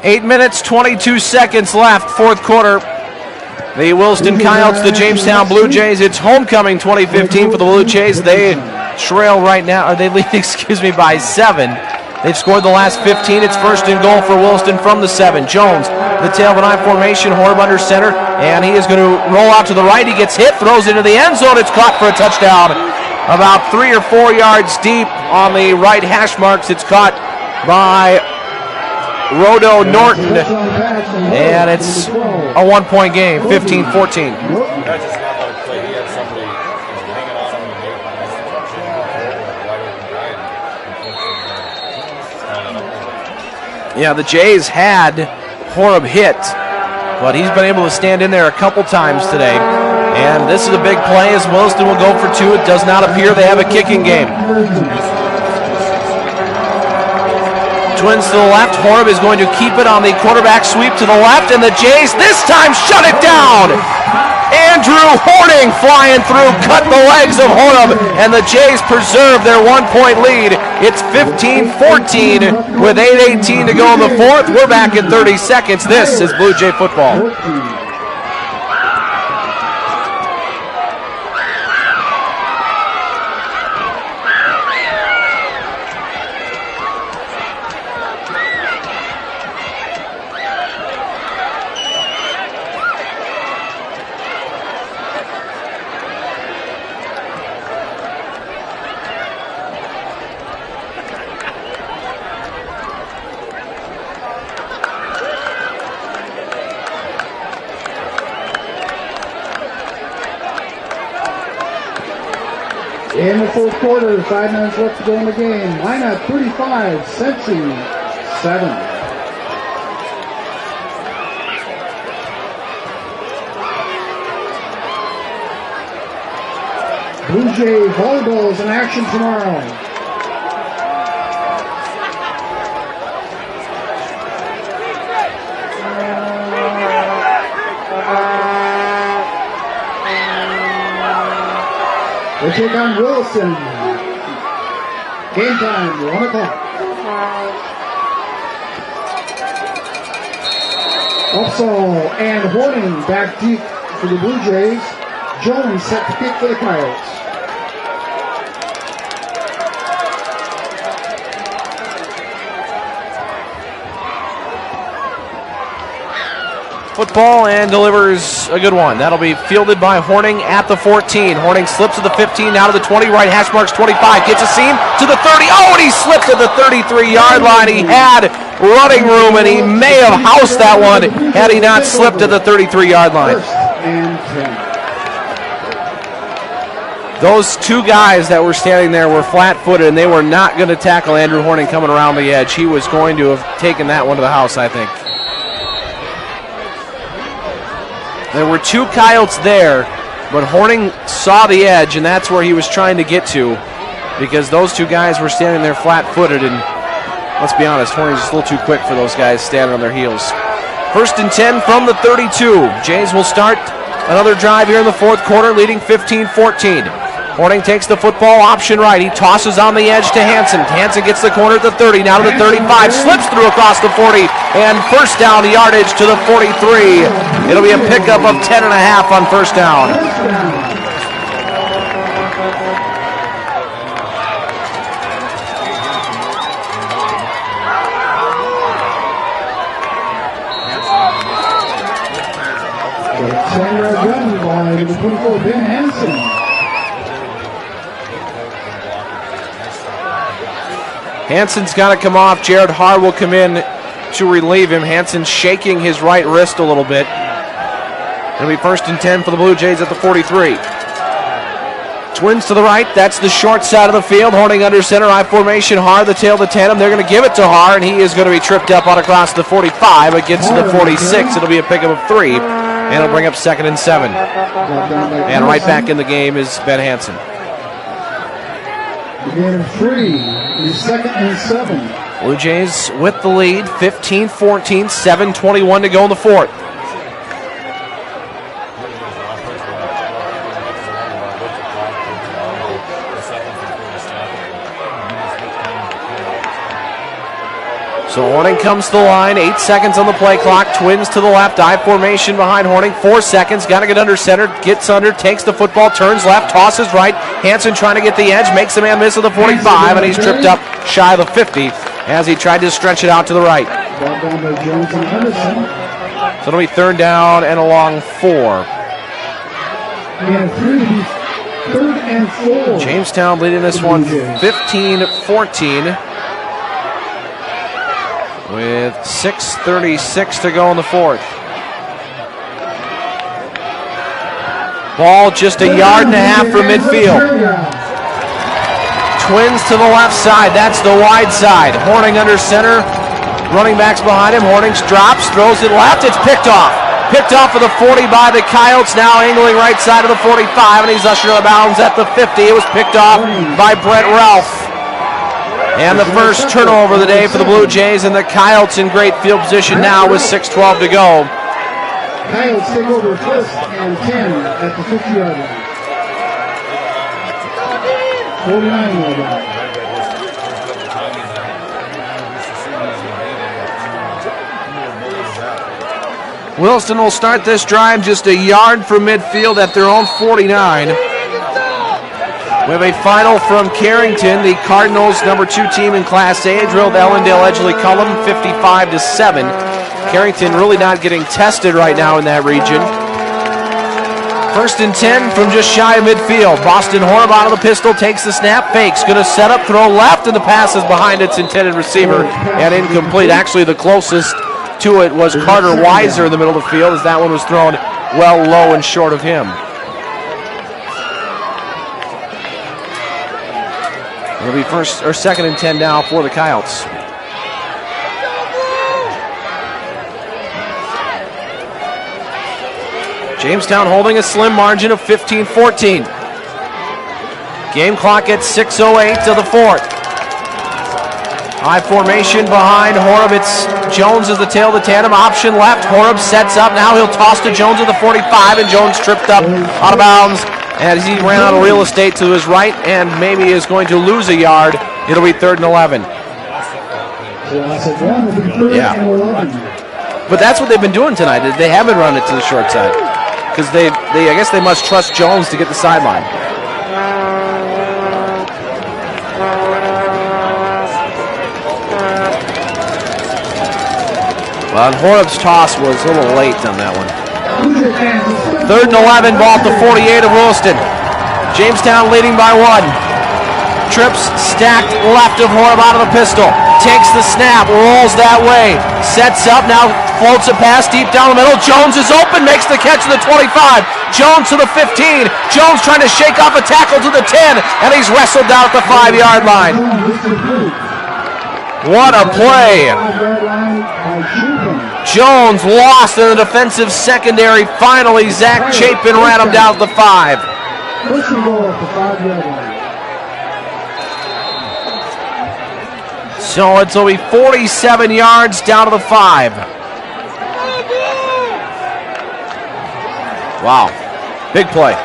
Eight minutes, 22 seconds left, fourth quarter. The Williston Coyotes, the Jamestown Blue Jays. It's homecoming 2015 for the Blue Jays. They trail right now, or they lead, by 7. They've scored the last 15. It's first and goal for Williston from the 7. Jones, the tail of an I formation, Horb under center, and he is going to roll out to the right. He gets hit, throws into the end zone. It's caught for a touchdown. About 3 or 4 yards deep on the right hash marks. It's caught by Rodo Norton, and it's a 1-point game, 15-14. That's just an athletic play. He had somebody hanging on him and Yeah, the Jays had Horb hit, but he's been able to stand in there a couple times today. And this is a big play as Williston will go for 2. It does not appear they have a kicking game. Twins to the left. Horb is going to keep it on the quarterback sweep to the left, and the Jays this time shut it down. Andrew Horning flying through, cut the legs of Horb, and the Jays preserve their 1-point lead. It's 15-14 with 8:18 to go in the fourth. We're back in 30 seconds. This is Blue Jay football. In the fourth quarter, 5 minutes left to go in the game. Minot 35, Century 7. Blue Jay volleyball is in action tomorrow. They take on Wilson. Game time, 1 o'clock. Upsall and Horning back deep for the Blue Jays. Jones set to kick for the Coyotes. Football and delivers a good one. That'll be fielded by Horning at the 14. Horning slips to the 15, now to the 20, right hash marks 25. Gets a seam to the 30. Oh, and he slipped to the 33-yard line. He had running room, and he may have housed that one had he not slipped to the 33-yard line. First and 10. Those two guys that were standing there were flat-footed, and they were not going to tackle Andrew Horning coming around the edge. He was going to have taken that one to the house, I think. There were 2 Coyotes there, but Horning saw the edge, and that's where he was trying to get to, because those 2 guys were standing there flat-footed, and let's be honest, Horning's just a little too quick for those guys standing on their heels. First and 10 from the 32. Jays will start another drive here in the fourth quarter, leading 15-14. Horning takes the football, option right. He tosses on the edge to Hansen. Hansen gets the corner at the 30, now to the 35, slips through across the 40, and first down yardage to the 43. It'll be a pickup of 10.5 on first down. Number 24, Ben Hansen. Hansen's got to come off. Jared Haar will come in to relieve him. Hansen shaking his right wrist a little bit. It'll be first and 10 for the Blue Jays at the 43. Twins to the right. That's the short side of the field. Horning under center. I formation. Haar, the tail of the tandem. They're going to give it to Haar, and he is going to be tripped up on across the 45. It gets to the 46. It'll be a pickup of 3, and it'll bring up second and 7. And right back in the game is Ben Hansen. Again, 3 is second and 7. Blue Jays with the lead, 15-14, 7:21 to go in the fourth. So Horning comes to the line, 8 seconds on the play clock. Twins to the left, I formation behind Horning, 4 seconds. Got to get under center, gets under, takes the football, turns left, tosses right. Hansen trying to get the edge, makes a man miss at the 45, and he's tripped up shy of the 50 as he tried to stretch it out to the right. So it'll be third down and a long 4. Third and 4. Jamestown leading this one 15-14 with 6:36 to go in the fourth. Ball just a yard and a half from midfield. Twins to the left side. That's the wide side. Horning under center. Running backs behind him. Horning drops, throws it left. It's picked off. Picked off of the 40 by the Coyotes. Now angling right side of the 45, and he's ushered out of bounds at the 50. It was picked off by Brett Ralph. And the first turnover of the day for the Blue Jays, and the Coyotes in great field position now with 6:12 to go. Coyotes take over first and 10 at the 50-yard line. 49-yard line. Williston will start this drive just a yard from midfield at their own 49. We have a final from Carrington. The Cardinals, number 2 team in Class A, drilled Ellendale Edgeley-Cullum 55-7. Carrington really not getting tested right now in that region. First and 10 from just shy of midfield. Boston Horb out of the pistol, takes the snap, fakes, going to set up, throw left, and the pass is behind its intended receiver and incomplete. Actually, the closest to it was Carter Weiser in the middle of the field, as that one was thrown well low and short of him. It'll be first or second and 10 now for the Coyotes. Jamestown holding a slim margin of 15-14. Game clock at 6:08 of the fourth. High formation behind Horeb. It's Jones as the tail of the tandem. Option left. Horeb sets up. Now he'll toss to Jones at the 45, and Jones tripped up out of bounds as he ran out of real estate to his right and maybe is going to lose a yard. It'll be 3rd and 11. Yeah. But that's what they've been doing tonight. They haven't run it to the short side because I guess they must trust Jones to get the sideline. Well, Horeb's toss was a little late on that one. 3rd and 11, ball at the 48 of Williston. Jamestown leading by 1. Trips stacked left of Horeb out of the pistol. Takes the snap, rolls that way. Sets up, now floats a pass deep down the middle. Jones is open, makes the catch to the 25. Jones to the 15. Jones trying to shake off a tackle to the 10, and he's wrestled down at the 5-yard line. What a play. Jones lost in the defensive secondary. Finally, Zach Chapin ran him down at the 5. So it's only 47 yards down to the 5. Wow, big play.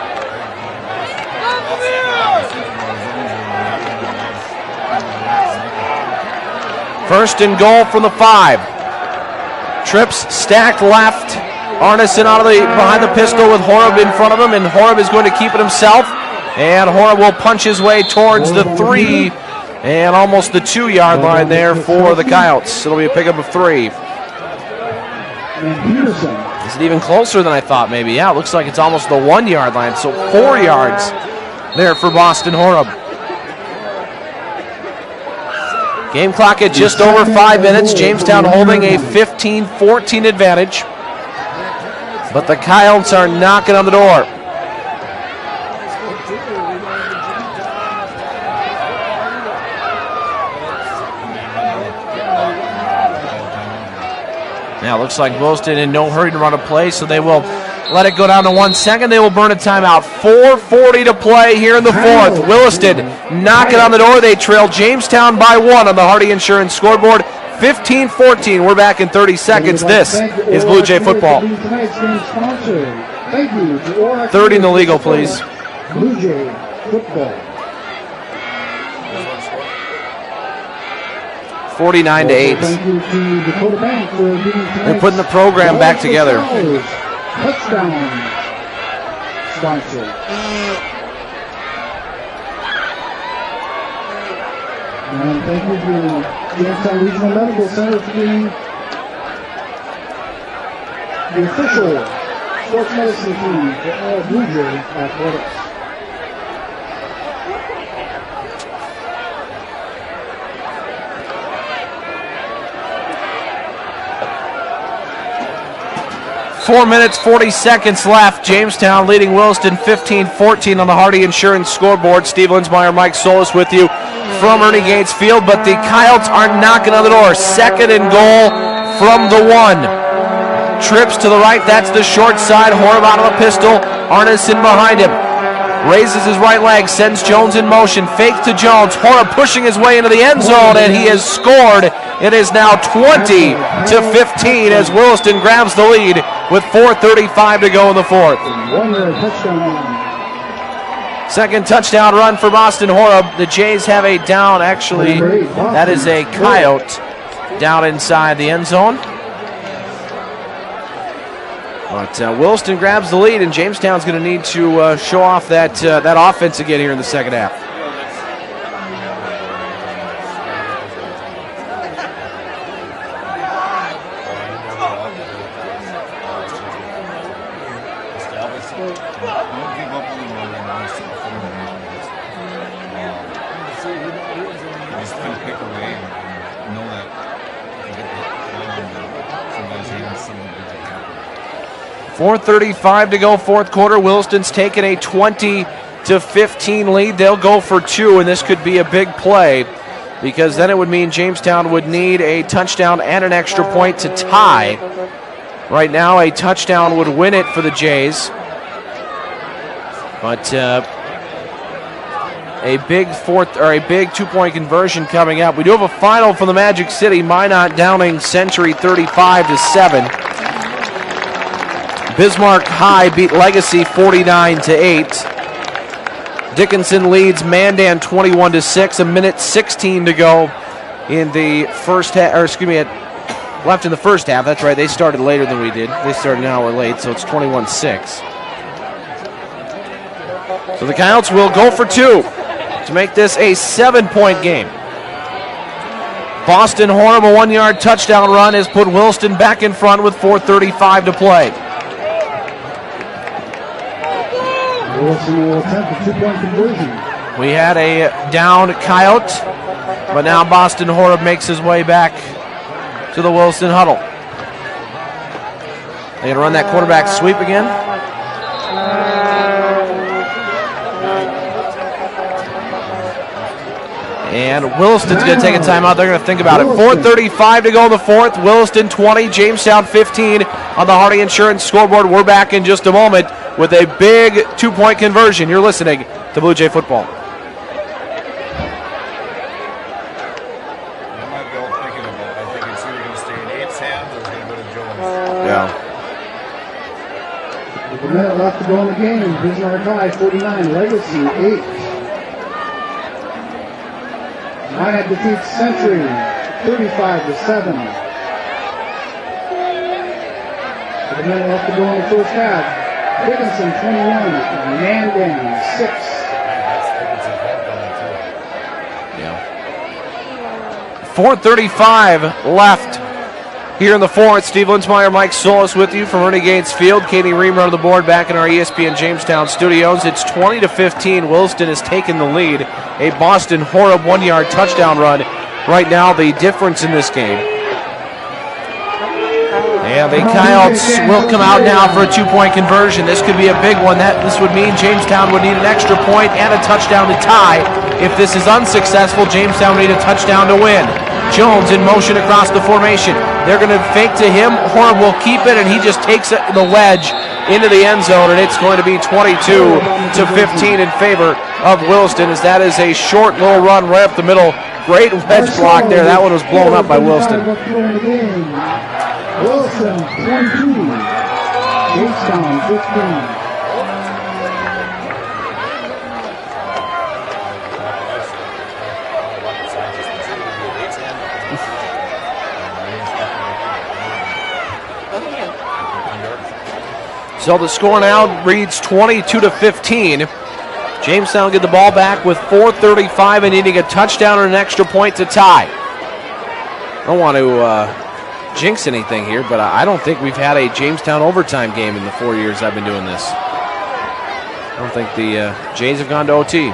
First and goal from the 5. Trips stacked left. Arneson out of behind the pistol with Horeb in front of him, and Horeb is going to keep it himself. And Horeb will punch his way towards the 3 and almost the 2-yard line there for the Coyotes. It'll be a pickup of 3. Is it even closer than I thought maybe? Yeah, it looks like it's almost the 1-yard line. So 4 yards there for Boston Horeb. Game clock at just over 5 minutes. Jamestown holding a 15-14 advantage. But the Coyotes are knocking on the door. Now, looks like Williston in no hurry to run a play, so they will let it go down to 1 second. They will burn a timeout. 4:40 to play here in the fourth. Williston knocking on the door. They trail Jamestown by 1 on the Hardy Insurance scoreboard. 15-14. We're back in 30 seconds. This is Blue Jay football. 30 in the legal, please. Blue Jay football. 49-8. Thank you to Dakota Bank for being They're putting the program back together. Touchdown sponsor. And thank you to Jamestown Regional Medical Center for being the official sports medicine team for all Blue Jay athletics. Four minutes, 40 seconds left. Jamestown leading Williston 15-14 on the Hardy Insurance scoreboard. Steve Linsmeyer, Mike Solis with you from Ernie Gates Field, but the Coyotes are knocking on the door. Second and goal from the 1. Trips to the right, that's the short side. Horb out of the pistol. Arneson behind him. Raises his right leg, sends Jones in motion. Fake to Jones. Horb pushing his way into the end zone, and he has scored. It is now 20-15 as Williston grabs the lead with 4:35 to go in the 4th. Second touchdown run for Boston Horeb. The Jays have a down, actually, that is a Coyote down inside the end zone. But Williston grabs the lead, and Jamestown's going to need to show off that offense again here in the second half. Just kind of pick away and know that you get the ball in somebody's hands, something good to happen. 4:35 to go, 4th quarter. Williston's taken a 20-15 lead. They'll go for 2, and this could be a big play because then it would mean Jamestown would need a touchdown and an extra point to tie. Right now, a touchdown would win it for the Jays. But a big 2-point conversion coming up. We do have a final from the Magic City. Minot downing Century 35-7. Bismarck High beat Legacy 49-8. Dickinson leads Mandan 21-6. A minute 16 to go in the first half, left in the first half. That's right. They started later than we did. They started an hour late, so it's 21-6. So the Coyotes will go for 2 to make this a 7-point game. Boston Horham, a 1-yard touchdown run, has put Williston back in front with 4:35 to play. Williston will attempt a 2-point conversion. We had a downed Coyote, but now Boston Horham makes his way back to the Williston huddle. They going to run that quarterback sweep again? And Williston's going to take a timeout. They're going to think about it. 4:35 to go in the 4th. Williston 20, Jamestown 15 on the Hardy Insurance scoreboard. We're back in just a moment with a big 2-point conversion. You're listening to Blue Jay Football. I might be all thinking about it. I think it's either going to stay in Abe's hands or it's going to go to Jones. Yeah. With a minute left to go in the game. Bismarck High 49, Legacy 8. Minot defeats Century 35-7. With a minute left to go in the first half. Dickinson 21, Mandan 6. Yeah. 4:35 left here in the 4th. Steve Linsmeyer, Mike Solis with you from Ernie Gates Field. Katie Reamer on the board back in our ESPN Jamestown studios. It's 20-15. Williston has taken the lead. A Boston Horham 1-yard touchdown run. Right now, the difference in this game. And the Coyotes will come out now for a 2-point conversion. This could be a big one. This would mean Jamestown would need an extra point and a touchdown to tie. If this is unsuccessful, Jamestown would need a touchdown to win. Jones in motion across the formation. They're going to fake to him. Horham will keep it, and he just takes the wedge into the end zone, and it's going to be 22-15 in favor of Williston, as that is a short little run right up the middle. Great wedge block there. That one was blown up by Williston. Williston 22, Jamestown 15. So the score now reads 22-15. Jamestown get the ball back with 4:35 and needing a touchdown and an extra point to tie. I don't want to jinx anything here, but I don't think we've had a Jamestown overtime game in the 4 years I've been doing this. I don't think the Jays have gone to OT.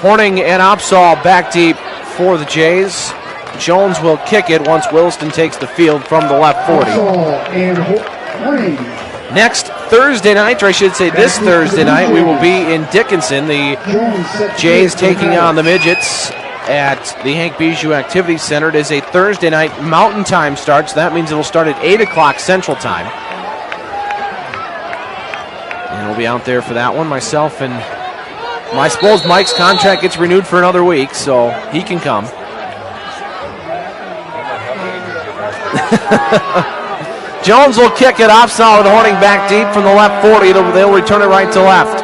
Horning and Opsahl back deep for the Jays. Jones will kick it once Williston takes the field from the left 40. Next Thursday night, or I should say this Thursday night, we will be in Dickinson. The Jays taking on the Midgets at the Hank Bijou Activity Center. It is a Thursday night Mountain Time start, so that means it will start at 8 o'clock Central Time. And we'll be out there for that one. Myself and I suppose Mike's contract gets renewed for another week, so he can come. Jones will kick it off solid. Horning back deep from the left 40. They'll return it right to left.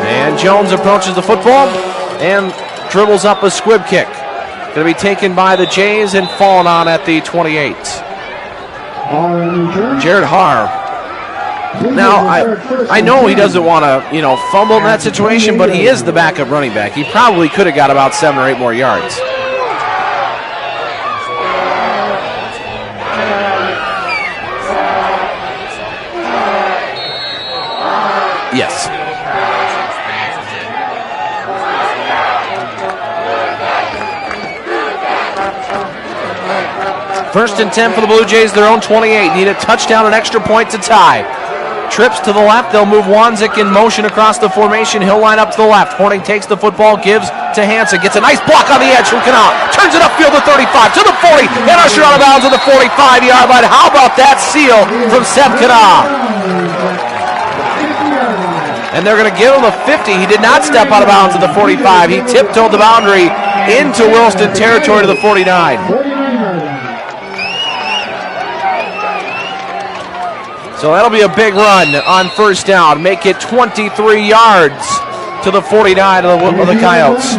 And Jones approaches the football and dribbles up a squib kick. Going to be taken by the Jays and fallen on at the 28. Jared Haar. Now, I know he doesn't want to, fumble in that situation, but he is the backup running back. He probably could have got about 7 or 8 more yards. Yes. First and 10 for the Blue Jays, their own 28. Need a touchdown, an extra point to tie. Trips to the left. They'll move Wanzik in motion across the formation. He'll line up to the left. Horning takes the football, gives to Hansen. Gets a nice block on the edge from Kanal. Turns it upfield to 35, to the 40, and ushered out of bounds to the 45-yard line. How about that seal from Seth Kanal? And they're going to give him a 50. He did not step out of bounds at the 45. He tiptoed the boundary into Williston territory to the 49. So that'll be a big run on first down. Make it 23 yards to the 49 of the Coyotes.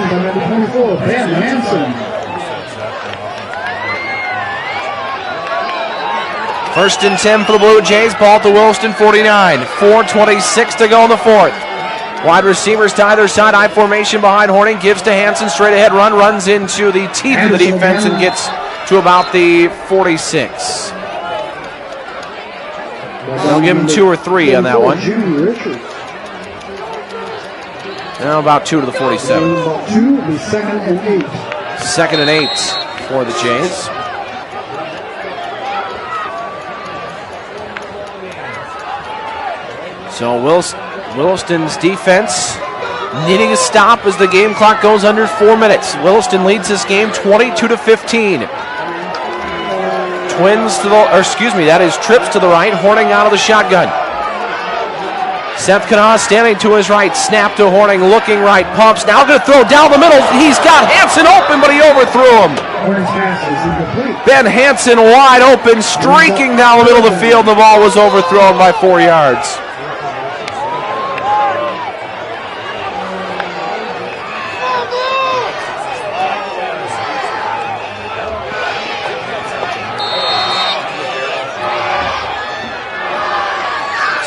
First and 10 for the Blue Jays. Ball at the Williston 49. 4:26 to go in the fourth. Wide receivers to either side. I formation behind Horning. Gives to Hansen. Straight ahead run. Runs into the teeth of the defense and gets to about the 46. They'll give him 2 or 3 on that one. Now about 2 to the 47. Second and 8 for the Jays. So Williston's defense needing a stop as the game clock goes under 4 minutes. Williston leads this game 22-15. That is trips to the right, Horning out of the shotgun. Seth Kanaa standing to his right, snap to Horning, looking right, pumps, now going to throw down the middle. He's got Hansen open, but he overthrew him. Ben Hansen wide open, streaking down the middle of the field. The ball was overthrown by 4 yards.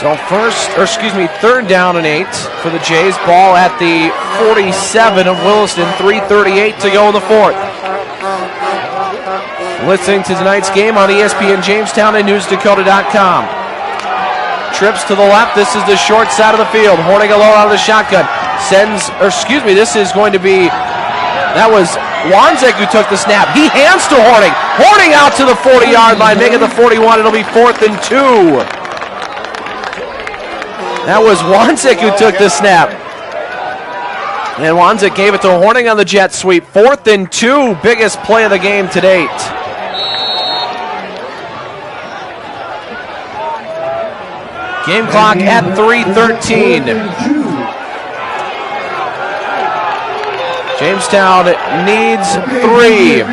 So third down and 8 for the Jays. Ball at the 47 of Williston. 3:38 to go in the fourth. Listening to tonight's game on ESPN Jamestown and NewsDakota.com. Trips to the left. This is the short side of the field. Horning alone out of the shotgun. This is going to be, that was Wanzik who took the snap. He hands to Horning. Horning out to the 40-yard line, making the 41. It'll be 4th and 2. That was Wanzik who took the snap. And Wanzik gave it to Horning on the jet sweep. 4th and 2, biggest play of the game to date. Game clock at 3:13. Jamestown needs 3.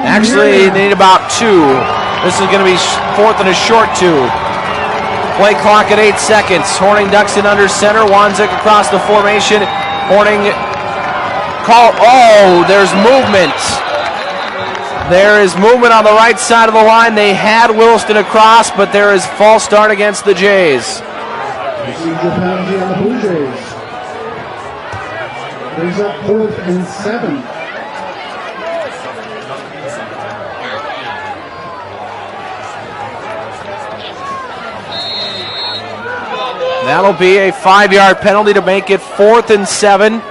Actually, they need about 2. This is going to be 4th and a short 2. Play clock at 8 seconds. Horning ducks in under center. Wanzik across the formation. Horning there's movement. There is movement on the right side of the line. They had Williston across, but there is false start against the Jays. Procedure penalty on the Blue Jays. Brings up 4th and 7. That'll be a 5-yard penalty to make it 4th and 7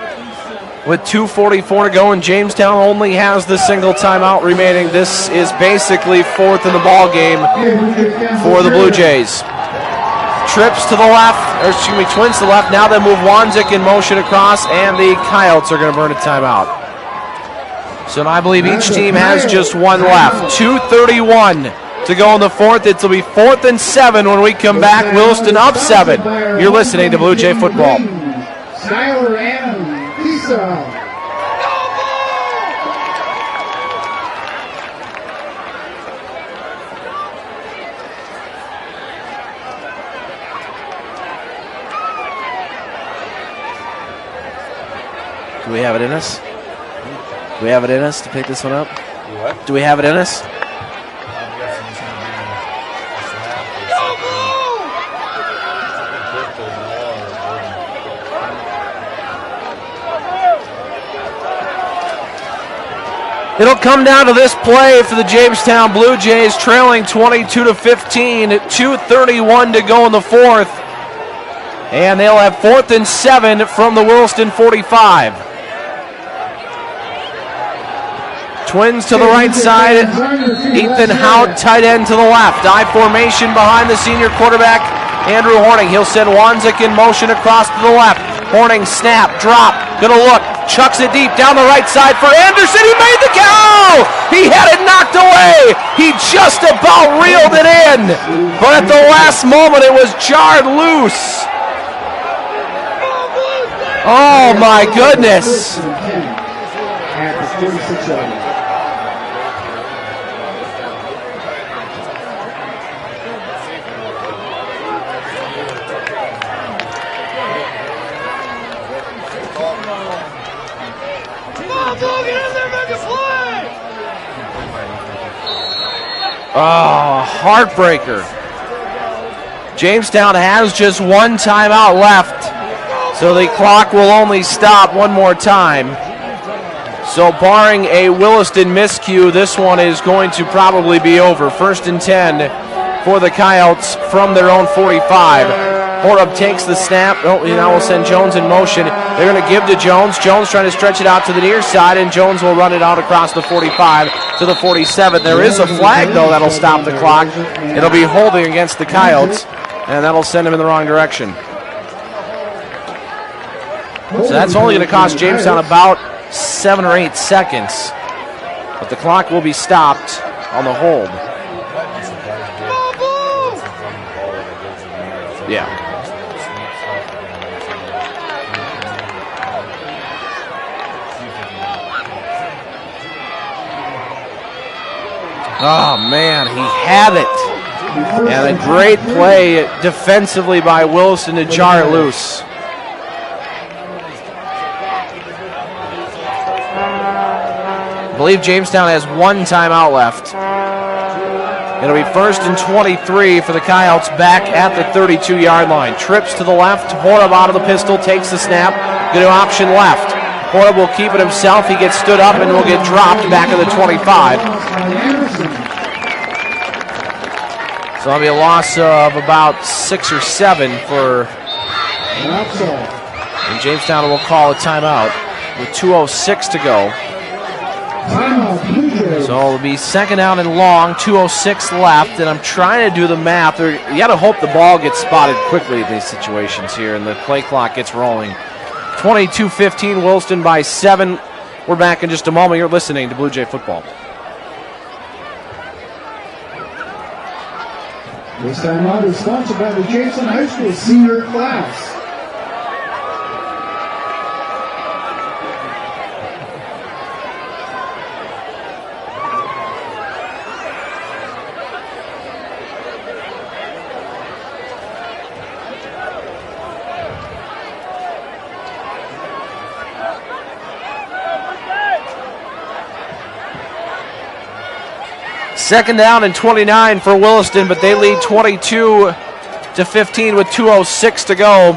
with 2:44 to go, and Jamestown only has the single timeout remaining. This is basically 4th in the ball game for the Blue Jays. Trips to the left, or excuse me, Twins to the left. Now they move Wanzik in motion across, and the Coyotes are going to burn a timeout. So I believe each team has just one left. 2:31 to go in the 4th. It'll be 4th and 7 when we come back. Williston up 7. You're listening to Blue Jay Football. Skyler and Tisa. Do we have it in us? Do we have it in us to pick this one up? What? Do we have it in us? It'll come down to this play for the Jamestown Blue Jays, trailing 22-15, 2:31 to go in the 4th. And they'll have 4th and 7 from the Williston 45. Twins to the right side. Ethan Hout, tight end to the left. I formation behind the senior quarterback, Andrew Horning. He'll send Wanzik in motion across to the left. Horning, snap, drop, gonna look, chucks it deep down the right side for Anderson. He made the cow! He had it knocked away. He just about reeled it in. But at the last moment, it was jarred loose. Oh my goodness. At the 46-yard. Oh, heartbreaker. Jamestown has just one timeout left, so the clock will only stop one more time. So barring a Williston miscue, this one is going to probably be over. 1st and 10 for the Coyotes from their own 45. Horup takes the snap. Oh, now we'll send Jones in motion. They're going to give to Jones. Jones trying to stretch it out to the near side, and Jones will run it out across the 45 to the 47. There is a flag, though, that'll stop the clock. It'll be holding against the Coyotes, and that'll send him in the wrong direction. So that's only going to cost Jamestown about 7 or 8 seconds. But the clock will be stopped on the hold. Yeah. Oh, man, he had it. And a great play defensively by Williston to jar it loose. I believe Jamestown has one timeout left. It'll be 1st and 23 for the Coyotes back at the 32-yard line. Trips to the left. Horup out of the pistol, takes the snap. Going to option left. Horup will keep it himself. He gets stood up and will get dropped back at the 25. So that'll be a loss of about 6 or 7 for... And Jamestown will call a timeout with 2:06 to go. So it'll be 2nd down and long, 2:06 left, and I'm trying to do the math. You got to hope the ball gets spotted quickly in these situations here, and the play clock gets rolling. 22-15, Williston by 7. We're back in just a moment. You're listening to Blue Jay Football. This time out is sponsored by the Jamestown High School senior class. Second down and 29 for Williston, but they lead 22-15 with 2:06 to go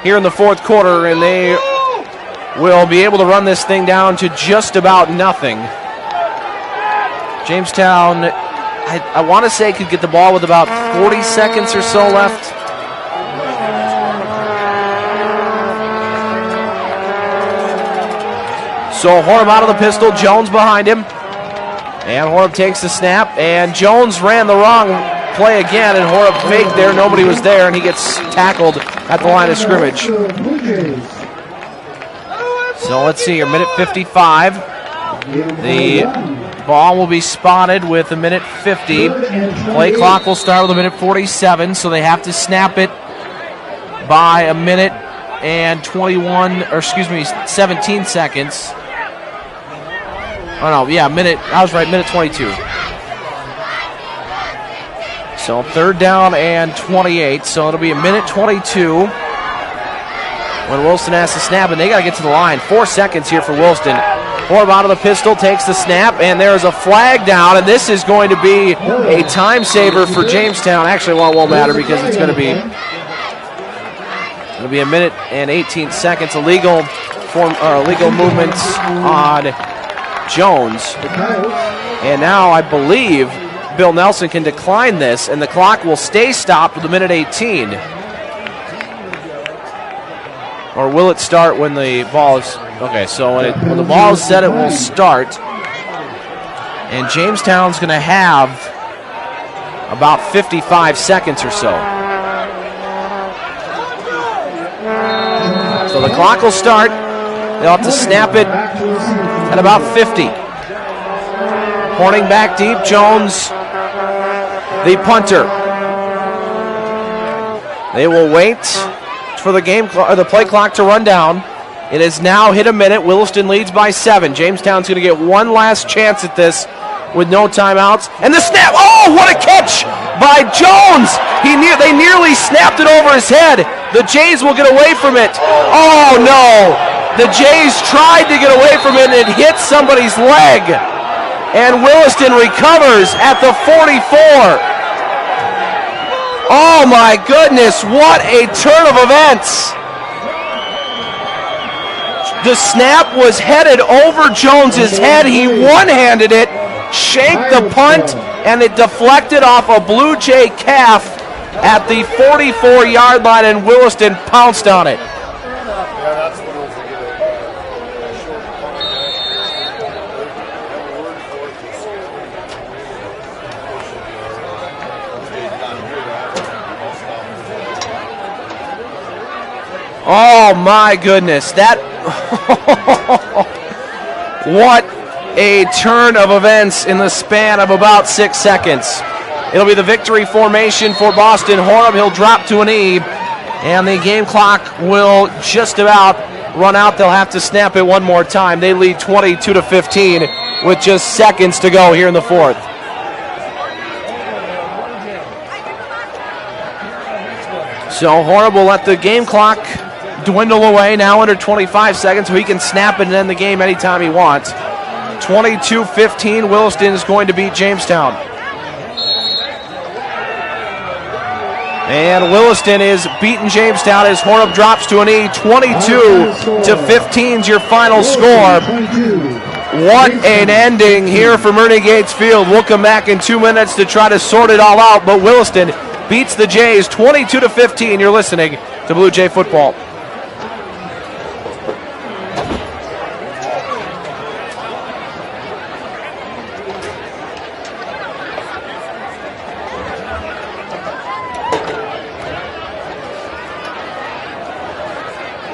here in the fourth quarter, and they will be able to run this thing down to just about nothing. Jamestown, I want to say, could get the ball with about 40 seconds or so left. So Horeb out of the pistol, Jones behind him. And Horeb takes the snap, and Jones ran the wrong play again, and Horeb faked there. Nobody was there, and he gets tackled at the line of scrimmage. So let's see here, minute 55. The ball will be spotted with a minute 50. Play clock will start with a minute 47, so they have to snap it by a minute and 17 seconds. Oh no, yeah, minute 22. So third down and 28, so it'll be a minute 22 when Williston has to snap, and they got to get to the line. 4 seconds here for Williston. Horeb out of the pistol, takes the snap, and there is a flag down, and this is going to be a time saver for Jamestown. Actually, well, it won't matter because it's going to be a minute and 18 seconds. Illegal movements on Jones. And now I believe Bill Nelson can decline this, and the clock will stay stopped with a minute 18. Or will it start when the ball is... Okay, so when the ball is set, it will start. And Jamestown's going to have about 55 seconds or so. So the clock will start. They'll have to snap it at about 50. Horning back deep, Jones, the punter. They will wait for the play clock to run down. It has now hit a minute. Williston leads by 7. Jamestown's going to get one last chance at this with no timeouts. And the snap! Oh, what a catch by Jones! They nearly snapped it over his head. The Jays will get away from it. Oh no! The Jays tried to get away from it, and it hit somebody's leg. And Williston recovers at the 44. Oh my goodness, what a turn of events. The snap was headed over Jones's head. He one-handed it, shanked the punt, and it deflected off a Blue Jay calf at the 44-yard line, and Williston pounced on it. Oh my goodness, what a turn of events in the span of about 6 seconds. It'll be the victory formation for Boston. Horeb, he'll drop to a knee, and the game clock will just about run out. They'll have to snap it one more time. They lead 22-15 with just seconds to go here in the fourth. So Horeb will let the game clock dwindle away, now under 25 seconds, so he can snap it and end the game anytime he wants. 22-15, Williston is going to beat Jamestown. And Williston is beating Jamestown as Horeb drops to a knee. 22-15 is your final score. What an ending here for Murney Gates Field. We'll come back in 2 minutes to try to sort it all out, but Williston beats the Jays 22-15. You're listening to Blue Jay Football.